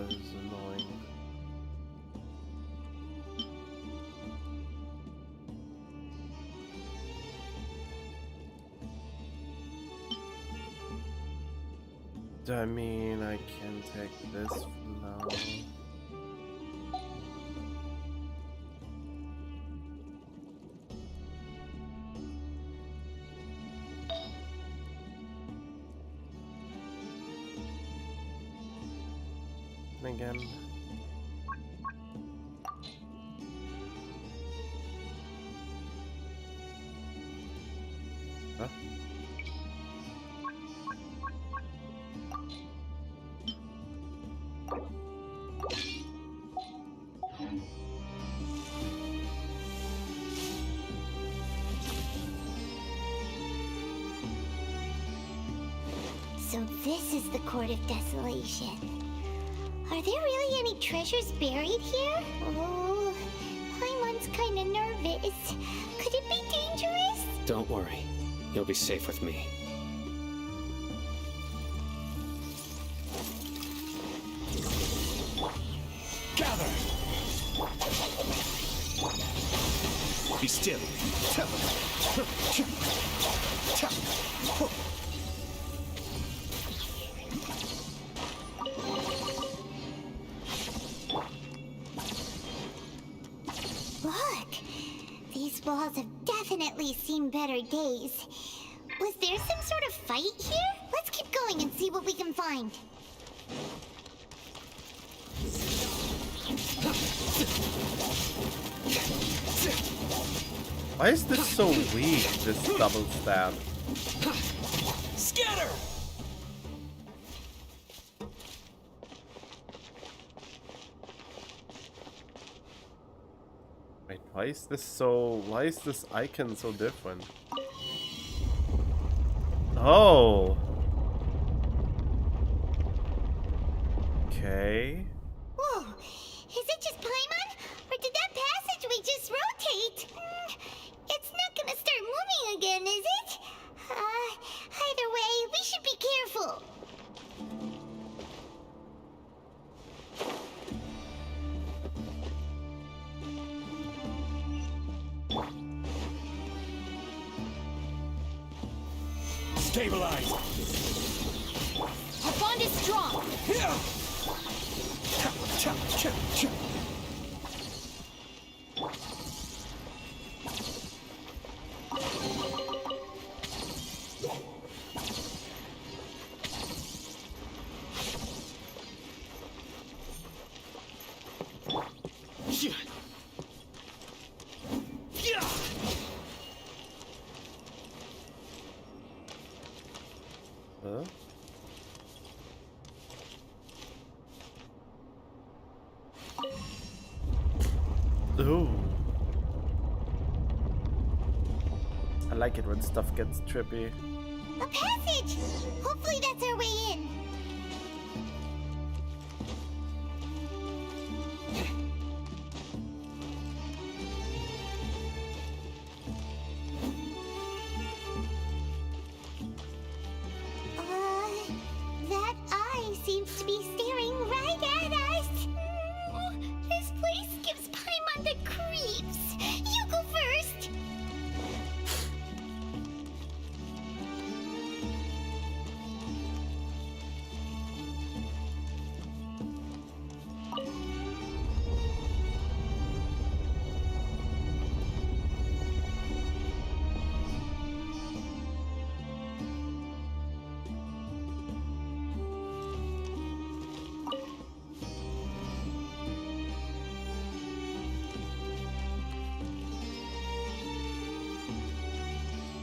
This is annoying. I mean, I can take this for now. Again. Huh? So this is the Court of Desolation. Are there really any treasures buried here? Oh, Paimon's kinda nervous. Could it be dangerous? Don't worry. You'll be safe with me. Gather! Be still. Look! These walls have definitely seen better days. Was there some sort of fight here? Let's keep going and see what we can find. Why is this so weak, this double stab? Scatter! Wait, why is this icon so different? Oh. Okay. Whoa! Is it just Paimon? Or did that passageway just rotate? It's not gonna start moving again, is it? Either way, we should be careful. Stabilize! Our bond is strong! Here! Huh? Ooh. I like it when stuff gets trippy. A passage! Hopefully that's our way in. That eye seems to be staring right at us. This place gives Paimon the creeps. You go first.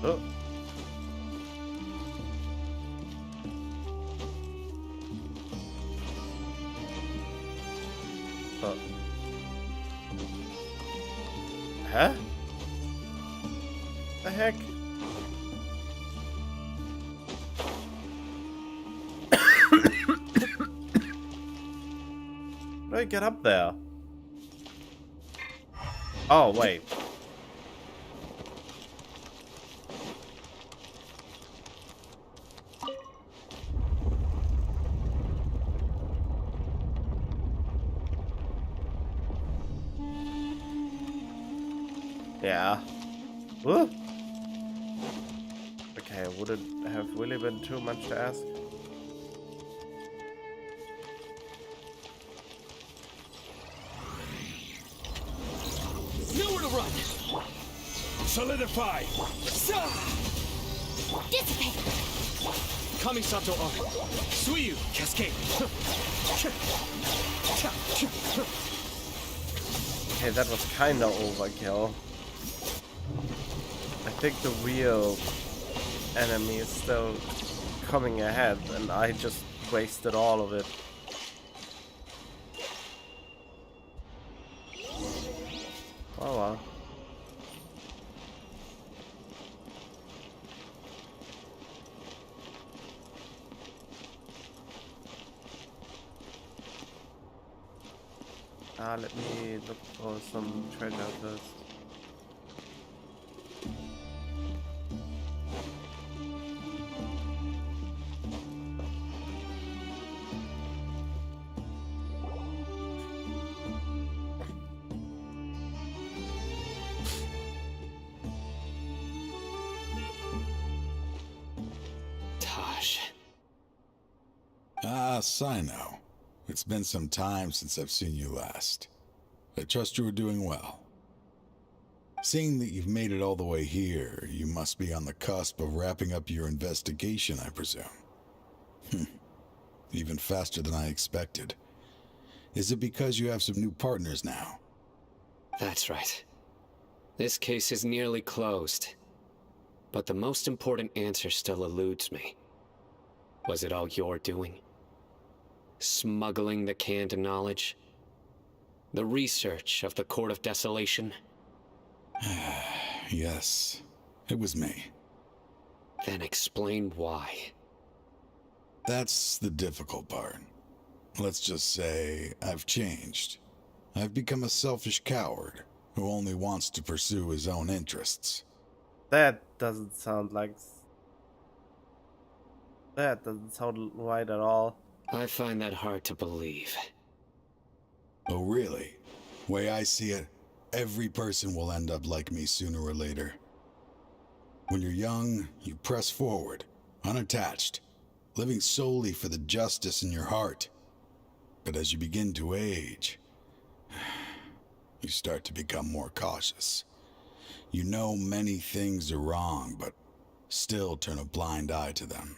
Oh. Huh? The heck? How do I get up there? Oh, wait. Yeah. Woo. Okay, would it have really been too much to ask? Nowhere to run! Solidify! Dissipate! Kamisato on. Suiyu, cascade. Okay, that was kinda overkill. I think the real enemy is still coming ahead, and I just wasted all of it. Oh well. Let me look for some treasure first. Ah, Sino. It's been some time since I've seen you last. I trust you are doing well. Seeing that you've made it all the way here, you must be on the cusp of wrapping up your investigation, I presume. Even faster than I expected. Is it because you have some new partners now? That's right. This case is nearly closed. But the most important answer still eludes me. Was it all your doing? Smuggling the canned knowledge? The research of the Court of Desolation? Yes, it was me. Then explain why. That's the difficult part. Let's just say I've changed. I've become a selfish coward who only wants to pursue his own interests. That doesn't sound like... That doesn't sound right at all. I find that hard to believe. Oh, really? Way I see it, every person will end up like me sooner or later. When you're young, you press forward, unattached, living solely for the justice in your heart. But as you begin to age, you start to become more cautious. You know many things are wrong, but still turn a blind eye to them.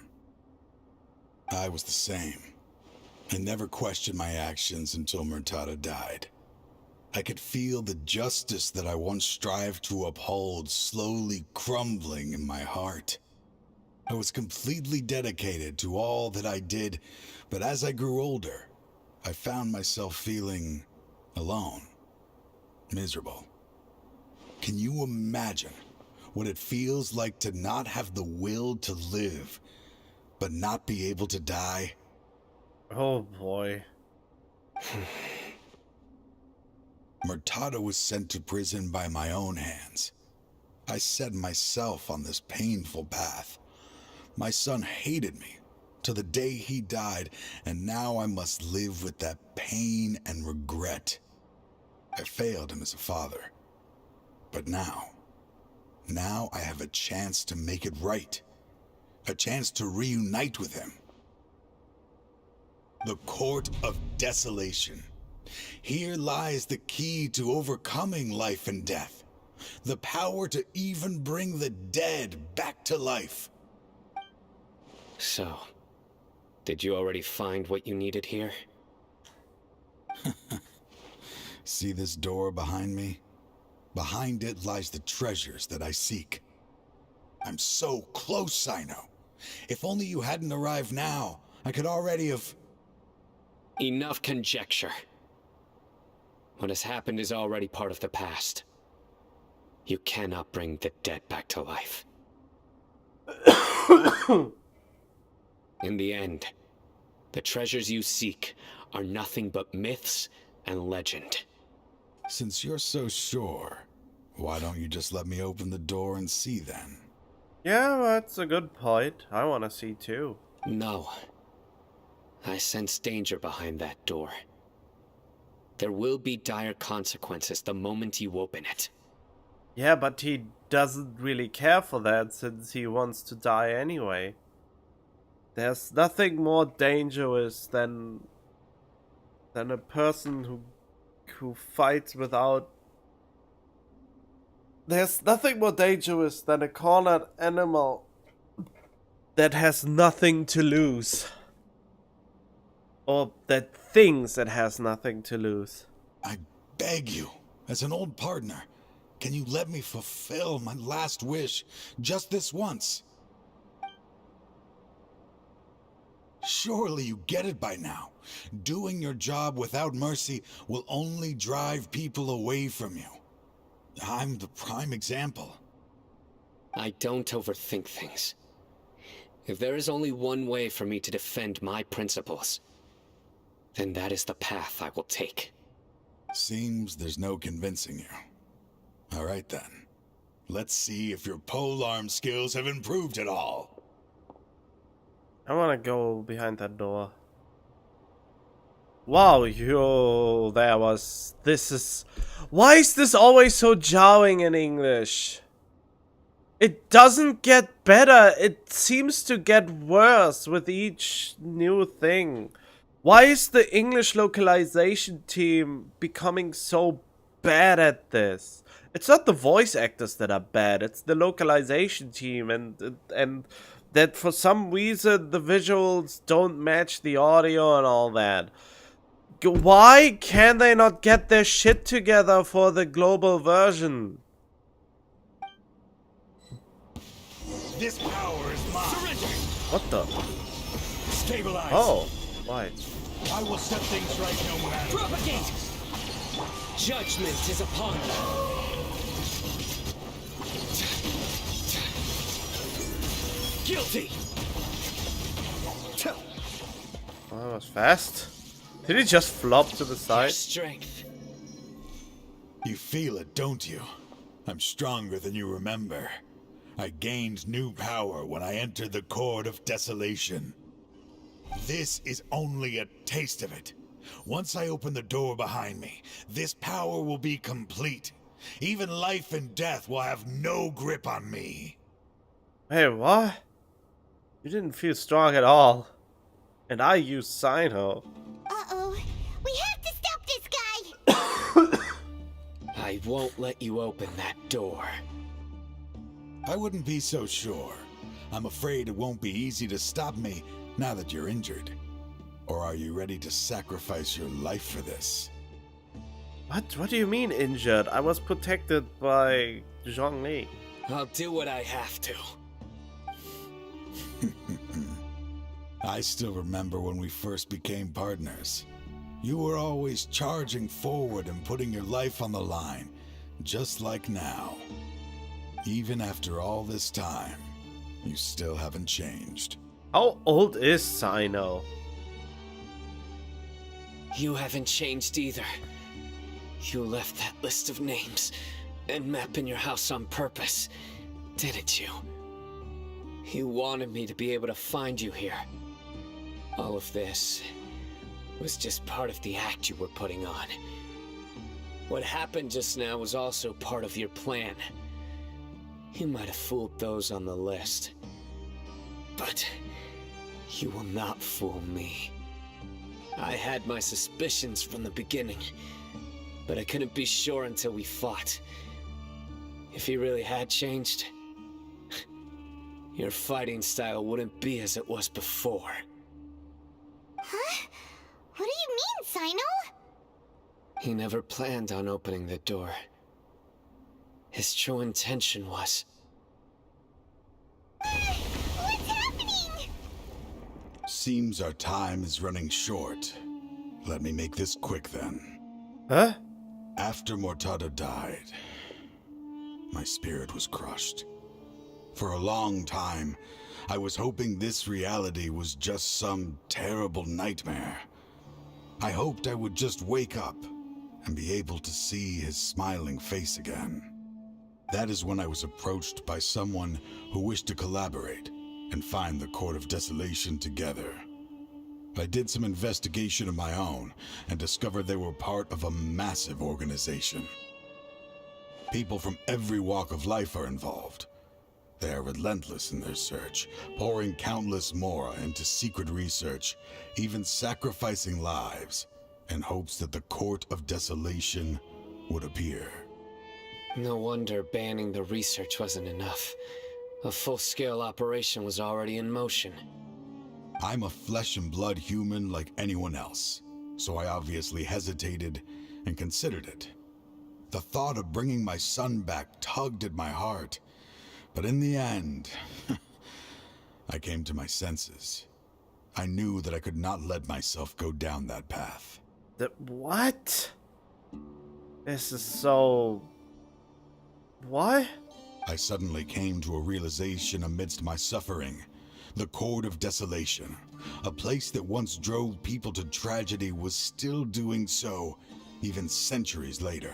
I was the same. I never questioned my actions until Murtada died. I could feel the justice that I once strived to uphold slowly crumbling in my heart. I was completely dedicated to all that I did, but as I grew older, I found myself feeling alone, miserable. Can you imagine what it feels like to not have the will to live, but not be able to die? Oh boy. Murtada was sent to prison by my own hands. I set myself on this painful path. My son hated me to the day he died, and now I must live with that pain and regret. I failed him as a father. But now I have a chance to make it right. A chance to reunite with him. The Court of Desolation. Here lies the key to overcoming life and death. The power to even bring the dead back to life. So, did you already find what you needed here? See this door behind me? Behind it lies the treasures that I seek. I'm so close, Sino. If only you hadn't arrived now, I could already have... Enough conjecture. What has happened is already part of the past. You cannot bring the dead back to life. In the end, the treasures you seek are nothing but myths and legend. Since you're so sure, why don't you just let me open the door and see then? Yeah, that's a good point. I want to see too. No. I sense danger behind that door. There will be dire consequences the moment you open it. Yeah, but he doesn't really care for that since he wants to die anyway. There's nothing more dangerous than a person who fights without. There's nothing more dangerous than a cornered animal that has nothing to lose. Or that thinks it has nothing to lose. I beg you, as an old partner, can you let me fulfill my last wish just this once? Surely you get it by now. Doing your job without mercy will only drive people away from you. I'm the prime example. I don't overthink things. If there is only one way for me to defend my principles, then that is the path I will take. Seems there's no convincing you. All right then. Let's see if your polearm skills have improved at all. I want to go behind that door. Wow, yo, there was... This is... Why is this always so jarring in English? It doesn't get better. It seems to get worse with each new thing. Why is the English localization team becoming so bad at this? It's not the voice actors that are bad. It's the localization team and that for some reason the visuals don't match the audio and all that. Why can they not get their shit together for the global version? This power is mine. Surrender. What the? Stabilize. Oh, why? I will set things right no matter. Propagate! Judgment is upon you. Guilty! Oh, that was fast. Did he just flop to the side? Strength. You feel it, don't you? I'm stronger than you remember. I gained new power when I entered the Court of Desolation. This is only a taste of it. Once I open the door behind me, this power will be complete. Even life and death will have no grip on me. Hey, what? You didn't feel strong at all. And I used Sino. Uh-oh. We have to stop this guy! I won't let you open that door. I wouldn't be so sure. I'm afraid it won't be easy to stop me now that you're injured. Or are you ready to sacrifice your life for this? What do you mean injured? I was protected by Zhongli. I'll do what I have to. I still remember when we first became partners. You were always charging forward and putting your life on the line, just like now. Even after all this time, you still haven't changed. How old is Sino? You haven't changed either. You left that list of names and map in your house on purpose, didn't you? You wanted me to be able to find you here. All of this was just part of the act you were putting on. What happened just now was also part of your plan. You might have fooled those on the list, but you will not fool me. I had my suspicions from the beginning, but I couldn't be sure until we fought. If he really had changed, your fighting style wouldn't be as it was before. Huh? What do you mean, Sino? He never planned on opening the door. His true intention was... What's happening? Seems our time is running short. Let me make this quick then. Huh? After Mortada died, my spirit was crushed. For a long time, I was hoping this reality was just some terrible nightmare. I hoped I would just wake up and be able to see his smiling face again. That is when I was approached by someone who wished to collaborate and find the Court of Desolation together. I did some investigation of my own and discovered they were part of a massive organization. People from every walk of life are involved. They are relentless in their search, pouring countless mora into secret research, even sacrificing lives in hopes that the Court of Desolation would appear. No wonder banning the research wasn't enough. A full-scale operation was already in motion. I'm a flesh and blood human like anyone else, so I obviously hesitated and considered it. The thought of bringing my son back tugged at my heart, but in the end, I came to my senses. I knew that I could not let myself go down that path. What? This is so... What? I suddenly came to a realization amidst my suffering. The Court of Desolation, a place that once drove people to tragedy, was still doing so, even centuries later.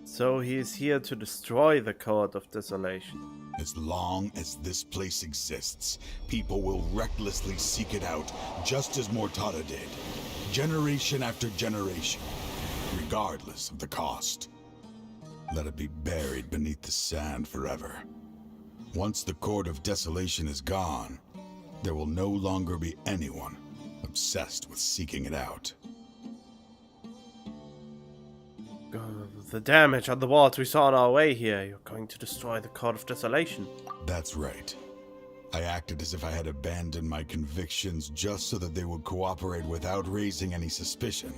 So he is here to destroy the Court of Desolation. As long as this place exists, people will recklessly seek it out, just as Mortada did, generation after generation, regardless of the cost. Let it be buried beneath the sand forever. Once the Court of Desolation is gone, there will no longer be anyone obsessed with seeking it out. The damage on the walls we saw on our way here. You're going to destroy the Court of Desolation. That's right. I acted as if I had abandoned my convictions just so that they would cooperate without raising any suspicion.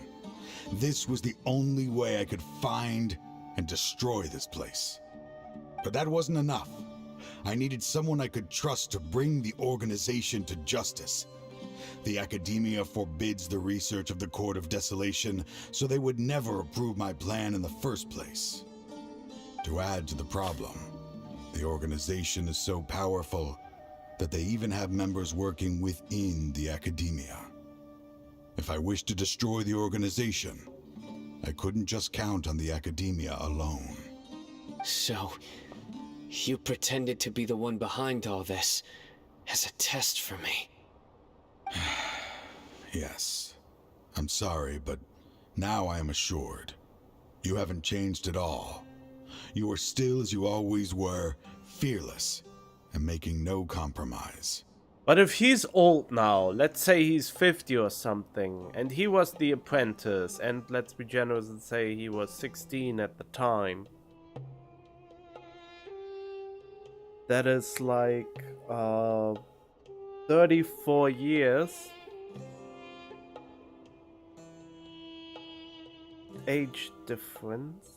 This was the only way I could find and destroy this place. But that wasn't enough. I needed someone I could trust to bring the organization to justice. The Academia forbids the research of the Court of Desolation, so they would never approve my plan in the first place. To add to the problem, the organization is so powerful that they even have members working within the Academia. If I wished to destroy the organization, I couldn't just count on the Academia alone. So, you pretended to be the one behind all this, as a test for me. Yes. I'm sorry, but now I am assured. You haven't changed at all. You are still as you always were, fearless, and making no compromise. But if he's old now, let's say he's 50 or something, and he was the apprentice, and let's be generous and say he was 16 at the time. That is like 34 years. Age difference.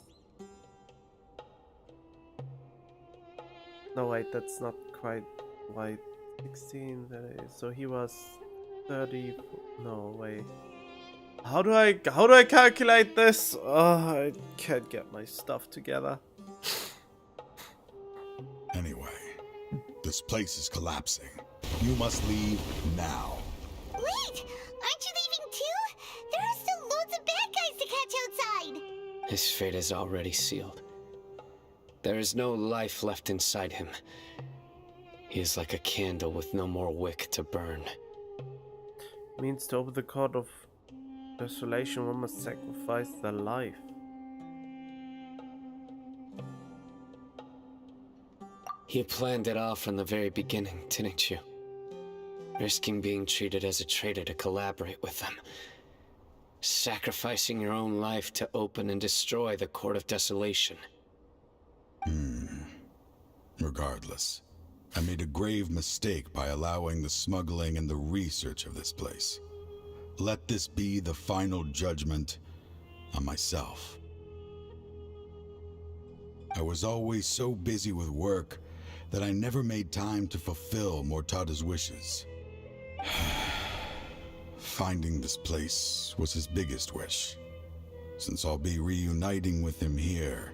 No, wait, that's not quite right. 16, that is. So he was 30. No, wait. How do I calculate this? Oh, I can't get my stuff together. Anyway, this place is collapsing. You must leave now. Wait! Aren't you leaving too? There are still loads of bad guys to catch outside! His fate is already sealed. There is no life left inside him. He is like a candle with no more wick to burn. Means to open the Court of Desolation, one must sacrifice their life. You planned it all from the very beginning, didn't you? Risking being treated as a traitor to collaborate with them. Sacrificing your own life to open and destroy the Court of Desolation. Regardless, I made a grave mistake by allowing the smuggling and the research of this place. Let this be the final judgment on myself. I was always so busy with work that I never made time to fulfill Mortada's wishes. Finding this place was his biggest wish. Since I'll be reuniting with him here,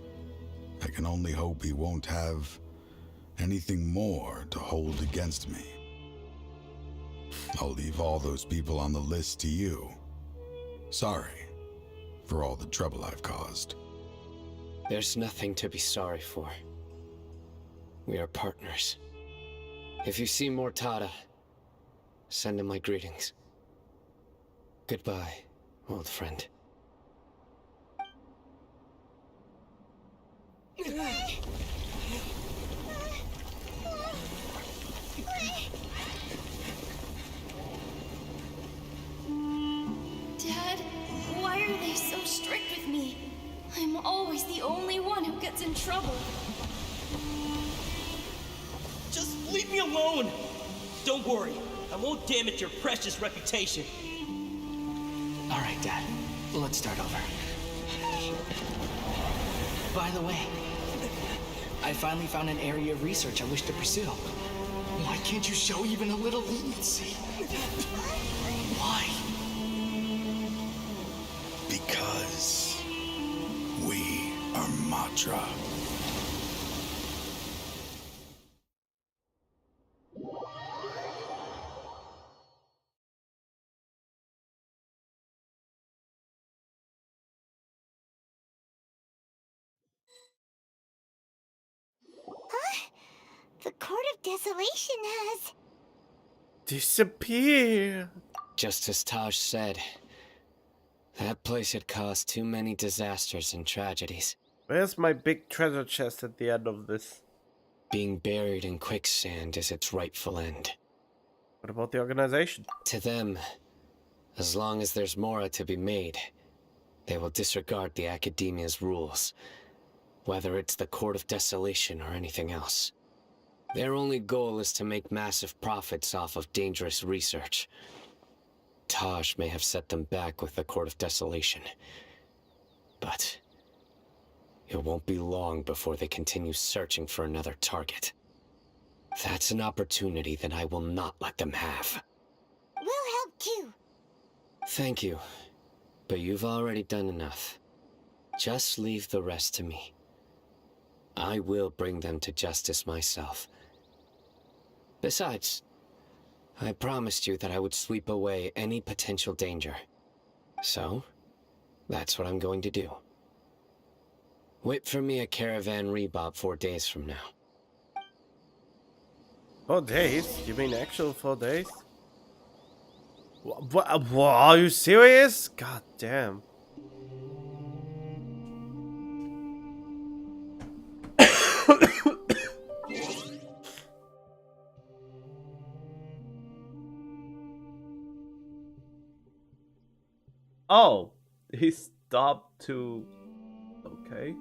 I can only hope he won't have anything more to hold against me. I'll leave all those people on the list to you. Sorry for all the trouble I've caused. There's nothing to be sorry for. We are partners. If you see Mortada, send him my greetings. Goodbye, old friend. Dad, why are they so strict with me? I'm always the only one who gets in trouble. Just leave me alone! Don't worry, I won't damage your precious reputation. All right, Dad. Let's start over. By the way, I finally found an area of research I wish to pursue. Why can't you show even a little leniency? Why? Because we are Matra. Huh? The Court of Desolation has... disappeared. Just as Taj said, that place had caused too many disasters and tragedies. Where's my big treasure chest at the end of this? Being buried in quicksand is its rightful end. What about the organization? To them, as long as there's more to be made, they will disregard the Academia's rules, whether it's the Court of Desolation or anything else. Their only goal is to make massive profits off of dangerous research. Taj may have set them back with the Court of Desolation, but it won't be long before they continue searching for another target. That's an opportunity that I will not let them have. We'll help too. Thank you, but you've already done enough. Just leave the rest to me. I will bring them to justice myself. Besides, I promised you that I would sweep away any potential danger. So, that's what I'm going to do. Wait for me at Caravan Rebob 4 days from now. 4 days? You mean actual 4 days? What? Are you serious? God damn. Oh, he stopped to... Okay.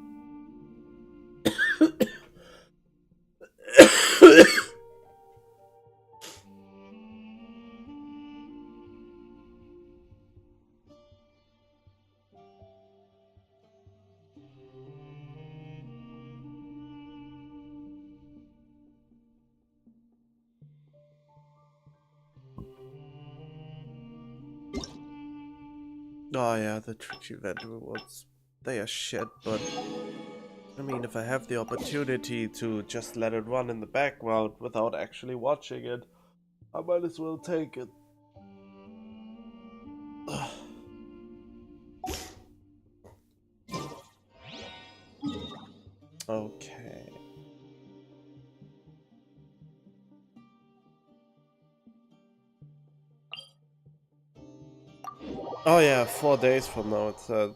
Oh yeah, the tricky event rewards. They are shit, but I mean, if I have the opportunity to just let it run in the background without actually watching it, I might as well take it. Okay. Oh yeah, 4 days from now it said.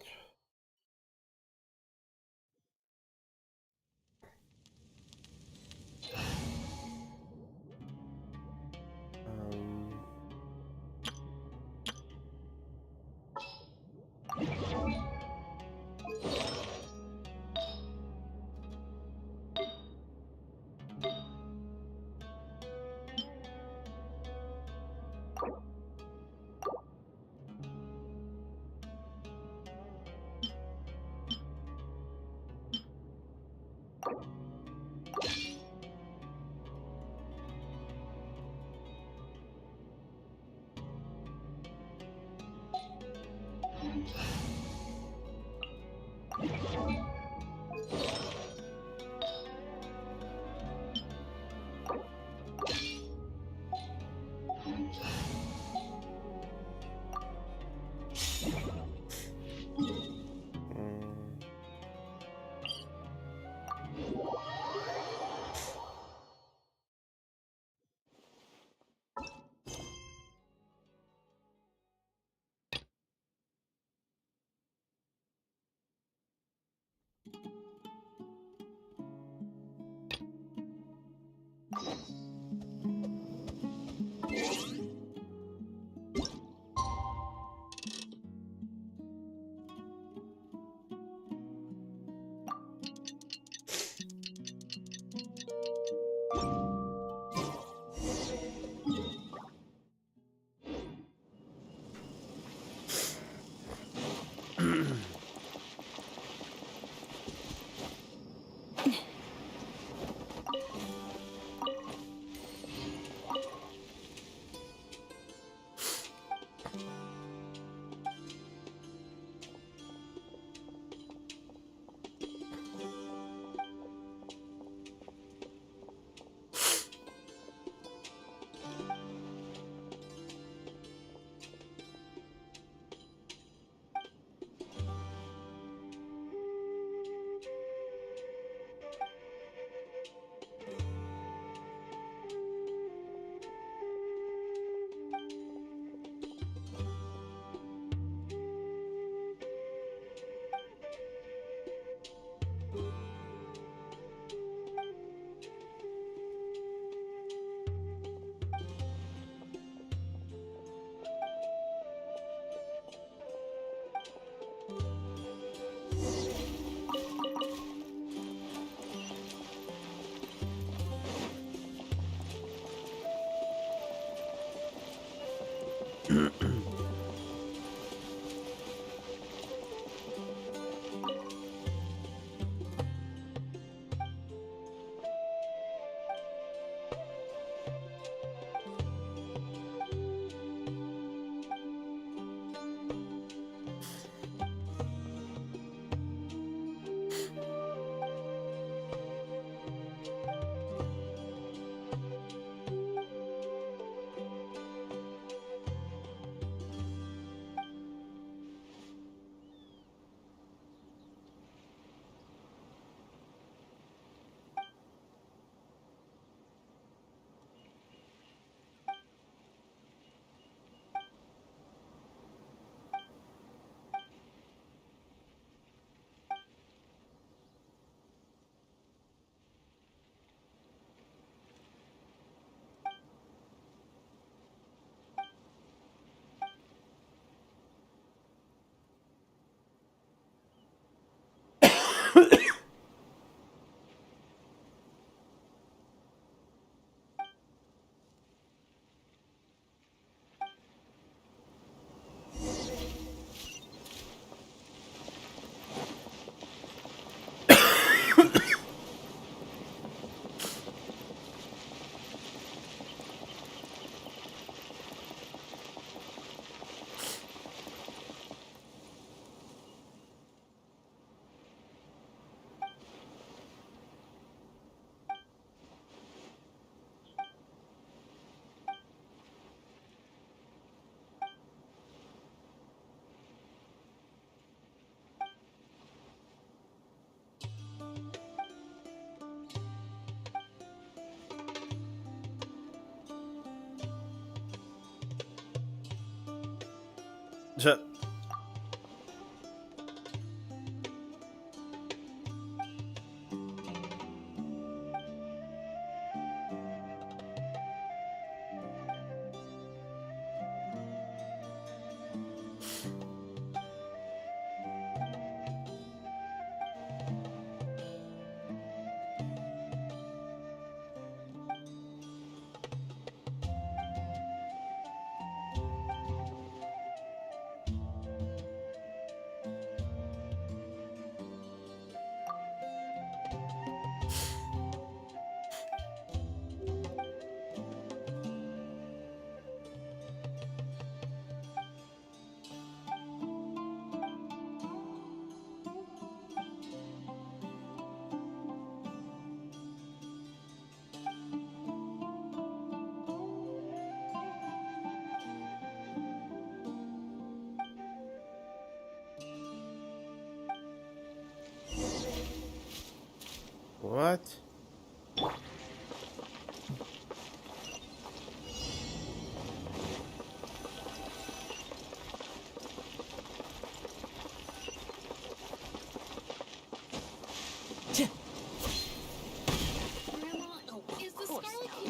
What?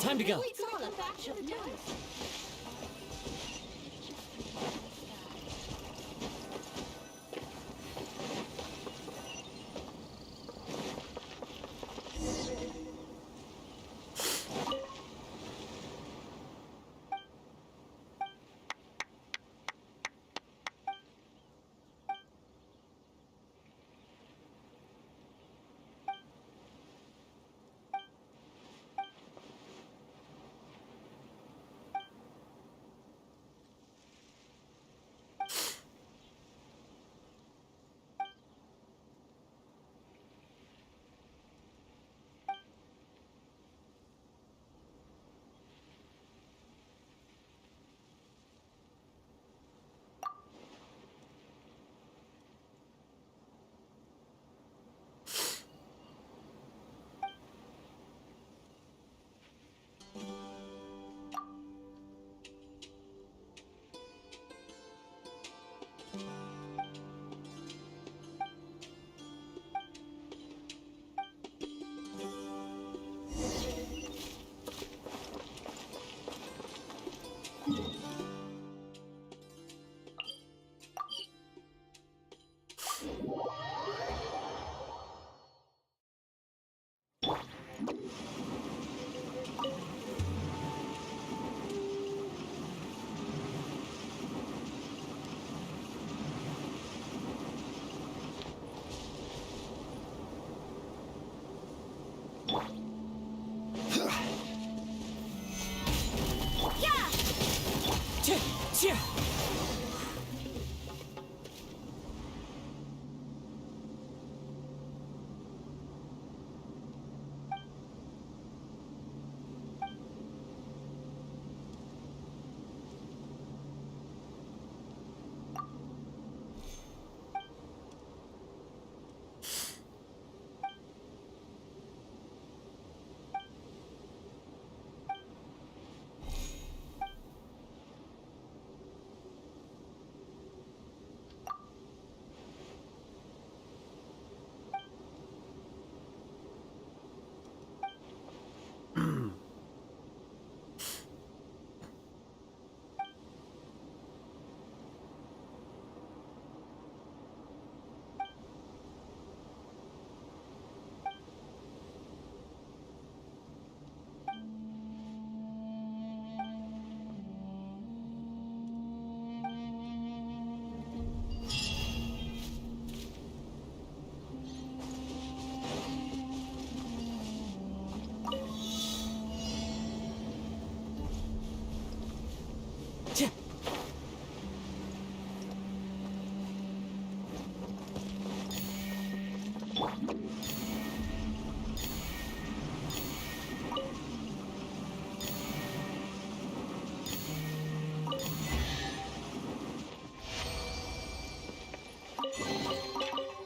Time to go.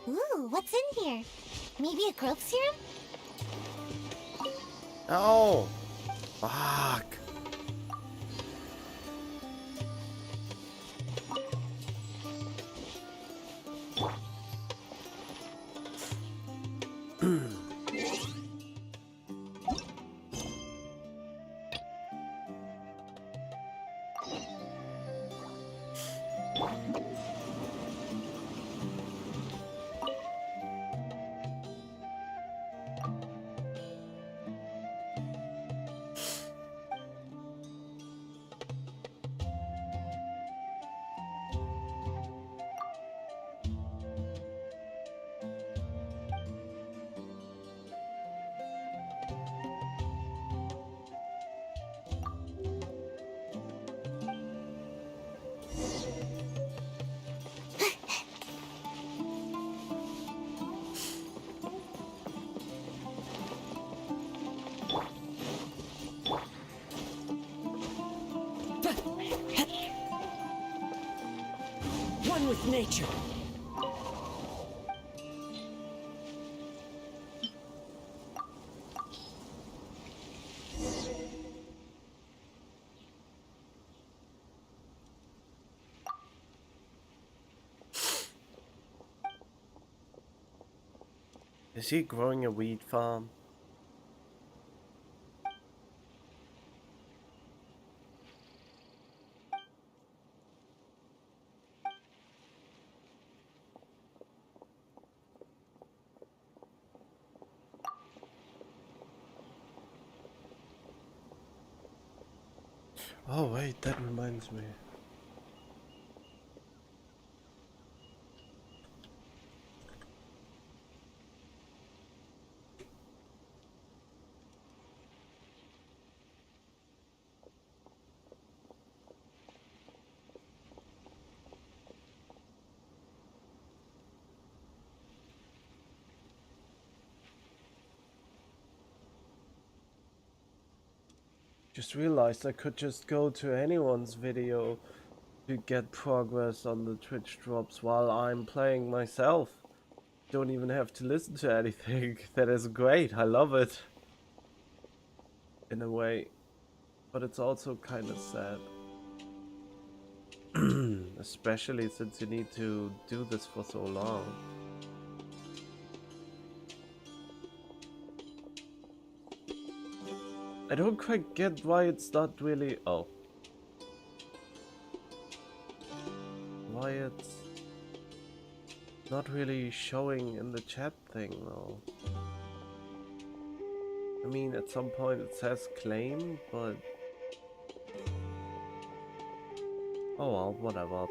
Ooh, what's in here? Maybe a growth serum? Oh! Fuck! One with nature. Is he growing a wheat farm? Oh wait, that reminds me. Just realized I could just go to anyone's video to get progress on the Twitch drops while I'm playing myself. Don't even have to listen to anything. That is great. I love it. In a way. But it's also kind of sad. Especially since you need to do this for so long. I don't quite get why it's not really... Oh. Why it's not really showing in the chat thing though. I mean, at some point it says claim, but... Oh well, whatever.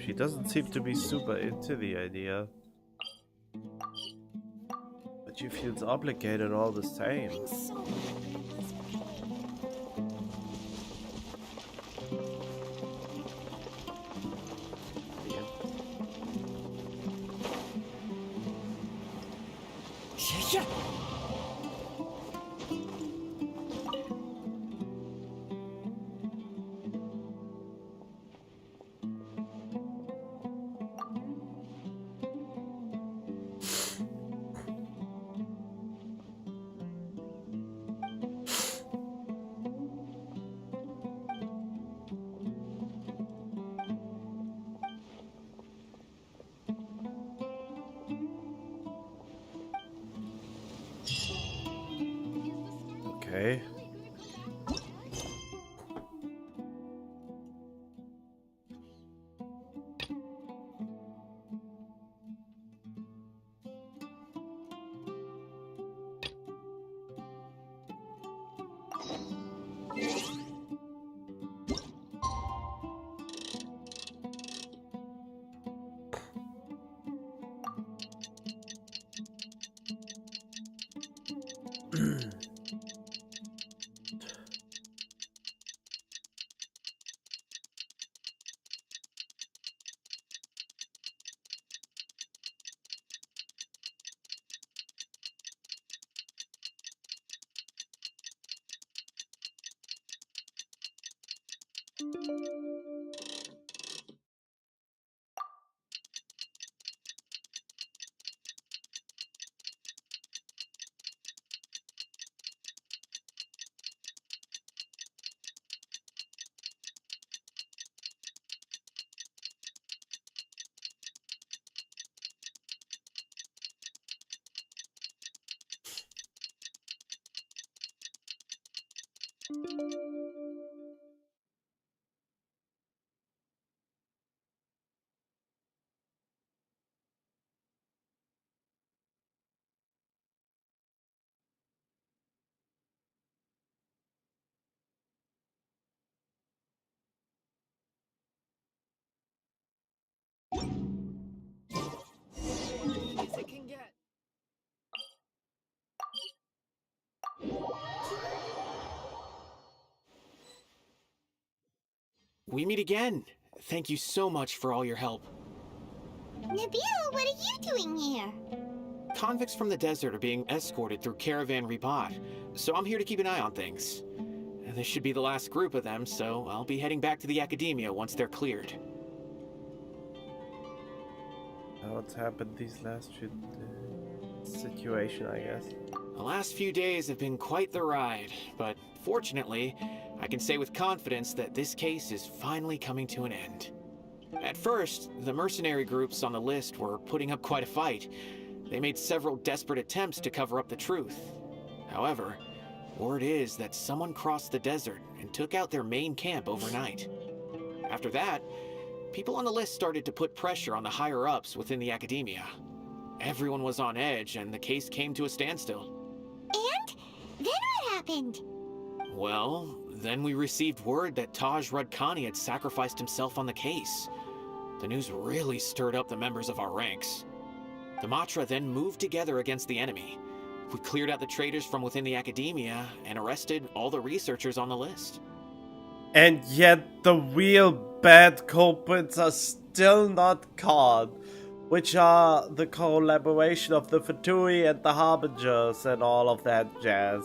She doesn't seem to be super into the idea. But she feels obligated all the same. Okay. We meet again. Thank you so much for all your help. Nabil, what are you doing here? Convicts from the desert are being escorted through Caravan Ribat, so I'm here to keep an eye on things. This should be the last group of them, so I'll be heading back to the Academia once they're cleared. What's happened these last few situation, I guess. The last few days have been quite the ride, but fortunately, I can say with confidence that this case is finally coming to an end. At first, the mercenary groups on the list were putting up quite a fight. They made several desperate attempts to cover up the truth. However, word is that someone crossed the desert and took out their main camp overnight. After that, people on the list started to put pressure on the higher-ups within the Academia. Everyone was on edge, and the case came to a standstill. And? Then what happened? Well, then we received word that Taj Rudkani had sacrificed himself on the case. The news really stirred up the members of our ranks. The Matra then moved together against the enemy. We cleared out the traitors from within the Academia and arrested all the researchers on the list. And yet the real bad culprits are still not caught, which are the collaboration of the Fatui and the Harbingers and all of that jazz.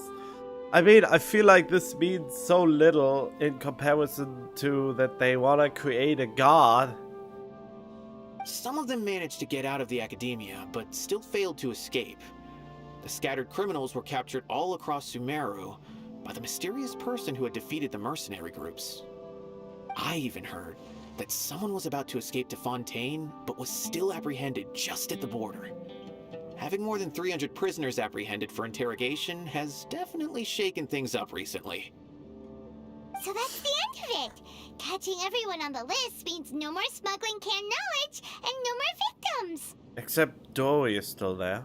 I mean, I feel like this means so little in comparison to that they want to create a god. Some of them managed to get out of the Academia, but still failed to escape. The scattered criminals were captured all across Sumeru by the mysterious person who had defeated the mercenary groups. I even heard that someone was about to escape to Fontaine, but was still apprehended just at the border. Having more than 300 prisoners apprehended for interrogation has definitely shaken things up recently. So that's the end of it. Catching everyone on the list means no more smuggling canned knowledge and no more victims. Except Dory is still there.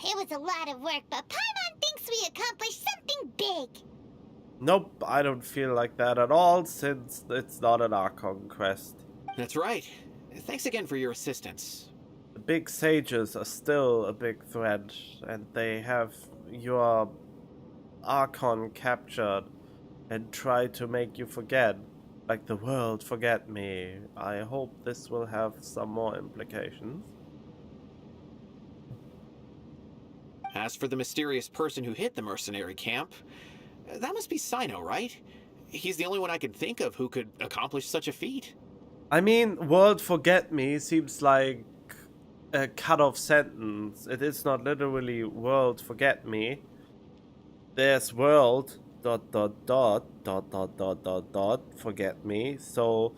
It was a lot of work, but Paimon thinks we accomplished something big. Nope, I don't feel like that at all, since it's not an Archon quest. That's right. Thanks again for your assistance. The big sages are still a big threat, and they have your Archon captured and try to make you forget, like the world forget me. I hope this will have some more implications. As for the mysterious person who hit the mercenary camp, that must be Sino, right? He's the only one I can think of who could accomplish such a feat. I mean, world forget me seems like a cut-off sentence. It is not literally world forget me. There's world ... forget me. So,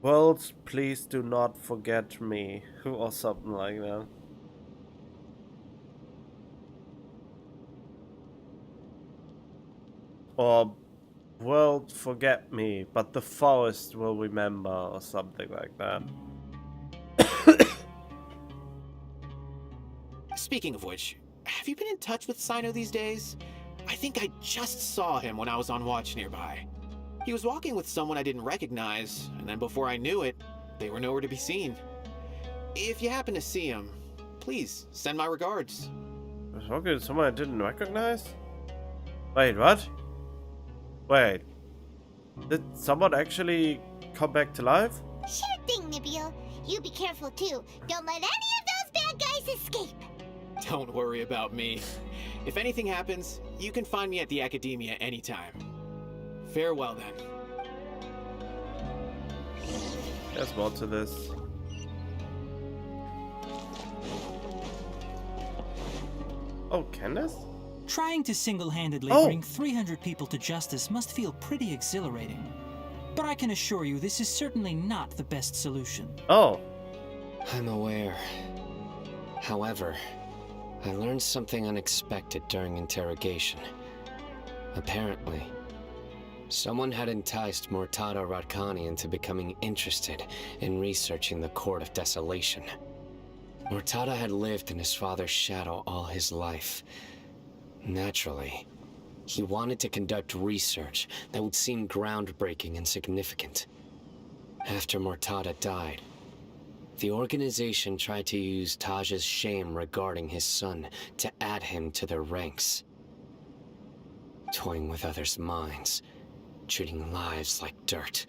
world, please do not forget me, or something like that. Or world forget me, but the forest will remember, or something like that. Speaking of which, have you been in touch with Sino these days? I think I just saw him when I was on watch nearby. He was walking with someone I didn't recognize, and then before I knew it, they were nowhere to be seen. If you happen to see him, please send my regards. I was talking to someone I didn't recognize? Wait, what? Wait. Did someone actually come back to life? Sure thing, Nibio. You be careful too. Don't let any of those bad guys escape. Don't worry about me. If anything happens, you can find me at the Academia anytime. Farewell then. There's more to this. Oh, Candace? Trying to single-handedly bring 300 people to justice must feel pretty exhilarating. But I can assure you this is certainly not the best solution. Oh. I'm aware. However, I learned something unexpected during interrogation. Apparently, someone had enticed Murtada Radkani into becoming interested in researching the Court of Desolation. Murtada had lived in his father's shadow all his life. Naturally, he wanted to conduct research that would seem groundbreaking and significant. After Murtada died, the organization tried to use Taj's shame regarding his son to add him to their ranks. Toying with others' minds, treating lives like dirt,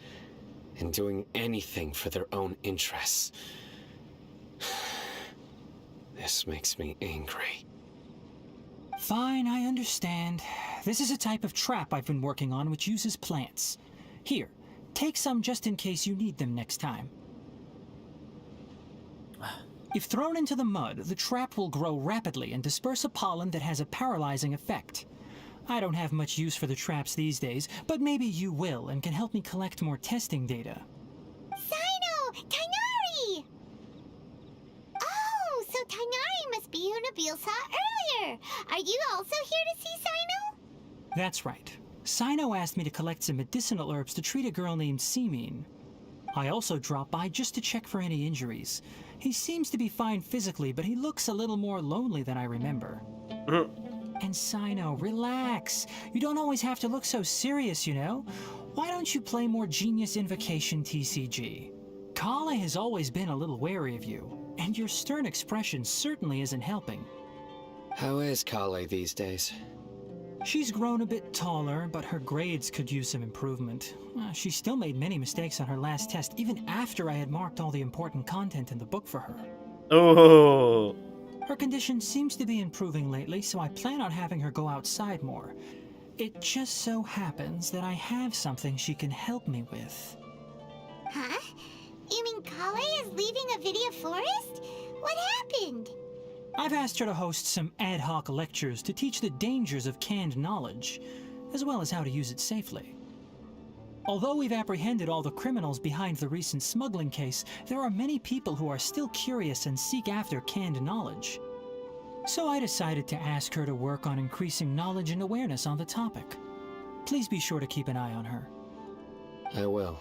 and doing anything for their own interests. This makes me angry. Fine, I understand. This is a type of trap I've been working on which uses plants. Here, take some just in case you need them next time. If thrown into the mud, the trap will grow rapidly and disperse a pollen that has a paralyzing effect. I don't have much use for the traps these days, but maybe you will and can help me collect more testing data. Sino! Tainari! Oh, so Tainari must be who Nabil saw earlier. Are you also here to see Sino? That's right. Sino asked me to collect some medicinal herbs to treat a girl named Seemine. I also dropped by just to check for any injuries. He seems to be fine physically, but he looks a little more lonely than I remember. And Sino, relax. You don't always have to look so serious, you know? Why don't you play more Genius Invocation TCG? Kale has always been a little wary of you, and your stern expression certainly isn't helping. How is Kale these days? She's grown a bit taller, but her grades could use some improvement. She still made many mistakes on her last test, even after I had marked all the important content in the book for her. Oh. Her condition seems to be improving lately, so I plan on having her go outside more. It just so happens that I have something she can help me with. Huh? You mean Kale is leaving Avidia Forest? What happened? I've asked her to host some ad hoc lectures to teach the dangers of canned knowledge, as well as how to use it safely. Although we've apprehended all the criminals behind the recent smuggling case, there are many people who are still curious and seek after canned knowledge. So I decided to ask her to work on increasing knowledge and awareness on the topic. Please be sure to keep an eye on her. I will.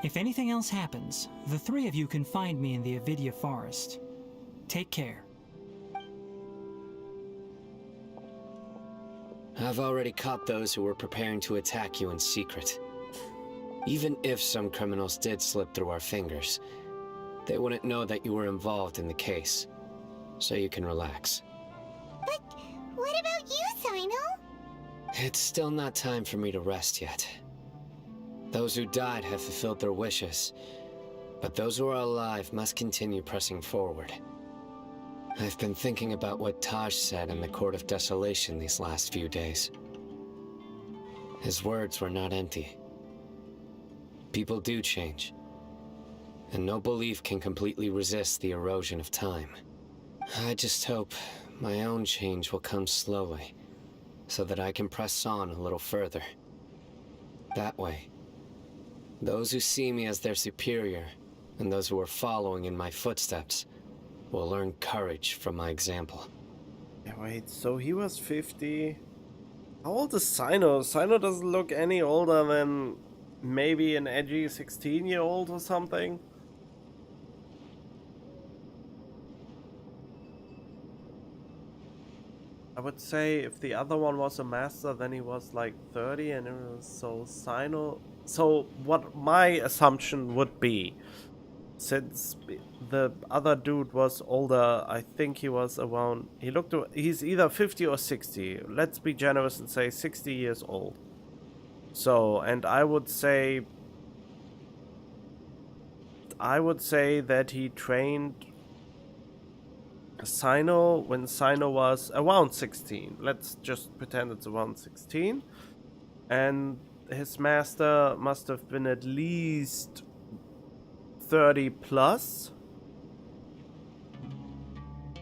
If anything else happens, the three of you can find me in the EVGA forest. Take care. I've already caught those who were preparing to attack you in secret. Even if some criminals did slip through our fingers, they wouldn't know that you were involved in the case. So you can relax. But what about you, Sino? It's still not time for me to rest yet. Those who died have fulfilled their wishes, but those who are alive must continue pressing forward. I've been thinking about what Taj said in the Court of Desolation these last few days. His words were not empty. People do change, and no belief can completely resist the erosion of time. I just hope my own change will come slowly, so that I can press on a little further. That way, those who see me as their superior, and those who are following in my footsteps, will learn courage from my example. Yeah, wait, so he was 50? How old is Sino? Sino doesn't look any older than maybe an edgy 16-year-old or something. I would say if the other one was a master, then he was like 30, and it was so Sino. So what my assumption would be, since the other dude was older, I think he was around, he's either 50 or 60. Let's be generous and say 60 years old. So, and I would say that he trained Sino when Sino was around 16. Let's just pretend it's around 16. And his master must have been at least 30 plus.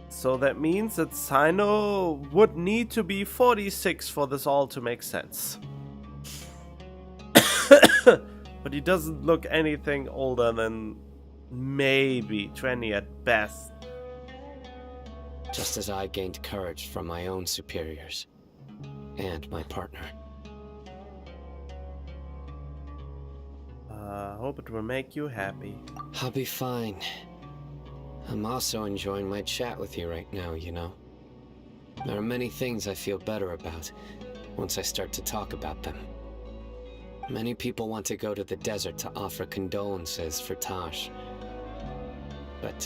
So that means that Sino would need to be 46 for this all to make sense. But he doesn't look anything older than maybe 20 at best. Just as I gained courage from my own superiors and my partner. I hope it will make you happy. I'll be fine. I'm also enjoying my chat with you right now, you know. There are many things I feel better about once I start to talk about them. Many people want to go to the desert to offer condolences for Taj. But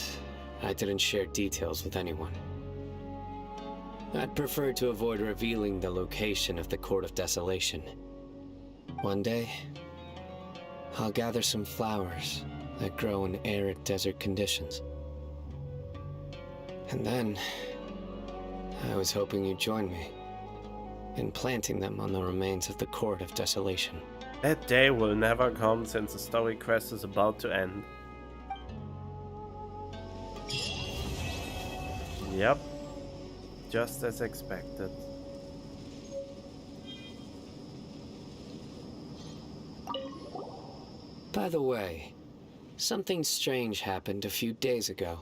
I didn't share details with anyone. I'd prefer to avoid revealing the location of the Court of Desolation. One day, I'll gather some flowers that grow in arid desert conditions. And then, I was hoping you'd join me in planting them on the remains of the Court of Desolation. That day will never come since the story quest is about to end. Yep. Just as expected. By the way, something strange happened a few days ago.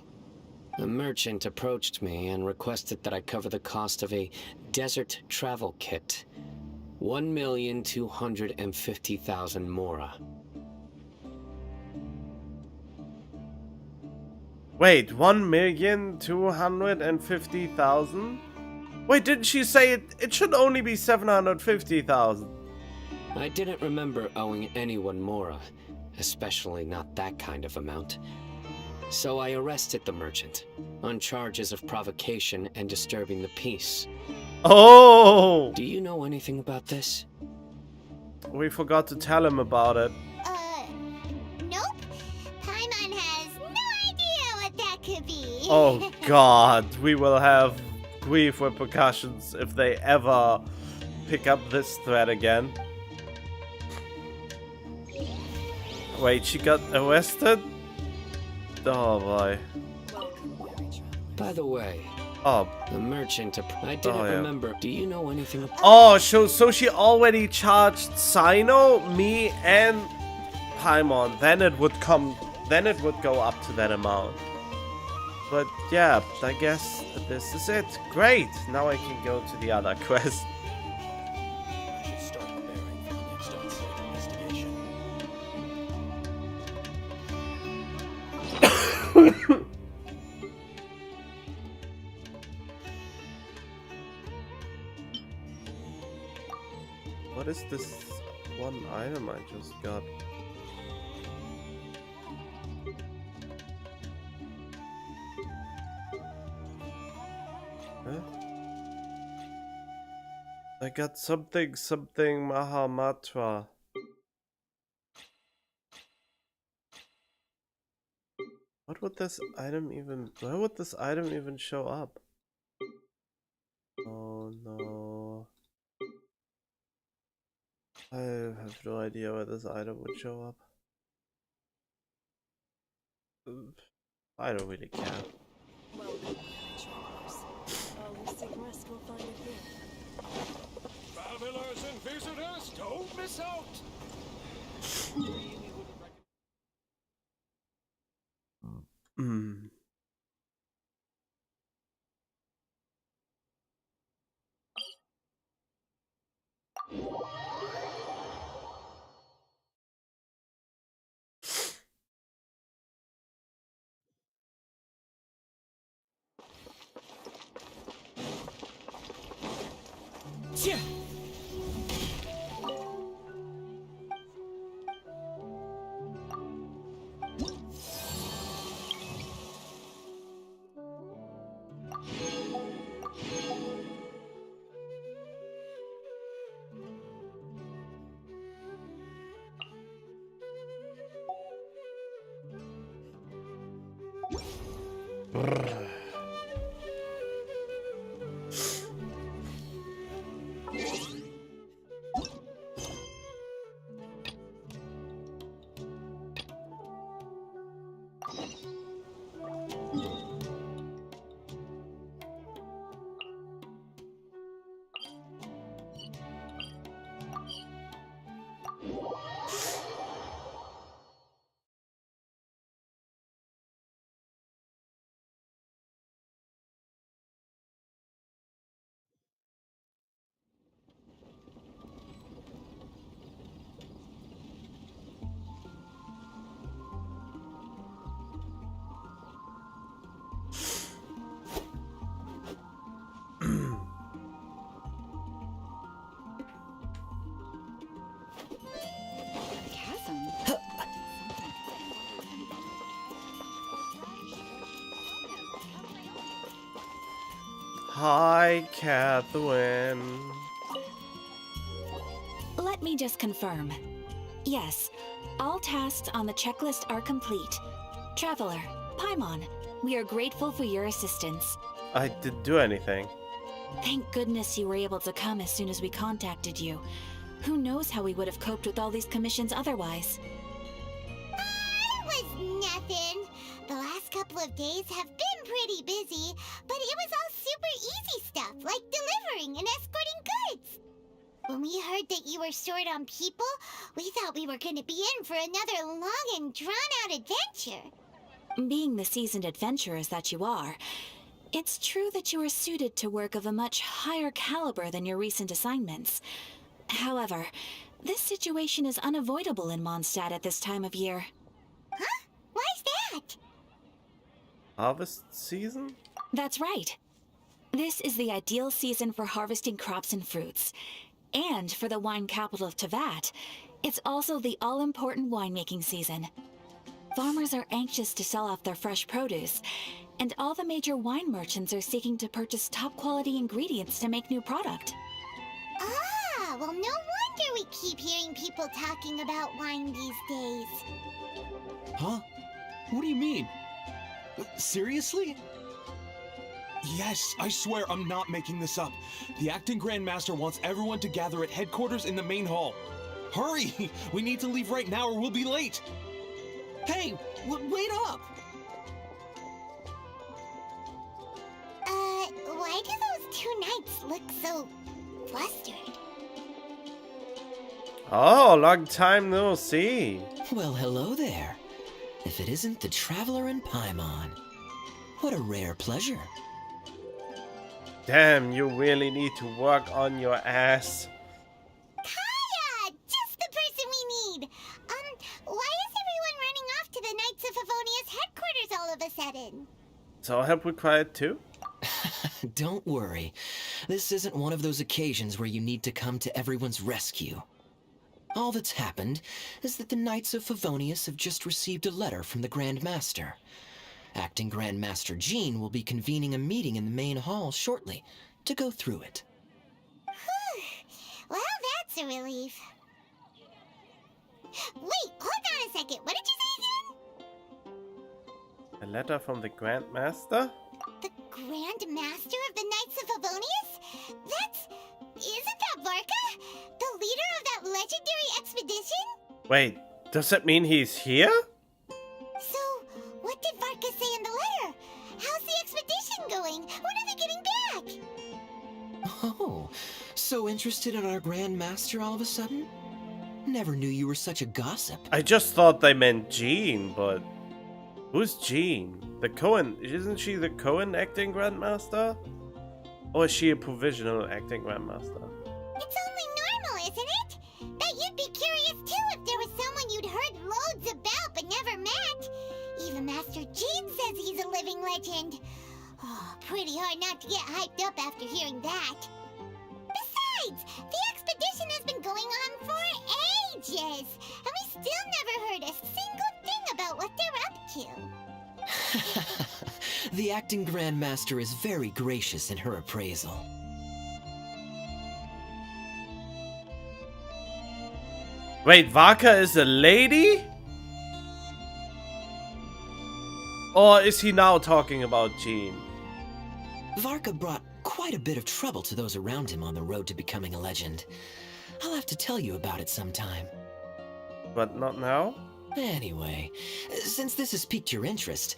A merchant approached me and requested that I cover the cost of a desert travel kit. 1,250,000 mora. Wait, 1,250,000? Wait, didn't she say it should only be 750,000? I didn't remember owing anyone mora, especially not that kind of amount. So I arrested the merchant on charges of provocation and disturbing the peace. Oh! Do you know anything about this? We forgot to tell him about it. Nope. Paimon has no idea what that could be. Oh god, we will have grief repercussions if they ever pick up this thread again. Wait, she got arrested? Oh boy. By the way, the merchant, I didn't remember. Do you know anything about... Oh, so she already charged Sino, me, and Paimon. Then it would go up to that amount. But yeah, I guess this is it. Great! Now I can go to the other quest. What is this one item I just got? Huh? I got something Mahamatra. What would this item even... Where would this item even show up? Oh no. I have no idea where this item would show up. I don't really care. Travelers and visitors, don't miss out! Hmm. Yeah. Hi, Catherine. Let me just confirm. Yes, all tasks on the checklist are complete. Traveler, Paimon, we are grateful for your assistance. I didn't do anything. Thank goodness you were able to come as soon as we contacted you. Who knows how we would have coped with all these commissions otherwise? It was nothing. The last couple of days have been pretty busy, but it was all super easy stuff, like delivering and escorting goods. When we heard that you were short on people, we thought we were going to be in for another long and drawn-out adventure. Being the seasoned adventurers that you are, it's true that you are suited to work of a much higher caliber than your recent assignments. However, this situation is unavoidable in Mondstadt at this time of year. Huh? Why's that? Harvest season? That's right. This is the ideal season for harvesting crops and fruits. And for the wine capital of Teyvat, it's also the all-important winemaking season. Farmers are anxious to sell off their fresh produce, and all the major wine merchants are seeking to purchase top-quality ingredients to make new product. Ah, well, no wonder we keep hearing people talking about wine these days. Huh? What do you mean? Seriously? Yes, I swear I'm not making this up. The acting Grandmaster wants everyone to gather at headquarters in the main hall. Hurry! We need to leave right now or we'll be late! Hey, wait up! Why do those two knights look so flustered? Oh, long time no see. Well, hello there. If it isn't the Traveler and Paimon. What a rare pleasure. Damn, you really need to work on your ass. Kaya! Just the person we need! Why is everyone running off to the Knights of Favonia's headquarters all of a sudden? So help required too? Don't worry. This isn't one of those occasions where you need to come to everyone's rescue. All that's happened is that the Knights of Favonius have just received a letter from the Grand Master. Acting Grand Master Jean will be convening a meeting in the main hall shortly to go through it. Well, that's a relief. Wait, hold on a second. What did you say again? A letter from the Grand Master? The Grand Master of the Knights of Favonius? Isn't that Varka? The leader of that legendary expedition? Wait, does that mean he's here? So, what did Varka say in the letter? How's the expedition going? When are they getting back? Oh, so interested in our Grand Master all of a sudden? Never knew you were such a gossip. I just thought they meant Jean, but... Who's Jean? The Cohen... Isn't she the Cohen acting Grandmaster? Or is she a provisional acting Grandmaster? It's only normal, isn't it? That you'd be curious too if there was someone you'd heard loads about but never met. Even Master Jean says he's a living legend. Oh, pretty hard not to get hyped up after hearing that. Besides, the expedition has been going on for ages, and we still never heard a single thing about what they're up to. The acting Grandmaster is very gracious in her appraisal. Wait, Varka is a lady? Or is he now talking about Jean? Varka brought quite a bit of trouble to those around him on the road to becoming a legend. I'll have to tell you about it sometime. But not now? Anyway, since this has piqued your interest,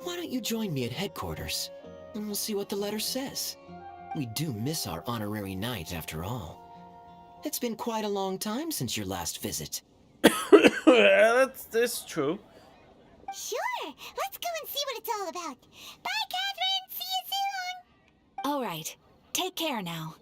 why don't you join me at headquarters? And we'll see what the letter says. We do miss our honorary knight, after all. It's been quite a long time since your last visit. That's true. Sure, let's go and see what it's all about. Bye, Catherine! See you soon! All right. Take care now.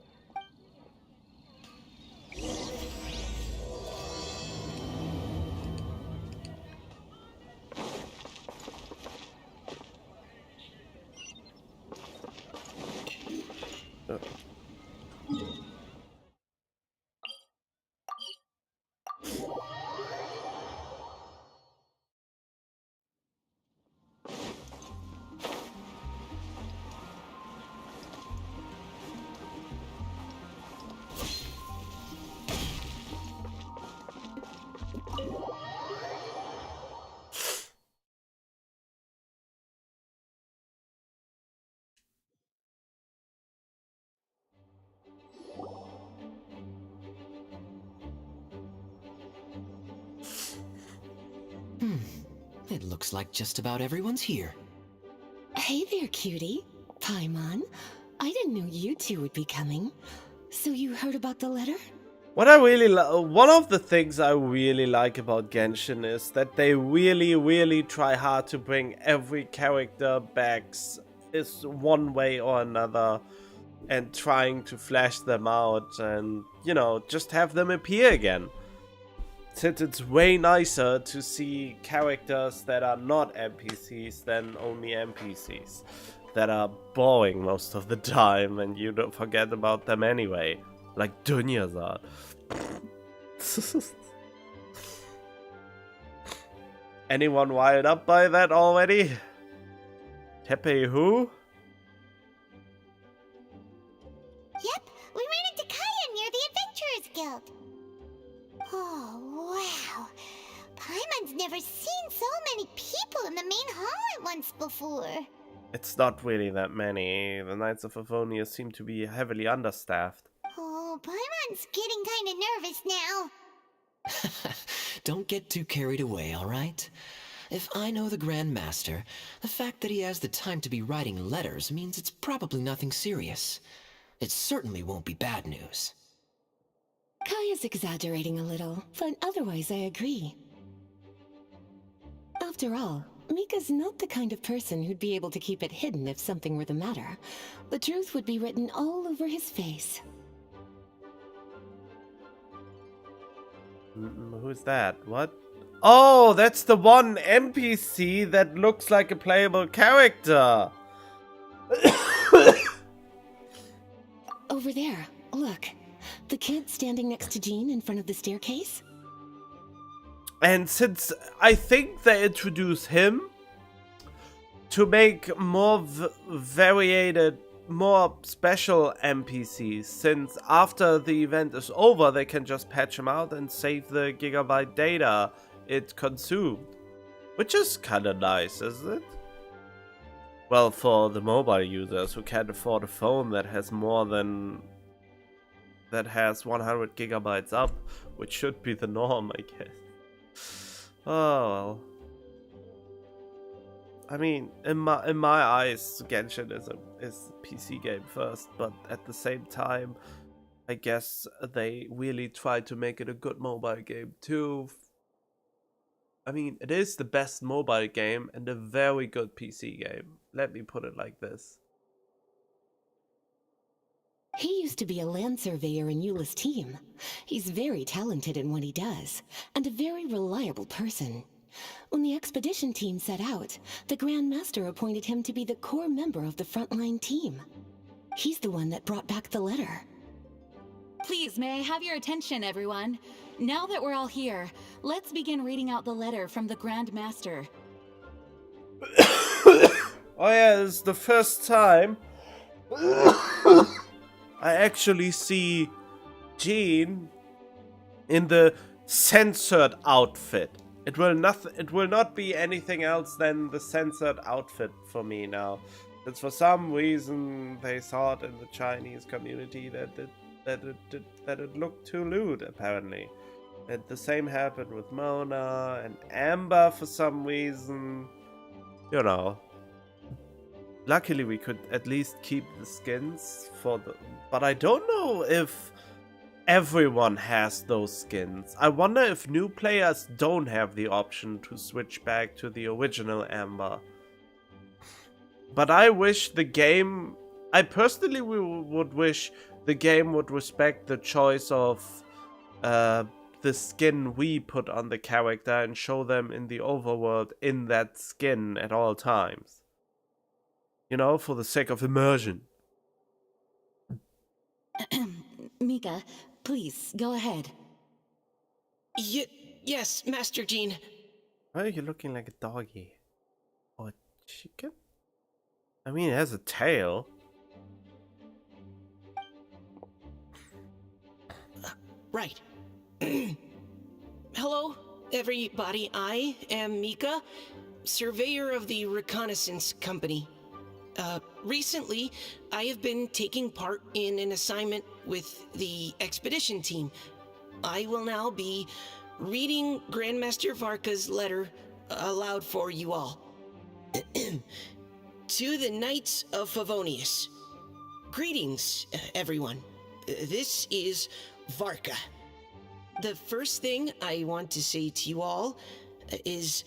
It looks like just about everyone's here. Hey there, cutie. Paimon. I didn't know you two would be coming. So you heard about the letter? What I really one of the things I really like about Genshin is that they really try hard to bring every character back is one way or another, and trying to flesh them out and, you know, just have them appear again. Since it's way nicer to see characters that are not NPCs than only NPCs that are boring most of the time and you don't forget about them anyway. Like Dunyazar. Anyone wired up by that already? Tepe who? Yep, we ran into Kaya near the Adventurers Guild. Oh, wow. Paimon's never seen so many people in the main hall at once before. It's not really that many. The Knights of Favonius seem to be heavily understaffed. Oh, Paimon's getting kinda nervous now. Don't get too carried away, alright? If I know the Grand Master, the fact that he has the time to be writing letters means it's probably nothing serious. It certainly won't be bad news. Kaya's exaggerating a little, but otherwise I agree. After all, Mika's not the kind of person who'd be able to keep it hidden if something were the matter. The truth would be written all over his face. Who's that? What? Oh, that's the one NPC that looks like a playable character. Over there, look. The kid standing next to Jean in front of the staircase? And since I think they introduce him to make more variated, more special NPCs, since after the event is over, they can just patch him out and save the gigabyte data it consumed. Which is kinda nice, isn't it? Well, for the mobile users who can't afford a phone that has more than... that has 100 gigabytes up, which should be the norm, I guess. Oh, well. I mean, in my eyes, Genshin is a PC game first, but at the same time, I guess they really tried to make it a good mobile game too. I mean, it is the best mobile game and a very good PC game. Let me put it like this. He used to be a land surveyor in Eula's team. He's very talented in what he does, and a very reliable person. When the expedition team set out, the Grand Master appointed him to be the core member of the frontline team. He's the one that brought back the letter. Please, may I have your attention, everyone? Now that we're all here, let's begin reading out the letter from the Grand Master. Oh yeah, it's the first time I actually see Jean in the censored outfit. It will not be anything else than the censored outfit for me now. It's for some reason they thought in the Chinese community that it looked too lewd, apparently. And the same happened with Mona and Amber for some reason. You know. Luckily we could at least keep the skins for the... But I don't know if everyone has those skins. I wonder if new players don't have the option to switch back to the original Amber. But I wish the game... I personally would wish the game would respect the choice of the skin we put on the character and show them in the overworld in that skin at all times. You know, for the sake of immersion. Mika, please, go ahead. Yes, Master Jean. Why are you looking like a doggy? Or a chicken? I mean, it has a tail. Right. Hello, everybody. I am Mika, surveyor of the Reconnaissance Company. Recently, I have been taking part in an assignment with the expedition team. I will now be reading Grandmaster Varka's letter aloud for you all. To the Knights of Favonius. Greetings, everyone. This is Varka. The first thing I want to say to you all is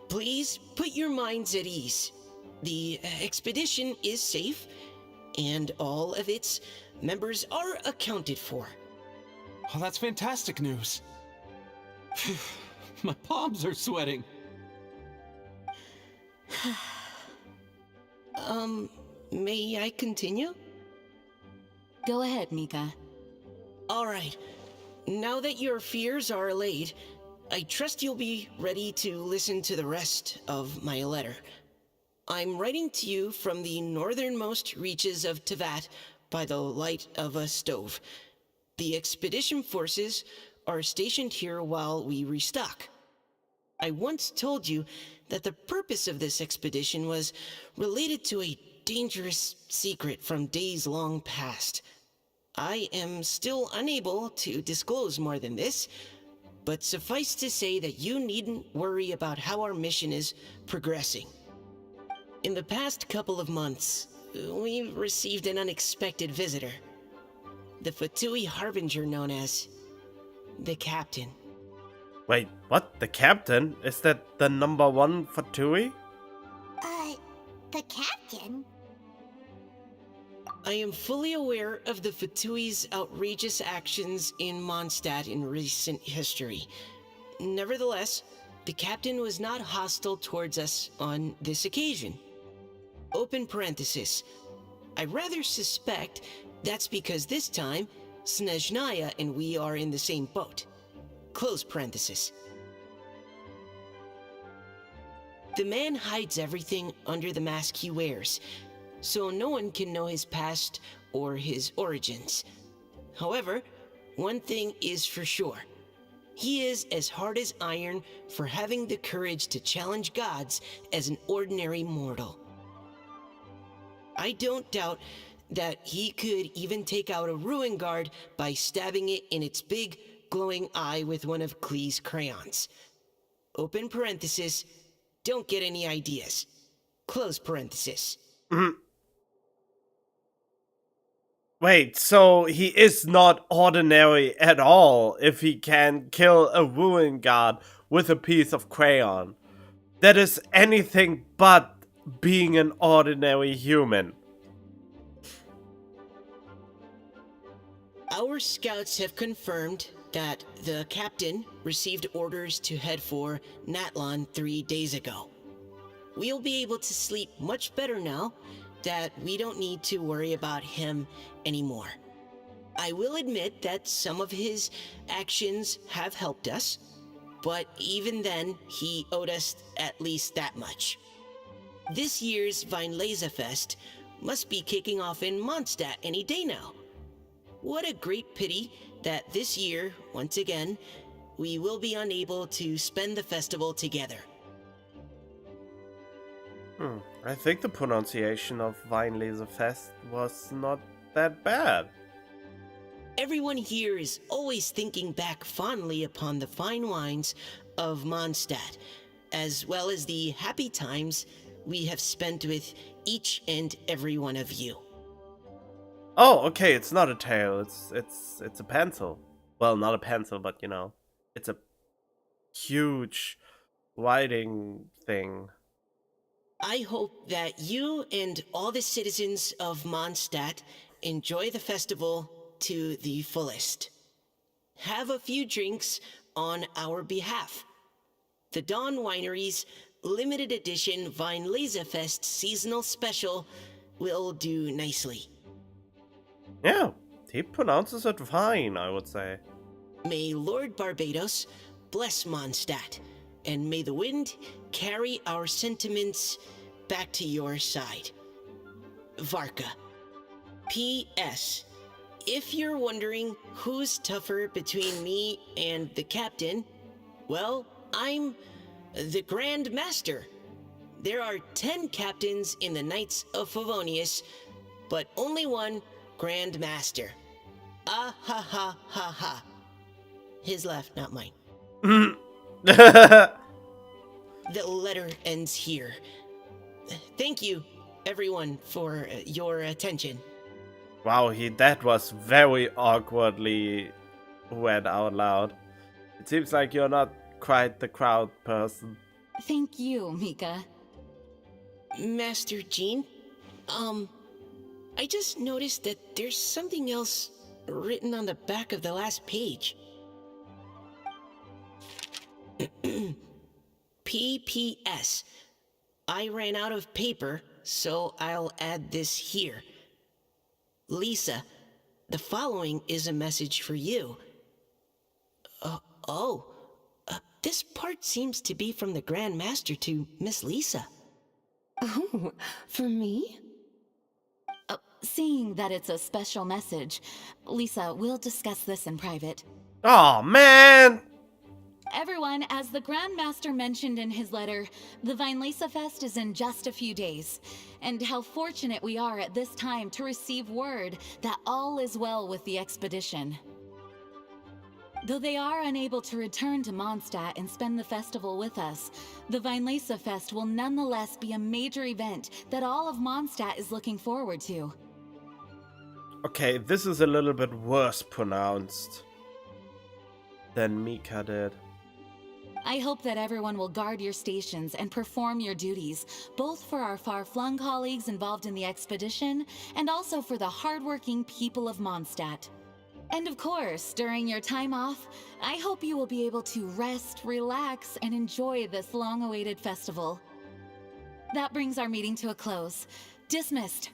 please put your minds at ease. The expedition is safe, and all of its members are accounted for. Oh, that's fantastic news. My palms are sweating. May I continue? Go ahead, Mika. All right. Now that your fears are allayed, I trust you'll be ready to listen to the rest of my letter. I'm writing to you from the northernmost reaches of Tevat by the light of a stove. The expedition forces are stationed here while we restock. I once told you that the purpose of this expedition was related to a dangerous secret from days long past. I am still unable to disclose more than this, but suffice to say that you needn't worry about how our mission is progressing. In the past couple of months, we received an unexpected visitor. The Fatui Harbinger known as the Captain. Wait, what? The Captain? Is that the #1 Fatui? The Captain? I am fully aware of the Fatui's outrageous actions in Mondstadt in recent history. Nevertheless, the Captain was not hostile towards us on this occasion. Open parenthesis. I rather suspect that's because this time, Snezhnaya and we are in the same boat. Close parenthesis. The man hides everything under the mask he wears, so no one can know his past or his origins. However, one thing is for sure. He is as hard as iron for having the courage to challenge gods as an ordinary mortal. I don't doubt that he could even take out a ruin guard by stabbing it in its big, glowing eye with one of Klee's crayons. Open parenthesis, don't get any ideas. Close parenthesis. Wait, so he is not ordinary at all if he can kill a ruin guard with a piece of crayon. That is anything but being an ordinary human. Our scouts have confirmed that the captain received orders to head for Natlon 3 days ago. We'll be able to sleep much better now that we don't need to worry about him anymore. I will admit that some of his actions have helped us, but even then, he owed us at least that much. This year's Weinlesefest must be kicking off in Mondstadt any day now. What a great pity that this year, once again, we will be unable to spend the festival together. I think the pronunciation of Weinlesefest was not that bad. Everyone here is always thinking back fondly upon the fine wines of Mondstadt, as well as the happy times we have spent with each and every one of you. Oh, okay, it's not a tail, it's a pencil. Well, not a pencil, but you know, it's a huge writing thing. I hope that you and all the citizens of Mondstadt enjoy the festival to the fullest. Have a few drinks on our behalf. The Dawn Winery's limited edition Weinlesefest seasonal special will do nicely. Yeah, he pronounces it fine, I would say. May Lord Barbados bless Mondstadt, and may the wind carry our sentiments back to your side. Varka. P.S. If you're wondering who's tougher between me and the captain, well, I'm the Grand Master. There are 10 captains in the Knights of Favonius, but only one Grand Master. Ah ha ha ha ha. His left, not mine. The letter ends here. Thank you, everyone, for your attention. Wow, that was very awkwardly read out loud. It seems like you're not quite the crowd person. Thank you, Mika. Master Jean, I just noticed that there's something else written on the back of the last page. P.P.S. I ran out of paper, so I'll add this here. Lisa, the following is a message for you. This part seems to be from the Grand Master to Miss Lisa. Oh, for me? Seeing that it's a special message, Lisa, we'll discuss this in private. Oh man! Everyone, as the Grand Master mentioned in his letter, the Weinlesefest is in just a few days. And how fortunate we are at this time to receive word that all is well with the expedition. Though they are unable to return to Mondstadt and spend the festival with us, the Weinlesefest will nonetheless be a major event that all of Mondstadt is looking forward to. Okay, this is a little bit worse pronounced than Mika did. I hope that everyone will guard your stations and perform your duties, both for our far-flung colleagues involved in the expedition, and also for the hardworking people of Mondstadt. And of course, during your time off, I hope you will be able to rest, relax, and enjoy this long-awaited festival. That brings our meeting to a close. Dismissed.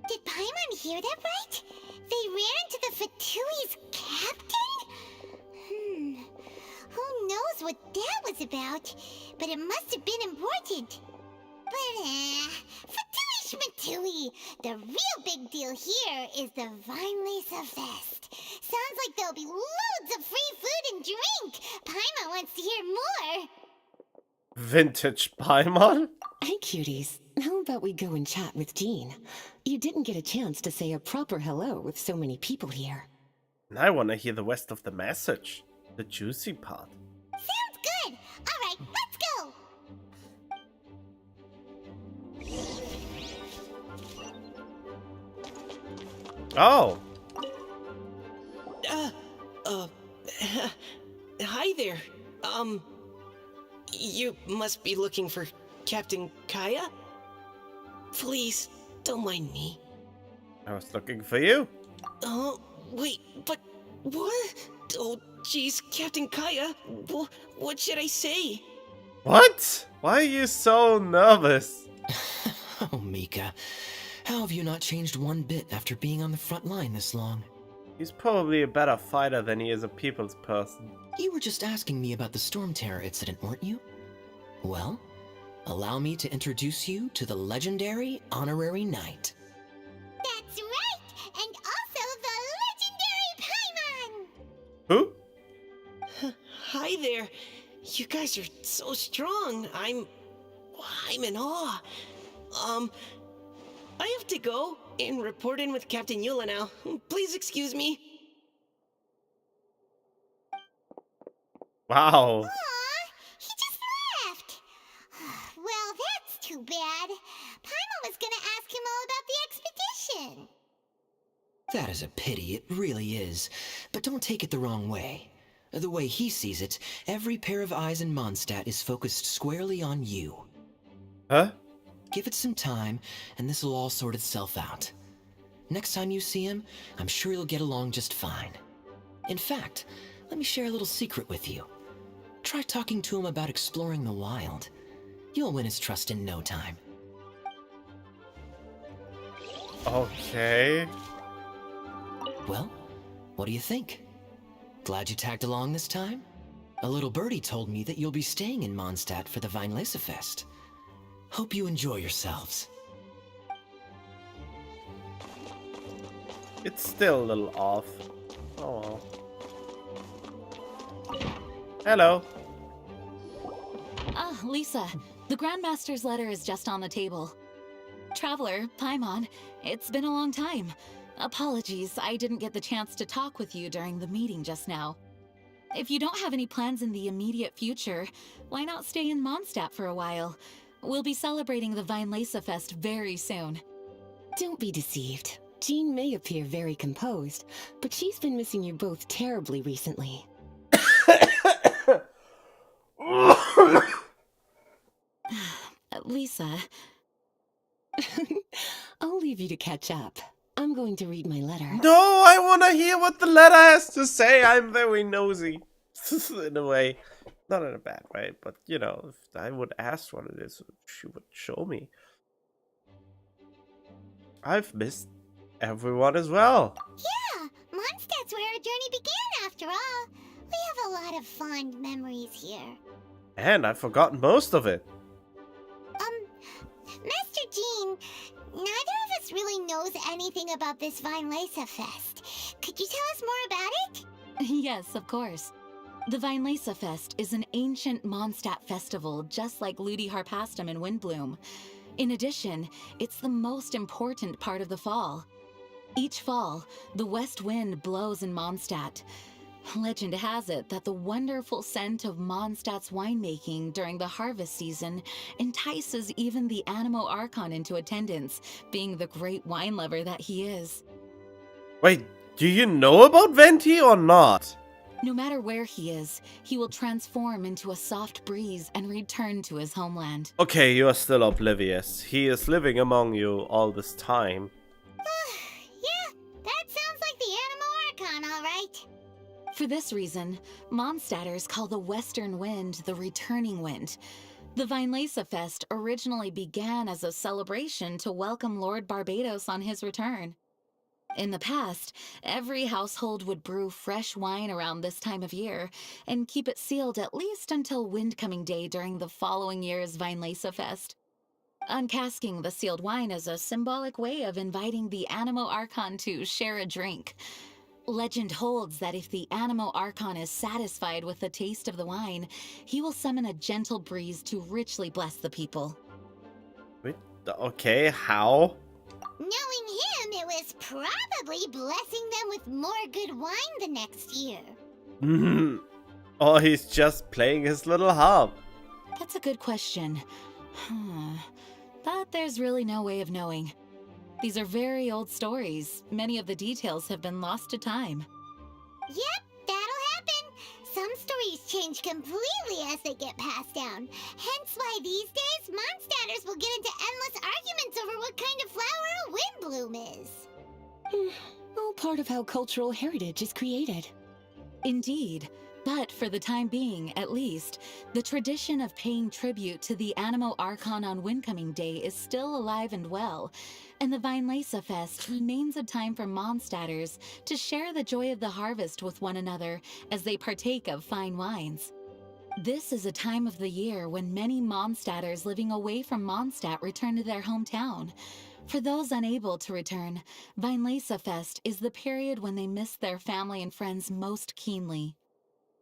Did Paimon hear that right? They ran into the Fatui's captain? Who knows what that was about? But it must have been important. But, Fatui Schmatui! The real big deal here is the Weinlesefest. Sounds like there'll be loads of free food and drink. Paimon wants to hear more. Vintage Paimon? Hey, cuties. How about we go and chat with Jean? You didn't get a chance to say a proper hello with so many people here. And I want to hear the rest of the message. The juicy part. Sounds good! Alright, let's go! Oh! Hi there. You must be looking for Captain Kaya? Please, don't mind me. I was looking for you. Oh, wait, but what? Oh, jeez, Captain Kaya, what should I say? What? Why are you so nervous? Oh, Mika. How have you not changed one bit after being on the front line this long? He's probably a better fighter than he is a people's person. You were just asking me about the Storm Terror incident, weren't you? Well, allow me to introduce you to the legendary Honorary Knight. That's right! And also the legendary Paimon! Who? Hi there. You guys are so strong. I'm in awe. I have to go and report in with Captain Eula now. Please excuse me. Wow. Aw, he just left! Well, that's too bad. Paimon was gonna ask him all about the expedition. That is a pity, it really is. But don't take it the wrong way. The way he sees it, every pair of eyes in Mondstadt is focused squarely on you. Huh? Give it some time, and this will all sort itself out. Next time you see him, I'm sure you'll get along just fine. In fact, let me share a little secret with you. Try talking to him about exploring the wild. You'll win his trust in no time. Okay. Well, what do you think? Glad you tagged along this time? A little birdie told me that you'll be staying in Mondstadt for the Weinlesefest. Hope you enjoy yourselves. It's still a little off. Oh well. Hello. Ah, Lisa. The Grandmaster's letter is just on the table. Traveler, Paimon, it's been a long time. Apologies, I didn't get the chance to talk with you during the meeting just now. If you don't have any plans in the immediate future, why not stay in Mondstadt for a while? We'll be celebrating the Weinlesefest very soon. Don't be deceived. Jean may appear very composed, but she's been missing you both terribly recently. Lisa. I'll leave you to catch up. I'm going to read my letter. No, I want to hear what the letter has to say. I'm very nosy. In a way. Not in a bad way, but you know, if I would ask what it is, she would show me. I've missed everyone as well. Yeah, Mondstadt's where our journey began after all. We have a lot of fond memories here. And I've forgotten most of it. Master Jean, neither of us really knows anything about this Weinlesefest. Could you tell us more about it? Yes, of course. The Weinlesefest is an ancient Mondstadt festival, just like Ludi Harpastum in Windbloom. In addition, it's the most important part of the fall. Each fall, the west wind blows in Mondstadt. Legend has it that the wonderful scent of Mondstadt's winemaking during the harvest season entices even the Animo Archon into attendance, being the great wine lover that he is. Wait, do you know about Venti or not? No matter where he is, he will transform into a soft breeze and return to his homeland. Okay, you are still oblivious. He is living among you all this time. Yeah, that sounds like the Animo Archon, all right. For this reason, Mondstadters call the western wind the returning wind. The Weinlesefest originally began as a celebration to welcome Lord Barbados on his return. In the past, every household would brew fresh wine around this time of year and keep it sealed at least until Windcoming Day during the following year's Weinlesefest. Uncasking the sealed wine is a symbolic way of inviting the Animo Archon to share a drink. Legend holds that if the Animo Archon is satisfied with the taste of the wine, he will summon a gentle breeze to richly bless the people. Okay, how? Knowing him, it was probably blessing them with more good wine the next year. Or he's just playing his little harp. That's a good question. But there's really no way of knowing. These are very old stories. Many of the details have been lost to time. Yep, that'll happen. Some stories change completely as they get passed down. Hence why these days, Mondstadters will get into endless arguments over what kind of flower a windbloom is. All part of how cultural heritage is created. Indeed. But for the time being, at least, the tradition of paying tribute to the Animo Archon on Windcoming Day is still alive and well, and the Weinlese Fest remains a time for Mondstadters to share the joy of the harvest with one another as they partake of fine wines. This is a time of the year when many Mondstadters living away from Mondstadt return to their hometown. For those unable to return, Weinlese Fest is the period when they miss their family and friends most keenly.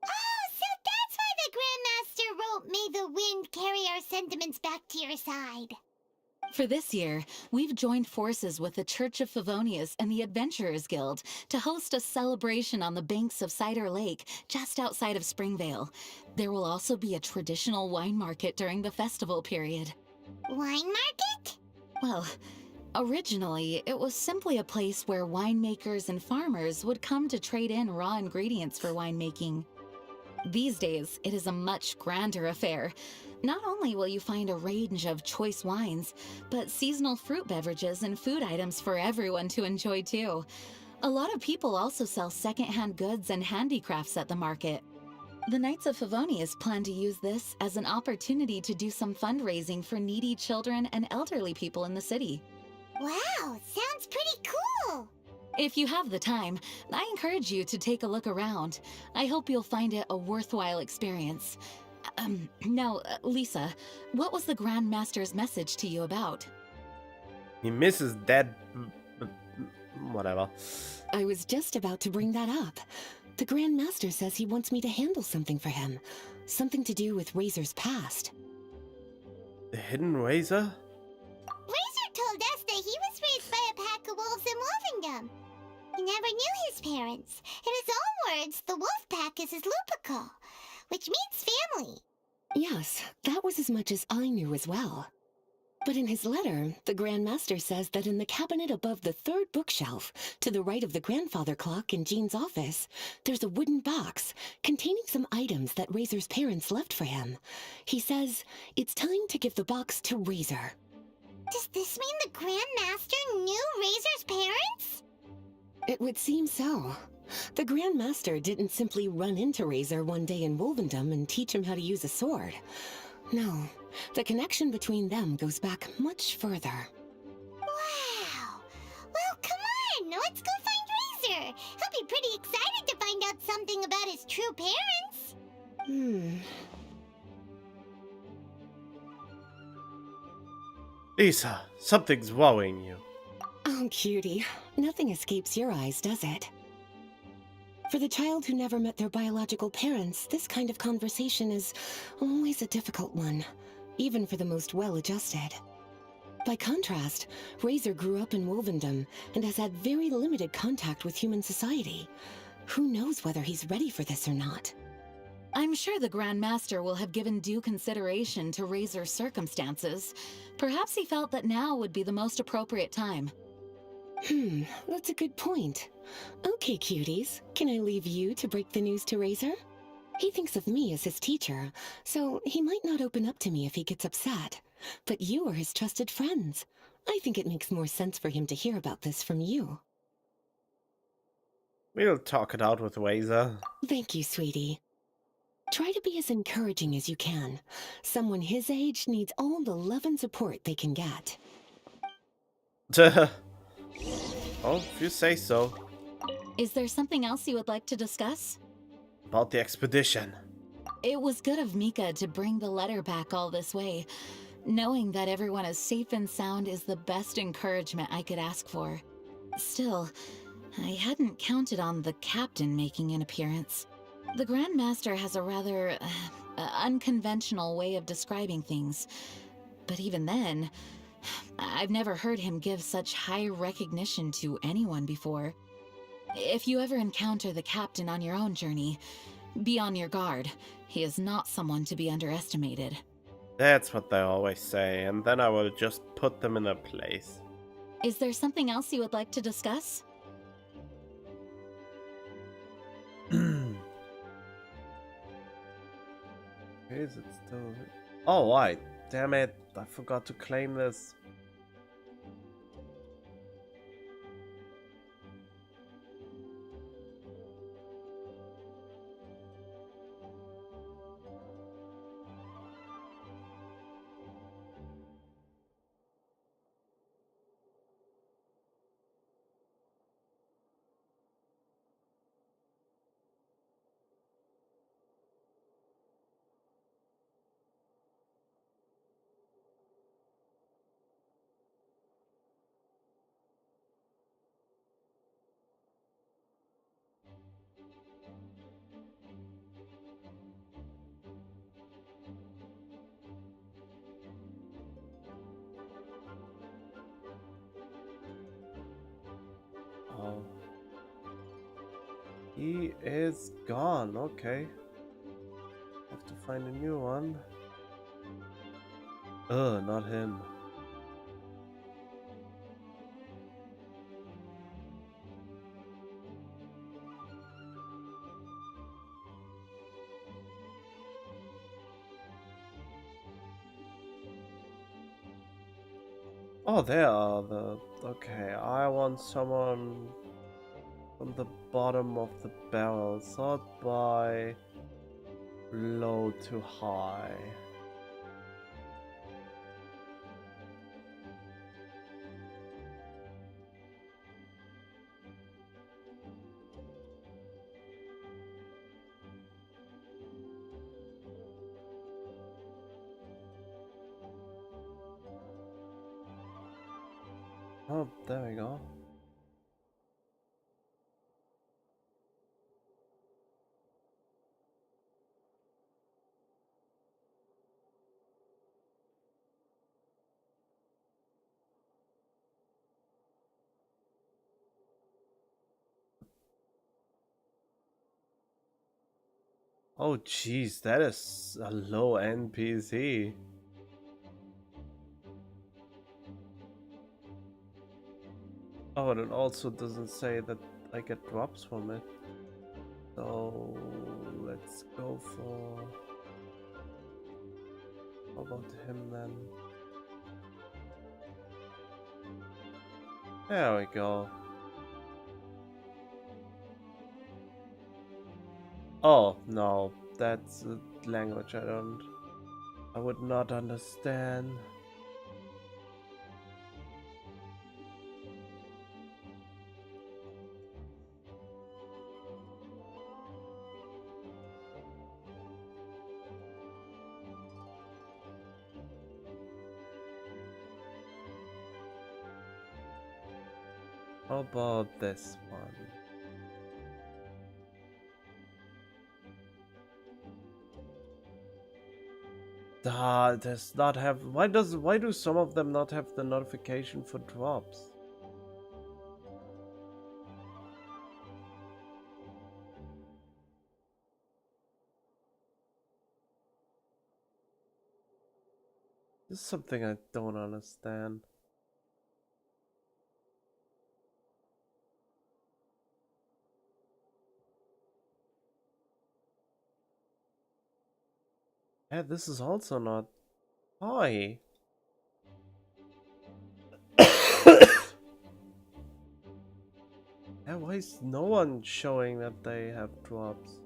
Oh, so that's why the Grandmaster wrote, "May the wind carry our sentiments back to your side." For this year, we've joined forces with the Church of Favonius and the Adventurers Guild to host a celebration on the banks of Cider Lake, just outside of Springvale. There will also be a traditional wine market during the festival period. Wine market? Well, originally, it was simply a place where winemakers and farmers would come to trade in raw ingredients for winemaking. These days, it is a much grander affair. Not only will you find a range of choice wines, but seasonal fruit beverages and food items for everyone to enjoy too. A lot of people also sell secondhand goods and handicrafts at the market. The Knights of Favonius plan to use this as an opportunity to do some fundraising for needy children and elderly people in the city. Wow, sounds pretty cool! If you have the time, I encourage you to take a look around. I hope you'll find it a worthwhile experience. Now, Lisa, what was the Grand Master's message to you about? He misses dead... whatever. I was just about to bring that up. The Grand Master says he wants me to handle something for him. Something to do with Razor's past. The hidden Razor? Razor told us that he was raised by a pack of wolves in Wolvendom. He never knew his parents. In his own words, the wolf pack is his lupical, which means family. Yes, that was as much as I knew as well. But in his letter, the Grand Master says that in the cabinet above the third bookshelf, to the right of the grandfather clock in Jean's office, there's a wooden box containing some items that Razor's parents left for him. He says it's time to give the box to Razor. Does this mean the Grand Master knew Razor's parents? It would seem so. The Grand Master didn't simply run into Razor one day in Wolvendom and teach him how to use a sword. No, the connection between them goes back much further. Wow! Well, come on! Let's go find Razor! He'll be pretty excited to find out something about his true parents! Lisa, something's worrying you. Oh, cutie. Nothing escapes your eyes, does it? For the child who never met their biological parents, this kind of conversation is always a difficult one, even for the most well-adjusted. By contrast, Razor grew up in Wolvendom and has had very limited contact with human society. Who knows whether he's ready for this or not? I'm sure the Grand Master will have given due consideration to Razor's circumstances. Perhaps he felt that now would be the most appropriate time. That's a good point. Okay, cuties, can I leave you to break the news to Razor? He thinks of me as his teacher, so he might not open up to me if he gets upset. But you are his trusted friends. I think it makes more sense for him to hear about this from you. We'll talk it out with Razor. Thank you, sweetie. Try to be as encouraging as you can. Someone his age needs all the love and support they can get. Oh, if you say so. Is there something else you would like to discuss? About the expedition. It was good of Mika to bring the letter back all this way. Knowing that everyone is safe and sound is the best encouragement I could ask for. Still, I hadn't counted on the captain making an appearance. The Grand Master has a rather unconventional way of describing things. But even then, I've never heard him give such high recognition to anyone before. If you ever encounter the captain on your own journey, be on your guard. He is not someone to be underestimated. That's what they always say, and then I will just put them in a place. Is there something else you would like to discuss? Is it still... Oh, why? Damn it, I forgot to claim this. Oh. He is gone, okay. Have to find a new one. Ugh, not him. Oh, there are the... Okay, I want someone from the bottom of the barrel, sort by low to high. Oh, there we go. Oh jeez, that is a low NPC. Oh, and it also doesn't say that I get drops from it. So let's go for... How about him then? There we go. Oh, no, that's a language I would not understand. How about this one? Does not have... Why do some of them not have the notification for drops? This is something I don't understand. Yeah, this is also not... Why? Yeah, why is no one showing that they have drops?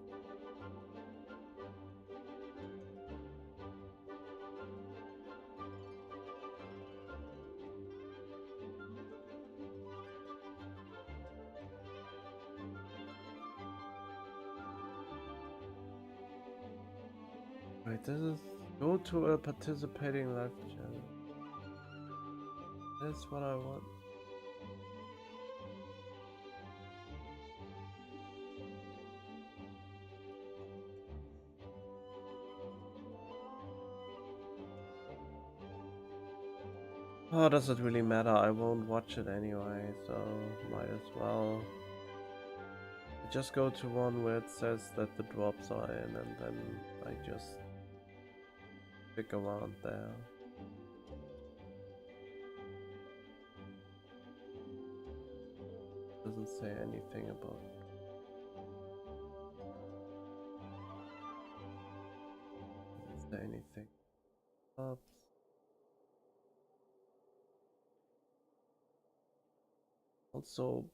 Wait, this is... Go to a participating live channel. That's what I want. Oh, does it really matter? I won't watch it anyway, so might as well. I just go to one where it says that the drops are in, and then I just stick around there. Doesn't say anything about doesn't say anything. Oops. Also,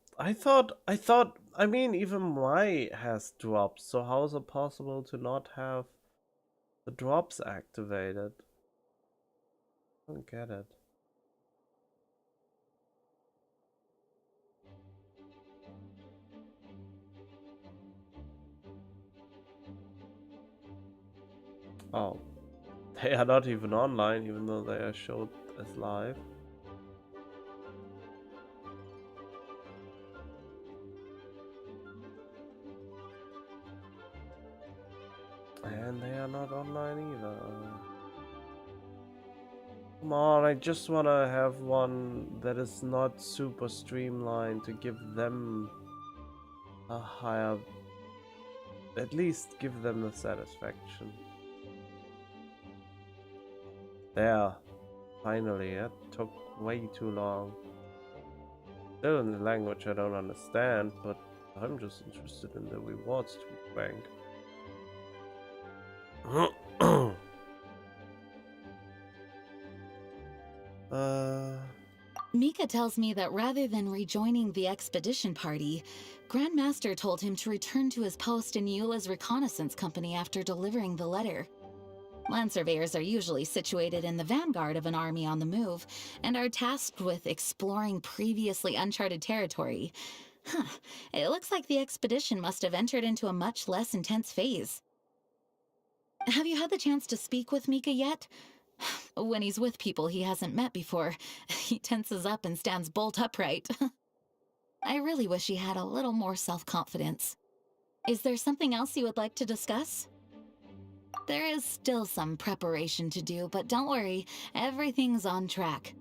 I mean, even my has drops, so how is it possible to not have the drops activated? I don't get it. Oh, they are not even online, even though they are showed as live. And they are not online either. Come on, I just want to have one that is not super streamlined to give them a higher... At least give them the satisfaction. There. Finally, it took way too long. Still in the language I don't understand, but I'm just interested in the rewards to be frank. Mika tells me that rather than rejoining the expedition party, Grandmaster told him to return to his post in Eula's reconnaissance company after delivering the letter. Land surveyors are usually situated in the vanguard of an army on the move, and are tasked with exploring previously uncharted territory. Huh, it looks like the expedition must have entered into a much less intense phase. Have you had the chance to speak with Mika yet? When he's with people he hasn't met before, he tenses up and stands bolt upright. I really wish he had a little more self-confidence. Is there something else you would like to discuss? There is still some preparation to do, but don't worry, everything's on track.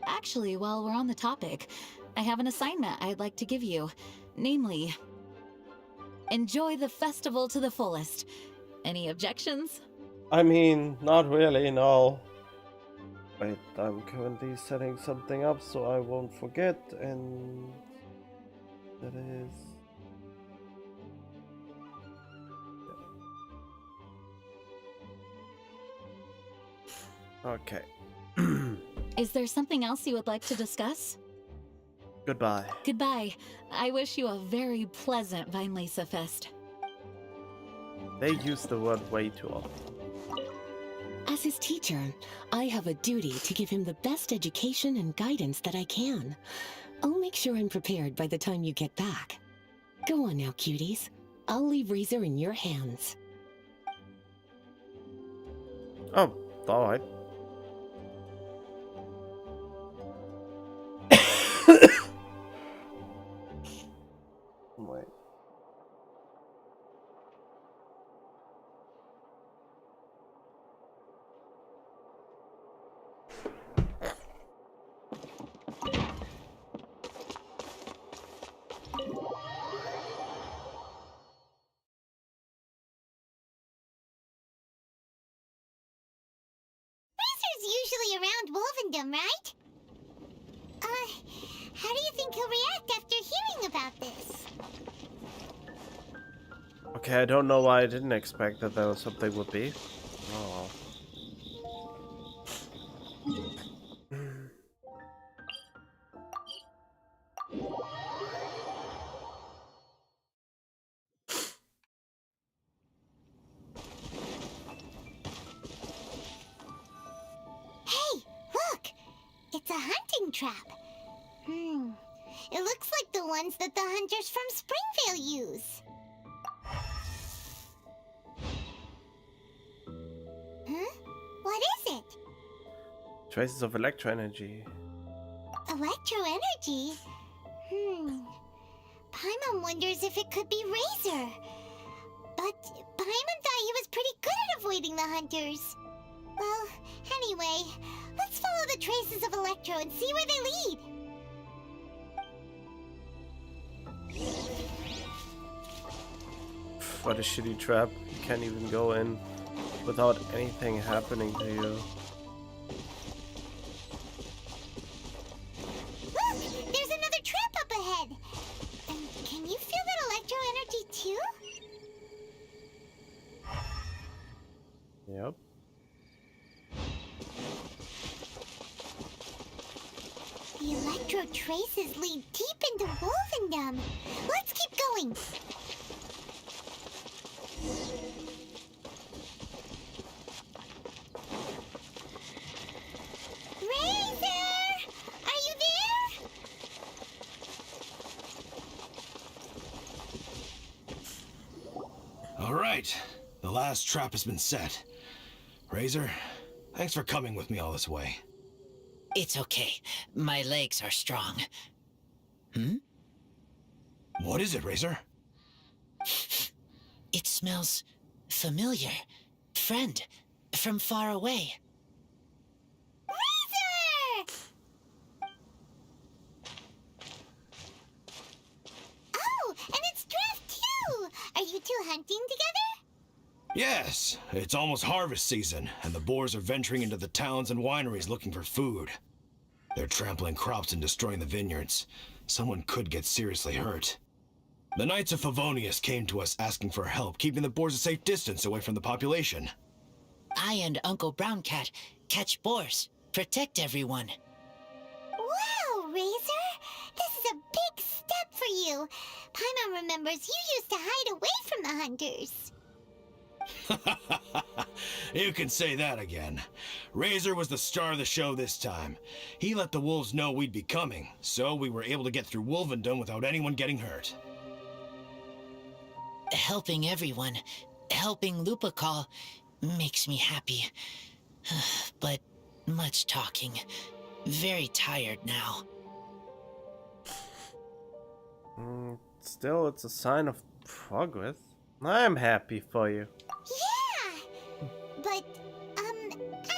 Actually, while we're on the topic, I have an assignment I'd like to give you. Namely, enjoy the festival to the fullest. Any objections? I mean, not really, no. Wait, I'm currently setting something up so I won't forget, and that is... Okay. Is there something else you would like to discuss? Goodbye. Goodbye. I wish you a very pleasant Vinelesa Fest. They use the word way too often. As his teacher, I have a duty to give him the best education and guidance that I can. I'll make sure I'm prepared by the time you get back. Go on now, cuties. I'll leave Razor in your hands. Oh, alright. Wait. Usually around Wolvendom, right? How do you think he'll react after hearing about this? Okay, I don't know why I didn't expect that there was something would be. Oh. Hey, look! It's a hunting trap. It looks like the ones that the hunters from Springvale use. Huh? What is it? Traces of electro energy. Electro energy? Paimon wonders if it could be Razor. But Paimon thought he was pretty good at avoiding the hunters. Well, anyway, let's follow the traces of Electro and see where they lead. What a shitty trap. You can't even go in without anything happening to you. Look! There's another trap up ahead! And can you feel that Electro energy too? Yep. The Electro traces lead deep into Wolvendom. Let's keep going. Razor! Are you there? All right, the last trap has been set. Razor, thanks for coming with me all this way. It's okay. My legs are strong. What is it, Razor? It smells familiar. Friend, from far away. Razor! Oh, and it's Draft too! Are you two hunting together? Yes, it's almost harvest season, and the boars are venturing into the towns and wineries looking for food. They're trampling crops and destroying the vineyards. Someone could get seriously hurt. The Knights of Favonius came to us asking for help keeping the boars a safe distance away from the population. I and Uncle Brown Cat catch boars, protect everyone. Wow, Razor! This is a big step for you. Paimon remembers you used to hide away from the hunters. You can say that again. Razor was the star of the show this time. He let the wolves know we'd be coming, so we were able to get through Wolvendom without anyone getting hurt. Helping everyone, helping Lupical makes me happy. But much talking. Very tired now. Still, it's a sign of progress. I'm happy for you. Yeah! But,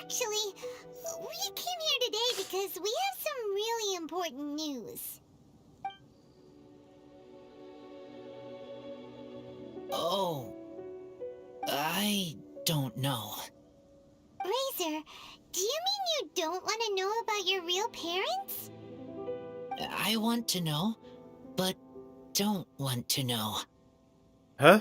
actually, we came here today because we have some really important news. Oh, I don't know. Razor, do you mean you don't want to know about your real parents? I want to know, but don't want to know. Huh?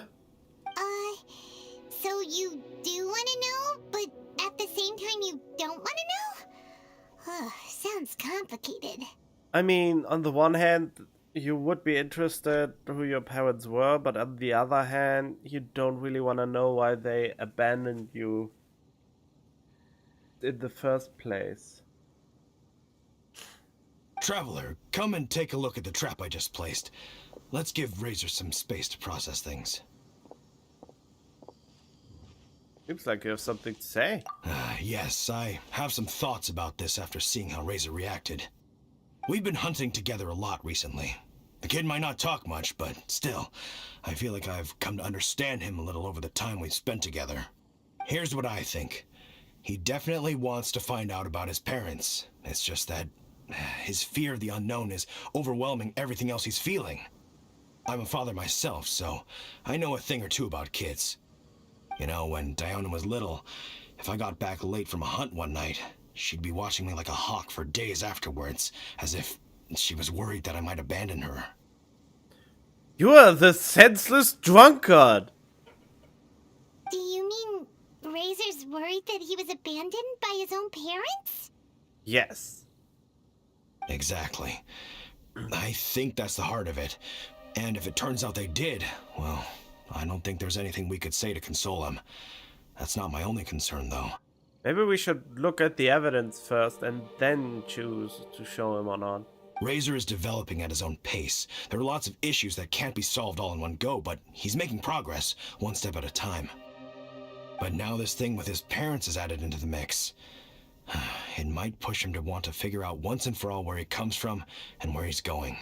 So you do want to know, but at the same time you don't want to know? Sounds complicated. I mean, on the one hand, you would be interested who your parents were, but on the other hand, you don't really want to know why they abandoned you in the first place. Traveler, come and take a look at the trap I just placed. Let's give Razor some space to process things. Seems like you have something to say. Yes, I have some thoughts about this after seeing how Razor reacted. We've been hunting together a lot recently. The kid might not talk much, but still, I feel like I've come to understand him a little over the time we've spent together. Here's what I think. He definitely wants to find out about his parents. It's just that his fear of the unknown is overwhelming everything else he's feeling. I'm a father myself, so I know a thing or two about kids. You know, when Diona was little, if I got back late from a hunt one night, she'd be watching me like a hawk for days afterwards, as if she was worried that I might abandon her. You are the senseless drunkard! Do you mean Razor's worried that he was abandoned by his own parents? Yes. Exactly. I think that's the heart of it. And if it turns out they did, well, I don't think there's anything we could say to console him. That's not my only concern, though. Maybe we should look at the evidence first and then choose to show him or not. Razor is developing at his own pace. There are lots of issues that can't be solved all in one go, but he's making progress, one step at a time. But now this thing with his parents is added into the mix. It might push him to want to figure out once and for all where he comes from and where he's going.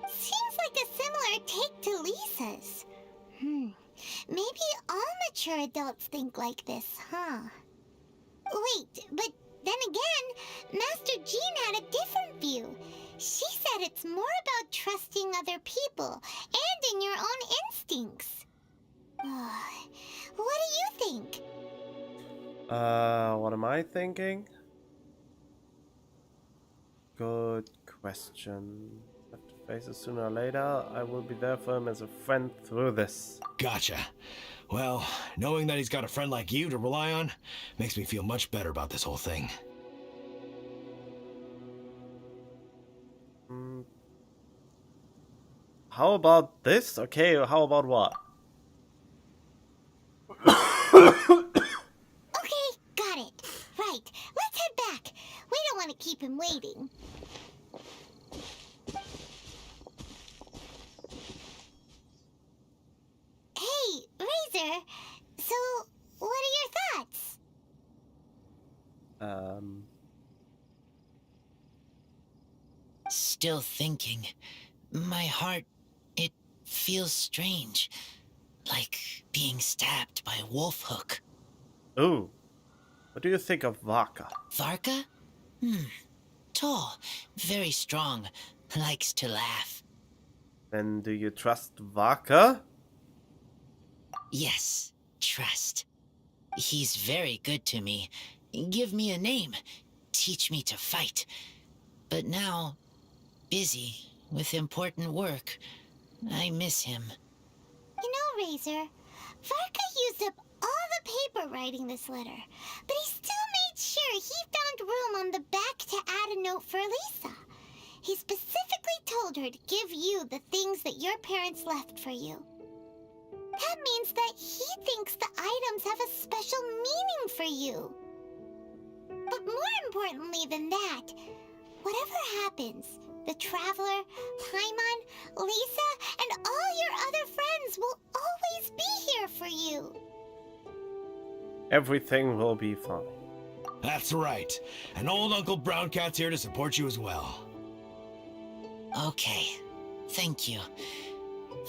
Seems like a similar take to Lisa's. Maybe all mature adults think like this, huh? Wait, but then again, Master it's more about trusting other people and in your own instincts. What do you think? What am I thinking? Good question. Have to face it sooner or later. I will be there for him as a friend through this. Gotcha. Well, knowing that he's got a friend like you to rely on makes me feel much better about this whole thing. How about this? Okay, how about what? Okay, got it. Right, let's head back. We don't want to keep him waiting. Hey, Razor. So, what are your thoughts? Still thinking. My heart, it feels strange. Like being stabbed by a wolf hook. Ooh. What do you think of Varka? Varka? Tall, very strong, likes to laugh. Then do you trust Varka? Yes, trust. He's very good to me. Give me a name. Teach me to fight. But now, busy with important work. I miss him. You know, Razor, Varka used up all the paper writing this letter, but he still made sure he found room on the back to add a note for Lisa. He specifically told her to give you the things that your parents left for you. That means that he thinks the items have a special meaning for you. But more importantly than that, whatever happens, the Traveler, Paimon, Lisa, and all your other friends will always be here for you. Everything will be fine. That's right. And old Uncle Brown Cat's here to support you as well. Okay, thank you.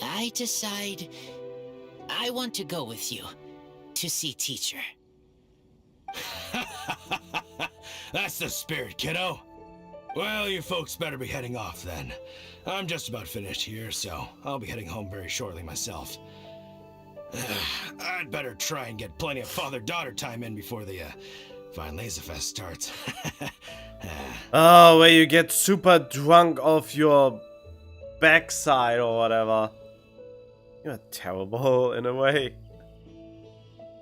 I decide I want to go with you to see teacher. That's the spirit, kiddo. Well, you folks better be heading off then. I'm just about finished here, so I'll be heading home very shortly myself. I'd better try and get plenty of father-daughter time in before the Fine Laser Fest starts. Oh, where you get super drunk off your backside or whatever. You're terrible in a way.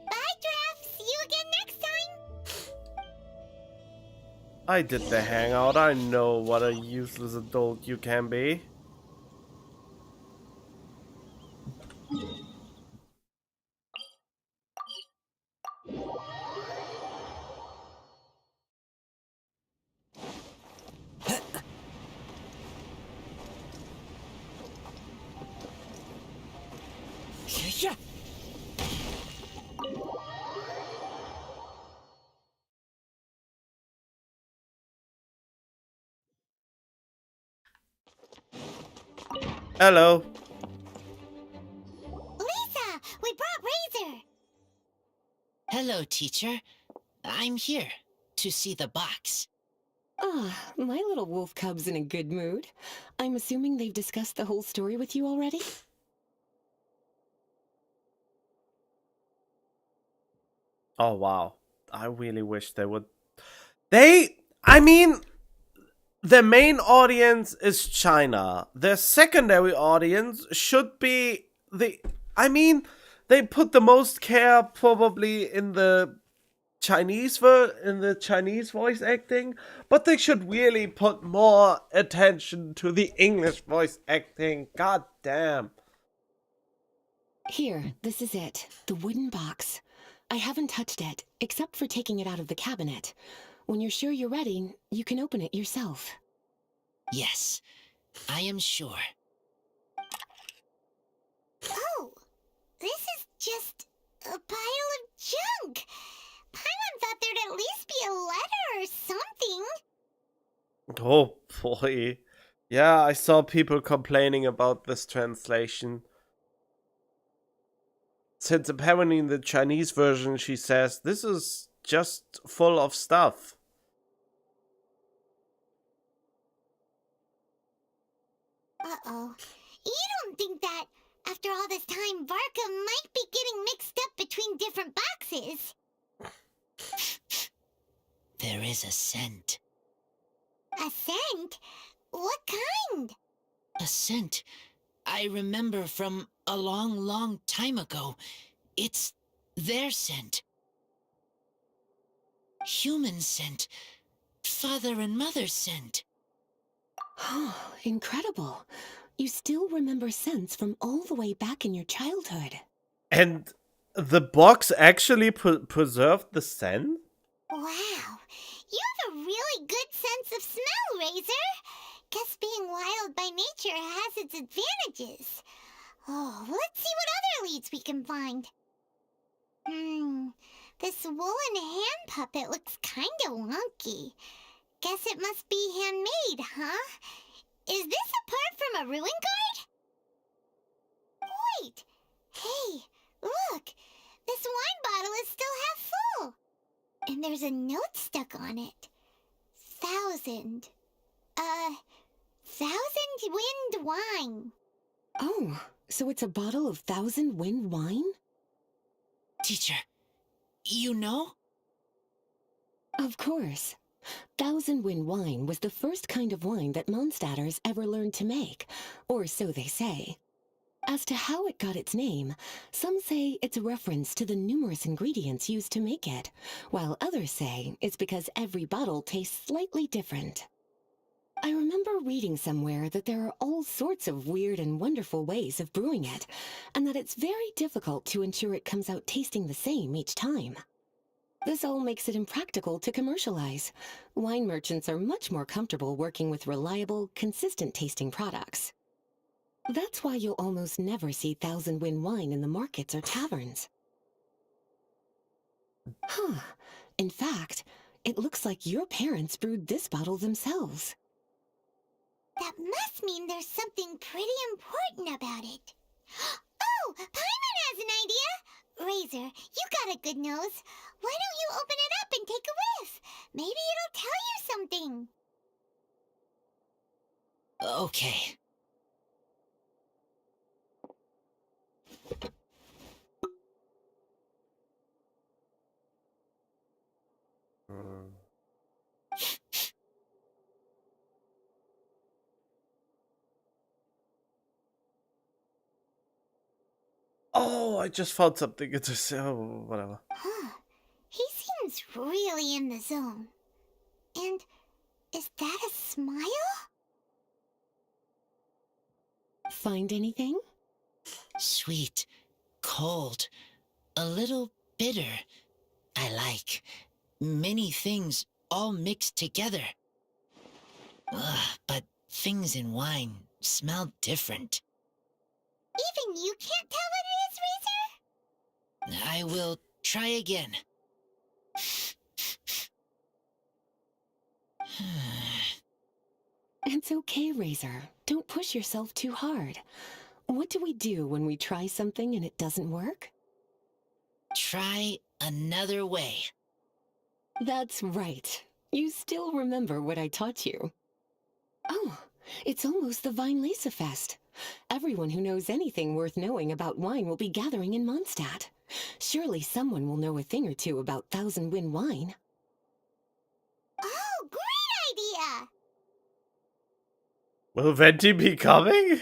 Bye, Draf. See you again next time. I did the hangout. I know what a useless adult you can be. Yeah. Hello. Lisa, we brought Razor. Hello, teacher. I'm here to see the box. Ah, my little wolf cub's in a good mood. I'm assuming they've discussed the whole story with you already? Oh, wow. I really wish they would. The main audience is China. The secondary audience should be they put the most care probably in the Chinese voice acting, but they should really put more attention to the English voice acting. God damn. Here, this is it. The wooden box. I haven't touched it, except for taking it out of the cabinet. When you're sure you're ready, you can open it yourself. Yes, I am sure. Oh, this is just a pile of junk. Paimon thought there'd at least be a letter or something. Oh boy. Yeah, I saw people complaining about this translation. Since apparently in the Chinese version she says, this is just full of stuff. Uh-oh. You don't think that, after all this time, Varka might be getting mixed up between different boxes? There is a scent. A scent? What kind? A scent I remember from a long, long time ago. It's their scent. Human scent. Father and mother's scent. Oh, incredible. You still remember scents from all the way back in your childhood. And the box actually preserved the scent? Wow. You have a really good sense of smell, Razor. Guess being wild by nature has its advantages. Oh, let's see what other leads we can find. This woolen hand puppet looks kinda wonky. Guess it must be handmade, huh? Is this a part from a ruin guard? Wait! Hey, look! This wine bottle is still half full! And there's a note stuck on it. 1,000 Wind wine. Oh, so it's a bottle of 1,000 Wind wine? Teacher, you know? Of course. 1,000 Wind wine was the first kind of wine that Mondstadters ever learned to make, or so they say. As to how it got its name, some say it's a reference to the numerous ingredients used to make it, while others say it's because every bottle tastes slightly different. I remember reading somewhere that there are all sorts of weird and wonderful ways of brewing it, and that it's very difficult to ensure it comes out tasting the same each time. This all makes it impractical to commercialize. Wine merchants are much more comfortable working with reliable, consistent-tasting products. That's why you'll almost never see 1,000 Wind wine in the markets or taverns. Huh. In fact, it looks like your parents brewed this bottle themselves. That must mean there's something pretty important about it. Oh, Paimon has an idea! Razor, you got a good nose. Why don't you open it up and take a whiff? Maybe it'll tell you something. Okay. Oh, I just found something interesting. Oh, whatever. Huh. He seems really in the zone. And is that a smile? Find anything? Sweet, cold, a little bitter. I like many things all mixed together. But things in wine smell different. Even you can't tell what it is, Razor? I will try again. It's okay, Razor. Don't push yourself too hard. What do we do when we try something and it doesn't work? Try another way. That's right. You still remember what I taught you. Oh, it's almost the Vine Lisa Fest. Everyone who knows anything worth knowing about wine will be gathering in Mondstadt. Surely someone will know a thing or two about 1,000 Wind wine. Oh, great idea! Will Venti be coming?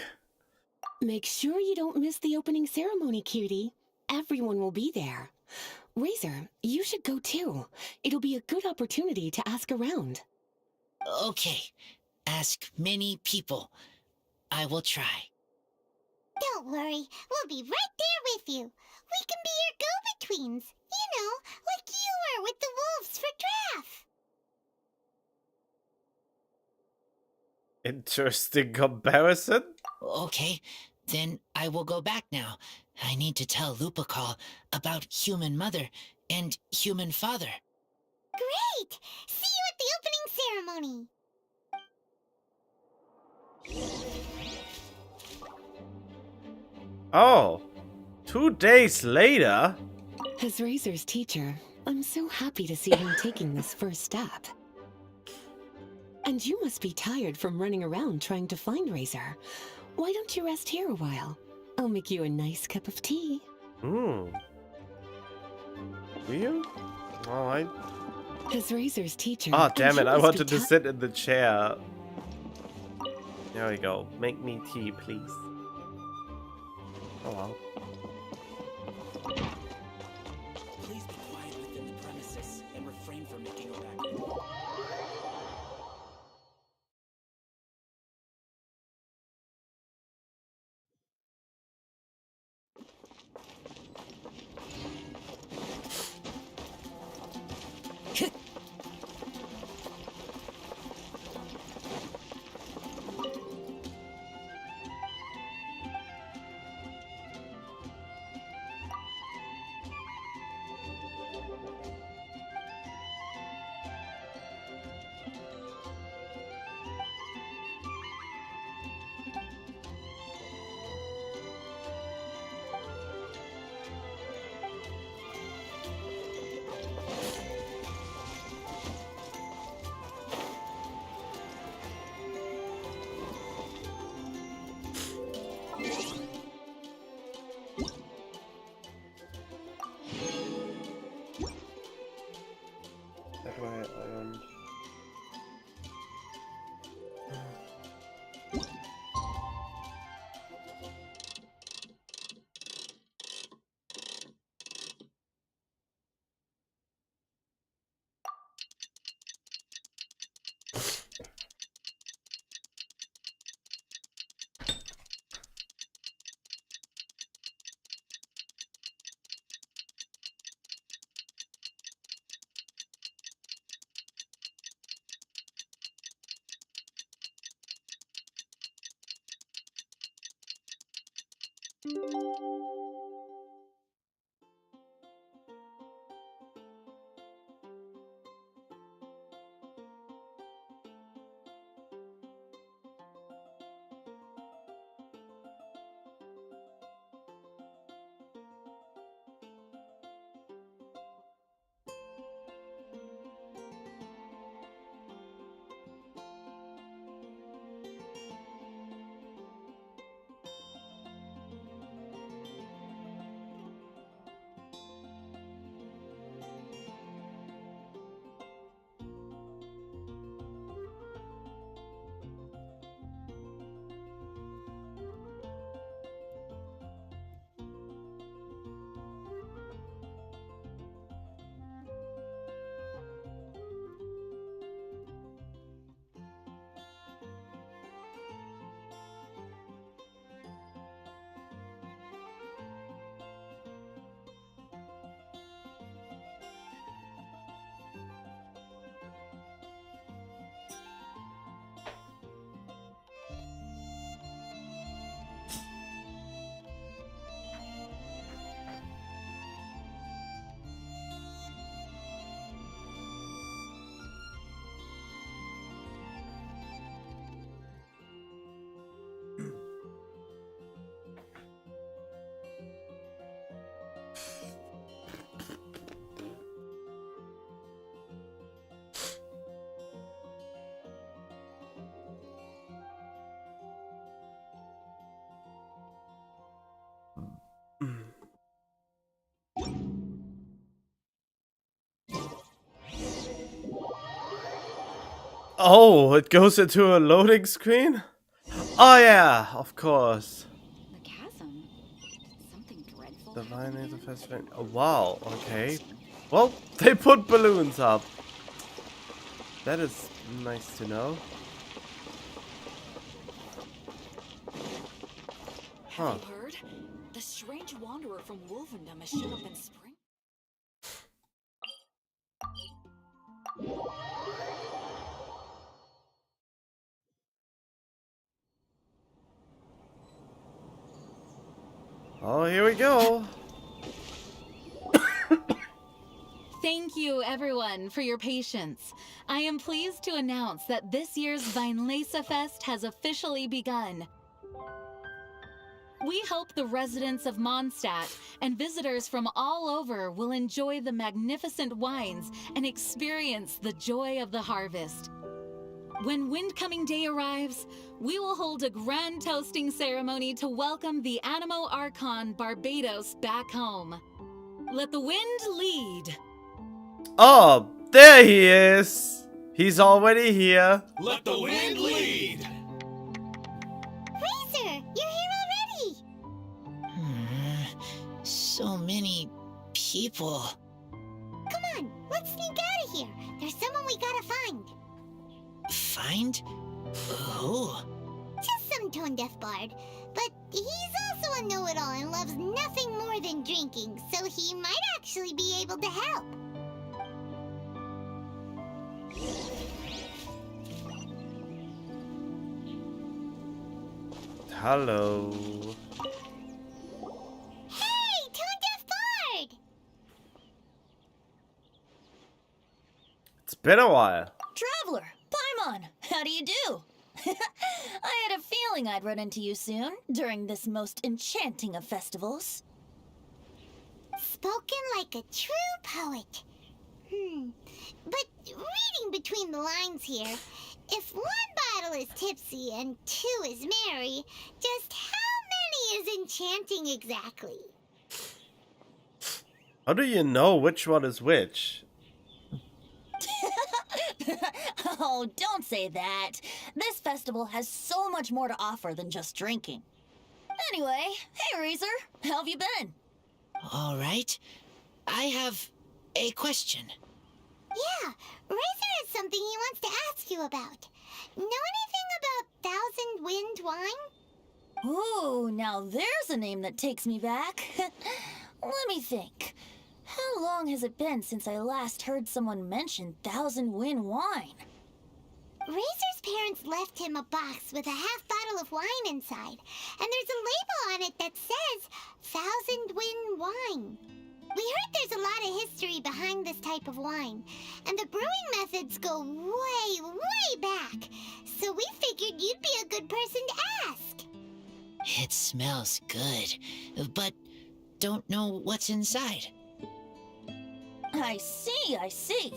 Make sure you don't miss the opening ceremony, cutie. Everyone will be there. Razor, you should go too. It'll be a good opportunity to ask around. Okay, ask many people. I will try. Don't worry, we'll be right there with you. We can be your go-betweens. You know, like you were with the wolves for Draff. Interesting comparison. Okay, then I will go back now. I need to tell Lupacall about Human Mother and Human Father. Great! See you at the opening ceremony. Oh, 2 days later? As Razor's teacher, I'm so happy to see him taking this first step. And you must be tired from running around trying to find Razor. Why don't you rest here a while? I'll make you a nice cup of tea. Do you? Oh, As Razor's teacher. Oh, damn it. I wanted to sit. sit in the chair. There we go. Make me tea, please. Oh, well. Please be quiet within the premises and refrain from making a racket. That way, oh, it goes into a loading screen? Oh yeah, of course. The chasm. Something dreadful. Divine is the first thing. Oh wow, okay. Well, they put balloons up. That is nice to know. Huh. Have you heard? The strange wanderer from Wolvendom has shown up in spring. Oh, here we go. Thank you, everyone, for your patience. I am pleased to announce that this year's Vinelesa Fest has officially begun. We hope the residents of Mondstadt and visitors from all over will enjoy the magnificent wines and experience the joy of the harvest. When Windcoming Day arrives, we will hold a grand toasting ceremony to welcome the Animo Archon Barbados back home. Let the wind lead. Oh, there he is. He's already here. Let the wind lead. Razor, you're here already. So many people. Come on, let's sneak out of here. There's someone we gotta find. Find? Who? Just some tone-deaf bard. But he's also a know-it-all and loves nothing more than drinking, so he might actually be able to help. Hello. Hey, tone-deaf bard! It's been a while. Traveler, Paimon, how do you do? I had a feeling I'd run into you soon, during this most enchanting of festivals. Spoken like a true poet. But reading between the lines here, if one bottle is tipsy and two is merry, just how many is enchanting exactly? How do you know which one is which? Oh, don't say that. This festival has so much more to offer than just drinking. Anyway, hey Razor, how have you been? All right. I have a question. Yeah, Razor has something he wants to ask you about. Know anything about Thousand Wind wine? Ooh, now there's a name that takes me back. Let me think. How long has it been since I last heard someone mention Thousand Wind wine? Razor's parents left him a box with a half bottle of wine inside, and there's a label on it that says Thousand Wind wine. We heard there's a lot of history behind this type of wine, and the brewing methods go way, way back, so we figured you'd be a good person to ask. It smells good, but don't know what's inside. I see.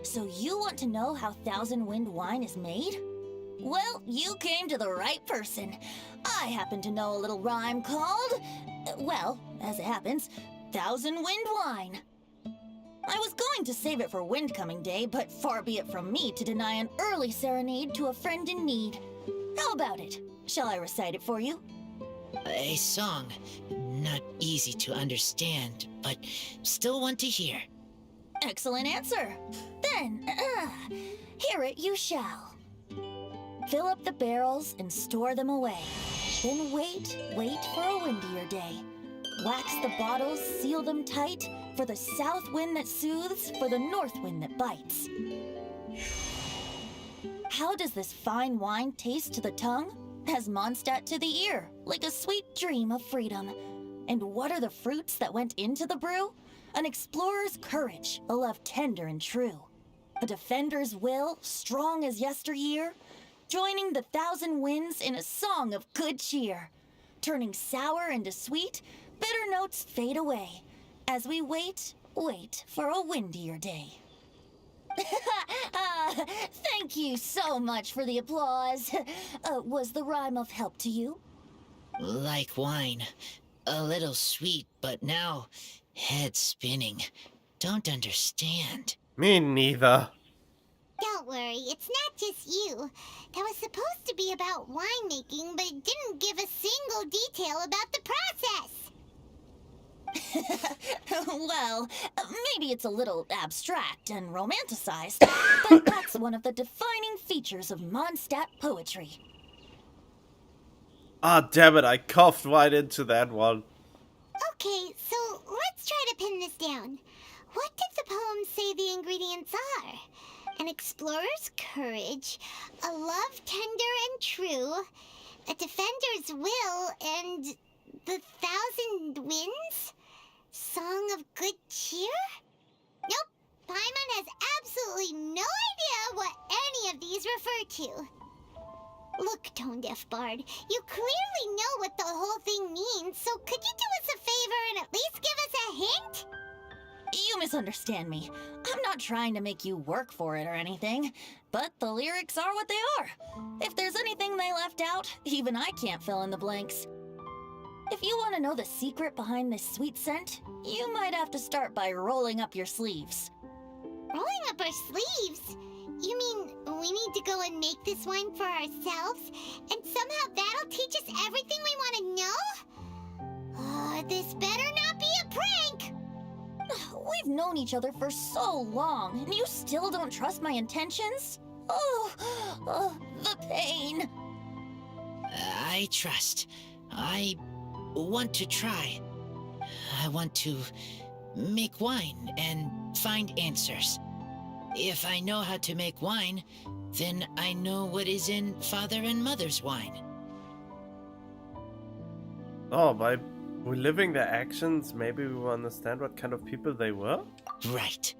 So you want to know how Thousand Wind wine is made? Well, you came to the right person. I happen to know a little rhyme called, well, as it happens, Thousand Wind wine. I was going to save it for Windcoming Day, but far be it from me to deny an early serenade to a friend in need. How about it? Shall I recite it for you? A song. Not easy to understand, but still want to hear. Excellent answer. Then, hear it you shall. Fill up the barrels and store them away. Then wait for a windier day. Wax the bottles, seal them tight, for the south wind that soothes, for the north wind that bites. How does this fine wine taste to the tongue? As Mondstadt to the ear, like a sweet dream of freedom. And what are the fruits that went into the brew? An explorer's courage, a love tender and true. A defender's will, strong as yesteryear. Joining the thousand winds in a song of good cheer. Turning sour into sweet, bitter notes fade away. As we wait for a windier day. Thank you so much for the applause. Was the rhyme of help to you? Like wine. A little sweet, but now head spinning. Don't understand. Me neither. Don't worry, it's not just you. That was supposed to be about winemaking, but it didn't give a single detail about the process. Well, maybe it's a little abstract and romanticized, but that's one of the defining features of Mondstadt poetry. Ah, damn it, I coughed right into that one. Okay, so let's try to pin this down. What did the poem say the ingredients are? An explorer's courage, a love tender and true, a defender's will, and the thousand winds? Song of good cheer? Nope, Paimon has absolutely no idea what any of these refer to. Look, Tone-Deaf Bard, you clearly know what the whole thing means, so could you do us a favor and at least give us a hint? You You misunderstand me. I'm not trying to make you work for it or anything, but the lyrics are what they are. If there's anything they left out, even I can't fill in the blanks. If you want to know the secret behind this sweet scent, you might have to start by rolling up your sleeves. Rolling up our sleeves? You mean we need to go and make this wine for ourselves? And somehow that'll teach us everything we want to know? This better not be a prank! We've known each other for so long, and you still don't trust my intentions? Oh, the pain. I trust. I want to try. I want to make wine and find answers. If I know how to make wine, then I know what is in Father and Mother's wine. Oh, by reliving their actions, maybe we will understand what kind of people they were? Right.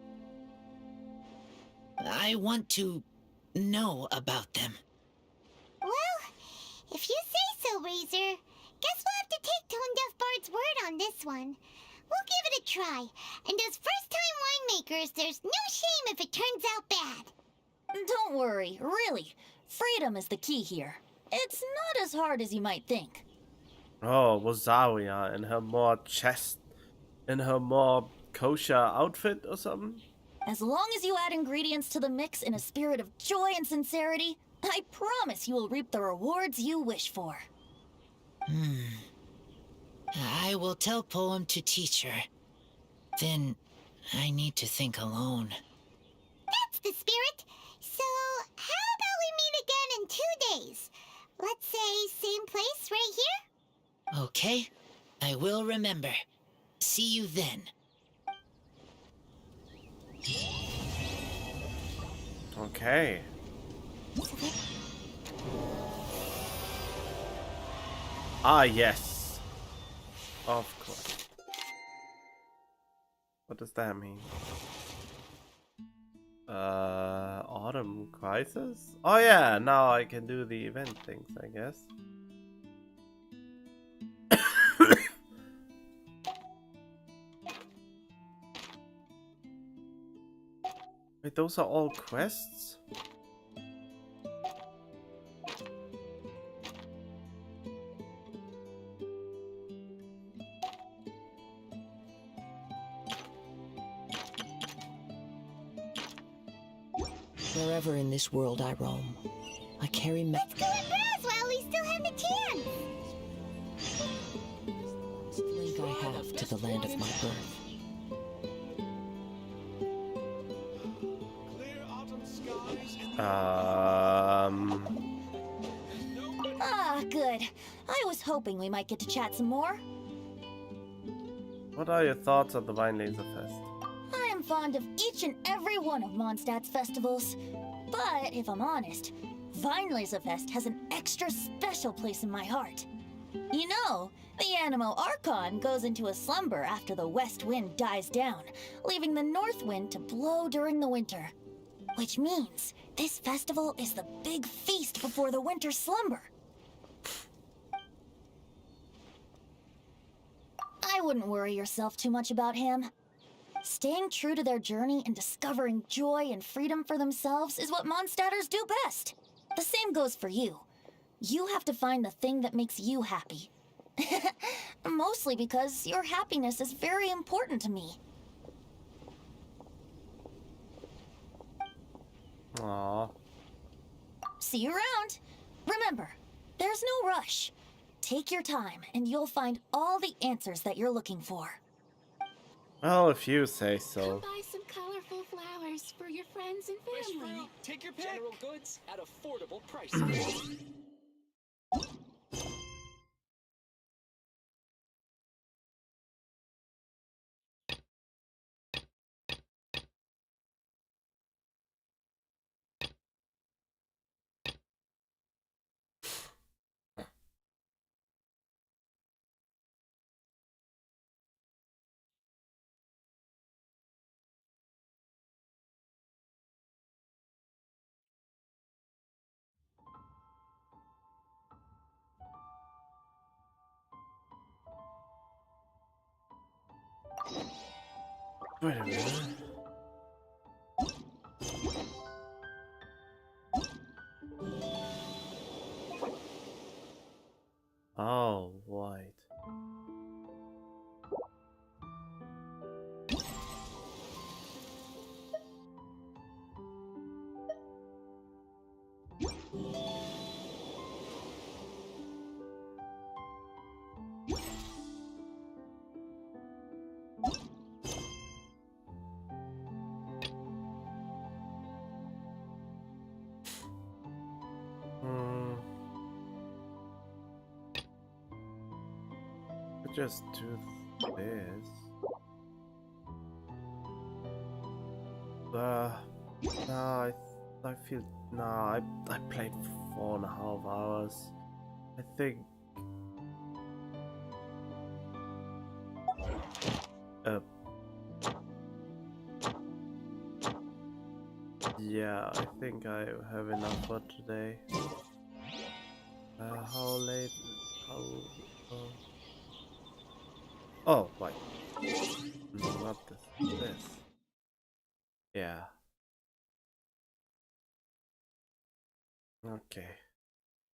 I want to know about them. Well, if you say so, Razor, guess we'll have to take Tone Deaf Bard's word on this one. We'll give it a try, and as first-time winemakers, there's no shame if it turns out bad. Don't worry, really. Freedom is the key here. It's not as hard as you might think. Oh, Rosaria in her more kosher outfit or something? As long as you add ingredients to the mix in a spirit of joy and sincerity, I promise you will reap the rewards you wish for. I will tell Poem to teach her. Then I need to think alone. That's the spirit. So, how about we meet again in 2 days? Let's say same place right here? Okay, I will remember. See you then. Okay. Ah, yes. Of course. What does that mean? Autumn Crisis? Oh yeah, now I can do the event things, I guess. Wait, those are all quests? Wherever in this world I roam, I carry Let's go and browse while we still have the chance. link I have to the land of my birth. Ah, good. I was hoping we might get to chat some more. What are your thoughts on the Wine Laser Fest? I am fond of each and every one of Mondstadt's festivals. But if I'm honest, Weinlesefest has an extra special place in my heart. You know, the Animo Archon goes into a slumber after the west wind dies down, leaving the north wind to blow during the winter. Which means this festival is the big feast before the winter slumber. I wouldn't worry yourself too much about him. Staying true to their journey and discovering joy and freedom for themselves is what Mondstadters do best. The same goes for you. You have to find the thing that makes you happy. Mostly because your happiness is very important to me. Aww. See you around. Remember, there's no rush. Take your time and you'll find all the answers that you're looking for. Well, if you say so. Buy some colorful flowers for your friends and family. Take your pick. General goods at affordable prices. Wait a minute. Oh, right. Just do this. No, I feel no. I played for 4.5 hours. I think. Yeah, I think I have enough for today. How late? How? Oh, wait. No, not this. This. Yeah. Okay.